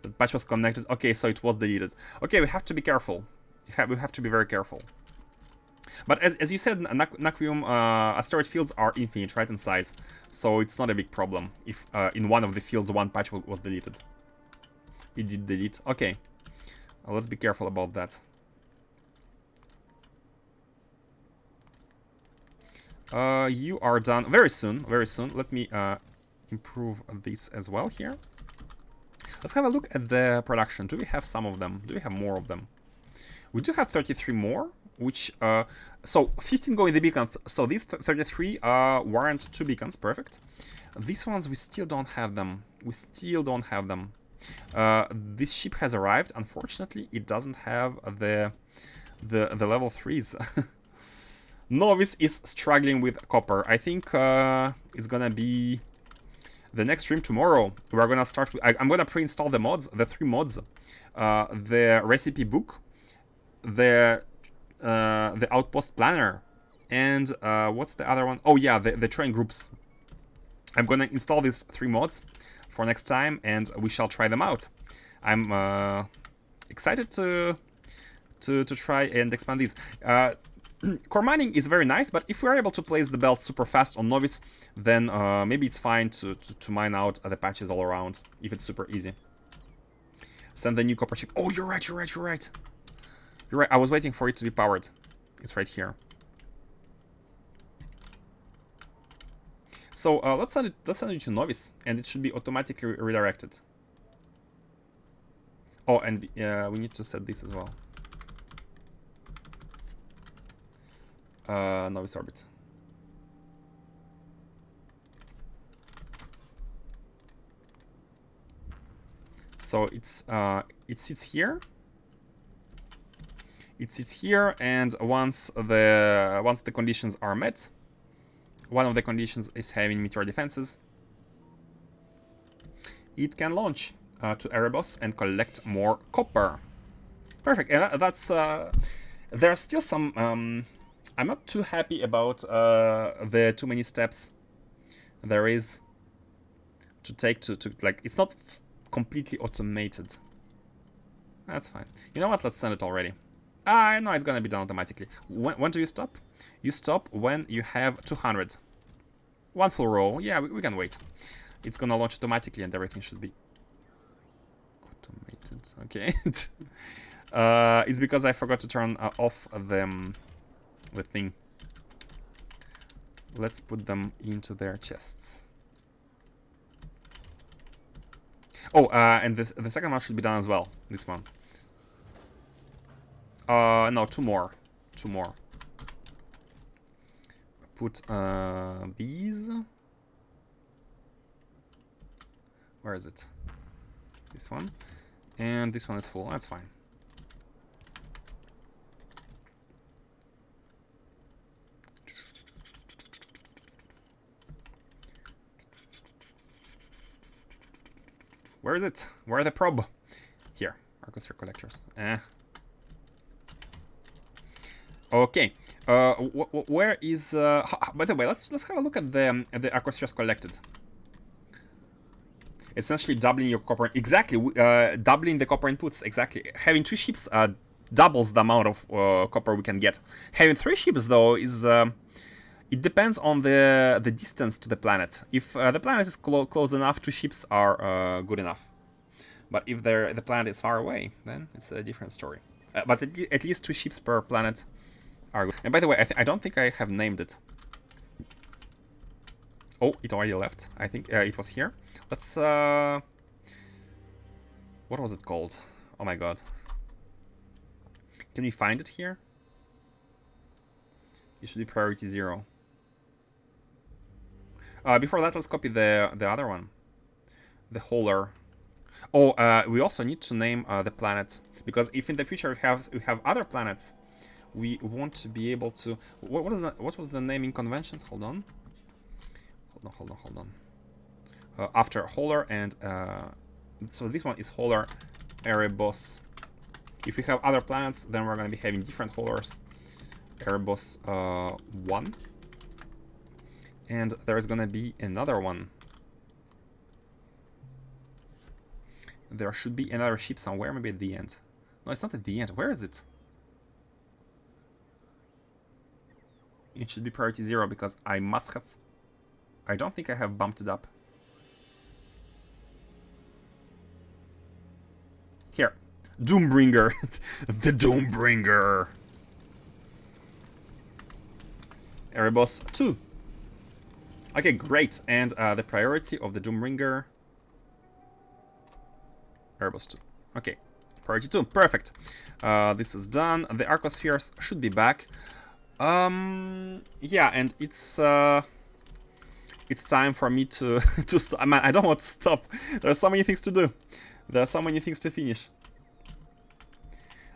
The patch was connected. Okay, so it was deleted. Okay, we have to be careful. We have to be very careful. But as you said, Naquium asteroid fields are infinite, right, in size. So it's not a big problem if in one of the fields one patch was deleted. It did delete. Okay. Let's be careful about that. You are done very soon. Very soon. Let me improve this as well here. Let's have a look at the production. Do we have some of them? Do we have more of them? We do have 33 more, which... so, 15 go in the beacon. So, these 33 warrant 2 beacons. Perfect. These ones, we still don't have them. We still don't have them. This ship has arrived. Unfortunately, it doesn't have the level 3s. Novice is struggling with copper. I think it's gonna be the next stream tomorrow. We're gonna start with... I'm gonna pre-install the mods, the 3 mods. The recipe book, the outpost planner, and what's the other one? Oh yeah, the train groups. I'm gonna install these 3 mods for next time, and we shall try them out. I'm excited to try and expand these. Core mining is very nice, but if we're able to place the belt super fast on Novice, then maybe it's fine to mine out the patches all around, if it's super easy. Send the new copper ship. Oh, you're right, you're right, you're right. You're right, I was waiting for it to be powered. It's right here. So let's send it to Novice, and it should be automatically redirected. Oh, and we need to set this as well. Novice orbit. So it sits here. It sits here, and once the conditions are met, one of the conditions is having meteor defenses, it can launch to Erebos and collect more copper. Perfect. And that's there are still some. I'm not too happy about the too many steps there is to take to like, it's not completely automated. That's fine. You know what? Let's send it already. I know it's gonna be done automatically. When do you stop? You stop when you have 200. 1 full row. Yeah, we can wait. It's gonna launch automatically, and everything should be automated. Okay. It's because I forgot to turn off the thing. Let's put them into their chests. Oh, and the second one should be done as well. This one. No, 2 more. 2 more. Put these. Where is it? This one. And this one is full. That's fine. Where is it? Where are the probe? Here. Arcosphere collectors. Okay. Where is... by the way, let's have a look at the Arcospheres collected. Essentially doubling your copper... Exactly. Doubling the copper inputs. Exactly. Having 2 ships doubles the amount of copper we can get. Having 3 ships, though, is... it depends on the distance to the planet. If the planet is close enough, 2 ships are good enough. But if the planet is far away, then it's a different story. But at least 2 ships per planet are good. And by the way, I don't think I have named it. Oh, it already left. I think it was here. Let's... what was it called? Oh my god. Can we find it here? It should be priority 0. Before that, let's copy the other one. The Holer. Oh, we also need to name the planet. Because if in the future we have other planets, we want to be able to... What was the naming conventions? Hold on. Hold on. After Holer and... so this one is Holer Erebos. If we have other planets, then we're going to be having different Holers. Erebos 1. And there's going to be another one. There should be another ship somewhere, maybe at the end. No, it's not at the end. Where is it? It should be priority 0 because I must have... I don't think I have bumped it up. Here. Doombringer. The Doombringer. Erebus 2. Okay, great. And the priority of the Doombringer. Erebus 2. Okay. Priority 2. Perfect. This is done. The Arcospheres should be back. Yeah, and it's time for me to stop. Man, I don't want to stop. There are so many things to do. There are so many things to finish.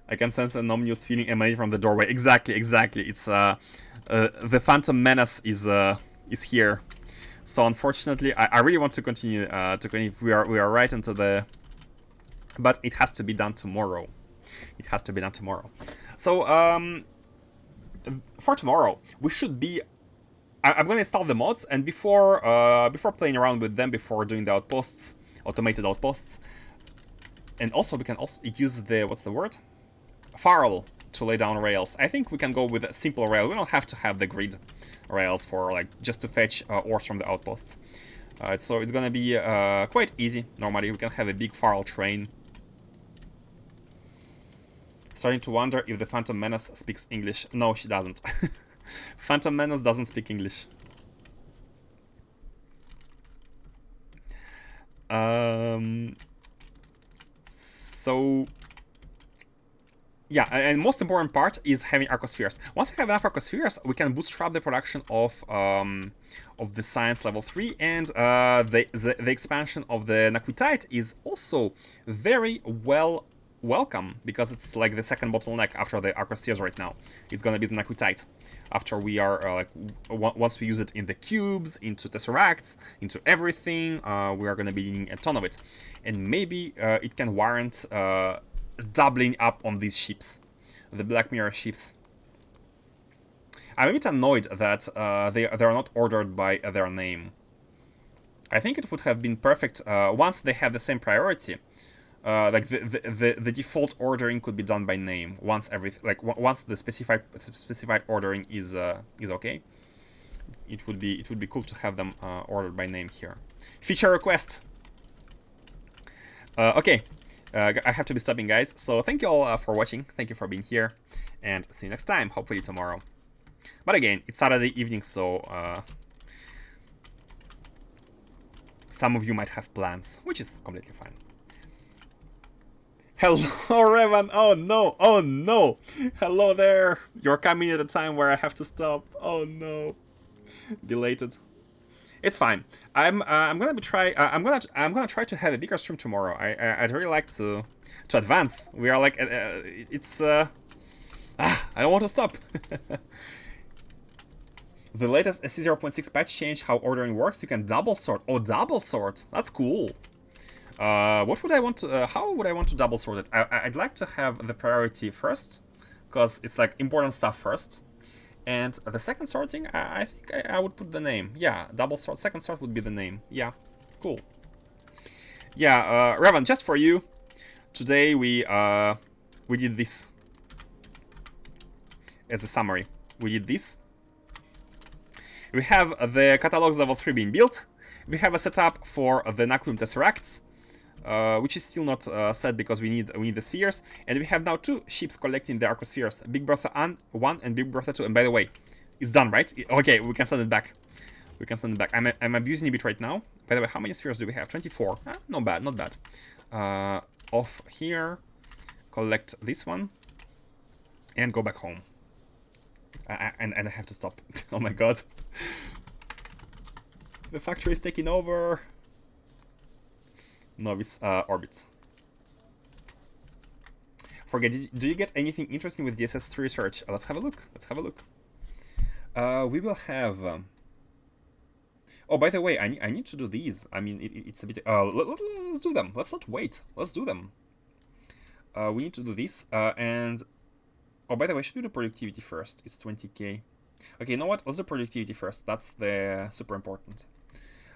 I can sense an ominous feeling emanating from the doorway. Exactly, exactly. It's the Phantom Menace is here. So unfortunately, I really want to continue. We are right into the, but it has to be done tomorrow. It has to be done tomorrow. So for tomorrow, we should be. I'm going to install the mods, and before playing around with them, before doing the outposts, automated outposts, and also we can also use the, what's the word? Farl to lay down rails. I think we can go with a simple rail. We don't have to have the grid rails for like just to fetch ores from the outposts. So it's gonna be quite easy. Normally we can have a big Farl train. Starting to wonder if the Phantom Menace speaks English. No, she doesn't. Phantom Menace doesn't speak English. So yeah, and most important part is having Arcospheres. Once we have enough Arcospheres, we can bootstrap the production of the Science level 3, and the expansion of the Naquitite is also very welcome, because it's like the second bottleneck after the Arcospheres right now. It's gonna be the Naquitite. After we are once we use it in the cubes, into Tesseracts, into everything, we are gonna be needing a ton of it, and maybe it can warrant doubling up on these ships, the Black Mirror ships. I'm a bit annoyed that they are not ordered by their name. I think it would have been perfect once they have the same priority. Like the default ordering could be done by name once once the specified ordering is okay. It would be cool to have them ordered by name here. Feature request. Okay. I have to be stopping, guys. So thank you all for watching. Thank you for being here, and see you next time. Hopefully tomorrow. But again, it's Saturday evening, so some of you might have plans, which is completely fine. Hello, Revan. Oh no! Oh no! Hello there. You're coming at a time where I have to stop. Oh no! Belated. It's fine. I'm gonna try to have a bigger stream tomorrow. I'd really like to advance. We are like it's I don't want to stop. The latest SC0.6 patch changed how ordering works. You can double sort. Oh, double sort. That's cool. What would I want to? How would I want to double sort it? I'd like to have the priority first, because it's like important stuff first. And the second sorting, I think I would put the name. Yeah, double sort. Second sort would be the name. Yeah, cool. Yeah, Revan, just for you, today we did this as a summary. We did this. We have the catalogs level 3 being built. We have a setup for the Naquium Tesseracts, which is still not set because we need the spheres, and we have now 2 ships collecting the Arcospheres, Big Bertha 1 and Big Bertha 2. And by the way, it's done, right? Okay, we can send it back. We can send it back. I'm abusing a bit right now. By the way, how many spheres do we have? 24. Not bad, not bad. Off here, collect this one, and go back home. And I have to stop. Oh my god. The factory is taking over. Novice orbit. Forget, do you get anything interesting with DSS3 research? Let's have a look. Let's have a look. We will have... Oh, by the way, I need to do these. I mean, it's a bit... let's do them. Let's not wait. Let's do them. We need to do this. And... Oh, by the way, should we do productivity first? It's 20k. Okay, you know what? Let's do productivity first. That's the super important.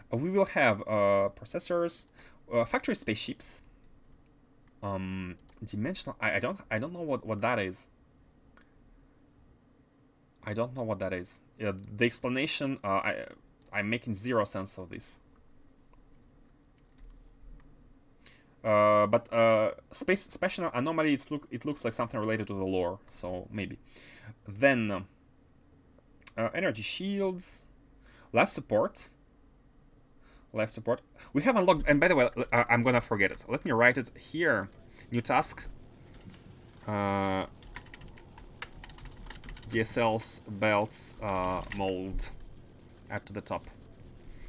We will have processors, factory spaceships, dimensional. I don't know what that is. I don't know what that is. Yeah, the explanation. I'm making zero sense of this. But space special anomaly, it looks like something related to the lore, so maybe. Then energy shields, life support. Life support. We have unlocked, and by the way, I'm gonna forget it. Let me write it here. New task. DSL's belts mold. Add to the top.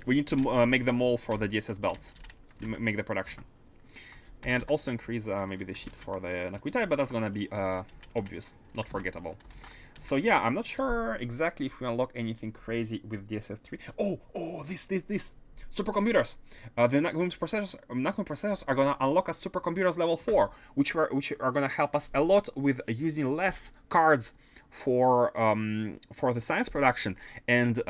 We need to make the mold for the DSS belt. Make the production. And also increase maybe the ships for the Naquium, but that's gonna be obvious, not forgettable. So yeah, I'm not sure exactly if we unlock anything crazy with DSS3. Oh, this. Supercomputers. The Naquium processors are gonna unlock us supercomputers level 4, which are gonna help us a lot with using less cards for the science production, and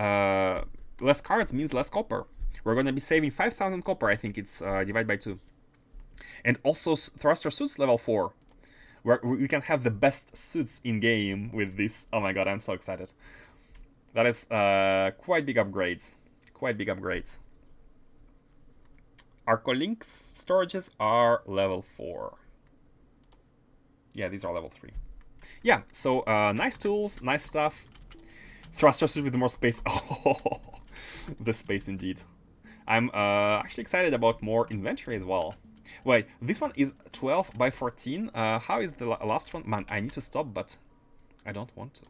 less cards means less copper. We're gonna be saving 5,000 copper. I think it's divided by 2. And also thruster suits level 4, where we can have the best suits in game with this. Oh my god, I'm so excited. That is quite big upgrades. Quite big upgrades. Arcolinks storages are level 4. Yeah, these are level 3. Yeah, so nice tools, nice stuff. Thruster suit with more space. Oh, the space indeed. I'm actually excited about more inventory as well. Wait, this one is 12 by 14. How is the last one? Man, I need to stop, but I don't want to.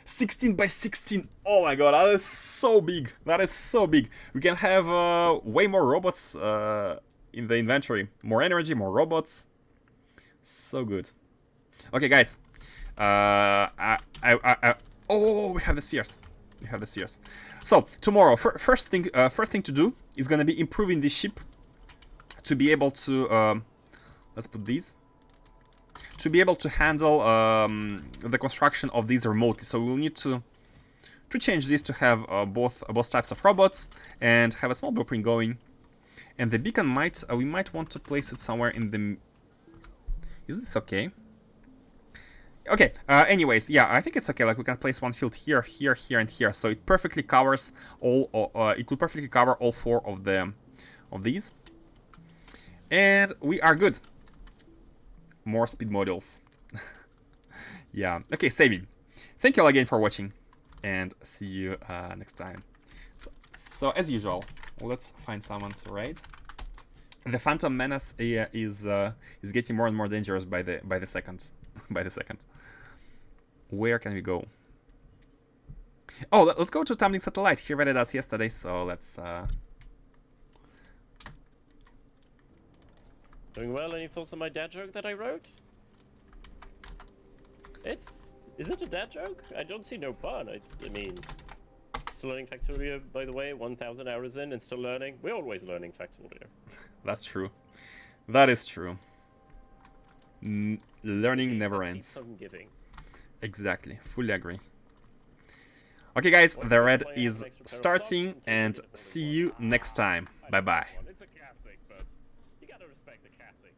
16 by 16. Oh my god, that is so big. That is so big. We can have way more robots in the inventory. More energy, more robots. So good. Okay, guys. Oh, we have the spheres. We have the spheres. So tomorrow, first thing to do is gonna be improving this ship to be able to let's put these to be able to handle the construction of these remotely. So we'll need to change this to have both types of robots and have a small blueprint going. And the beacon we might want to place it somewhere in the. Is this okay? Okay, anyways, yeah, I think it's okay. Like, we can place one field here, here, here, and here. So it perfectly covers all, it could perfectly cover all 4 of these. And we are good. More speed modules. Yeah, okay, saving. Thank you all again for watching, and see you next time. So as usual, let's find someone to raid. The Phantom Menace is getting more and more dangerous by the second. By the second. Where can we go? Oh, let's go to Tumbling Satellite. He raided us yesterday, so let's. Doing well. Any thoughts on my dad joke that I wrote? Is it a dad joke? I don't see no pun. I mean, still learning Factorio, by the way. 1,000 hours in and still learning. We're always learning Factorio. That's true. That is true. Learning never ends. Giving. Exactly. Fully agree. Okay, guys, the raid is starting, and see you next time. Bye bye. It's a classic, but you gotta respect the classic.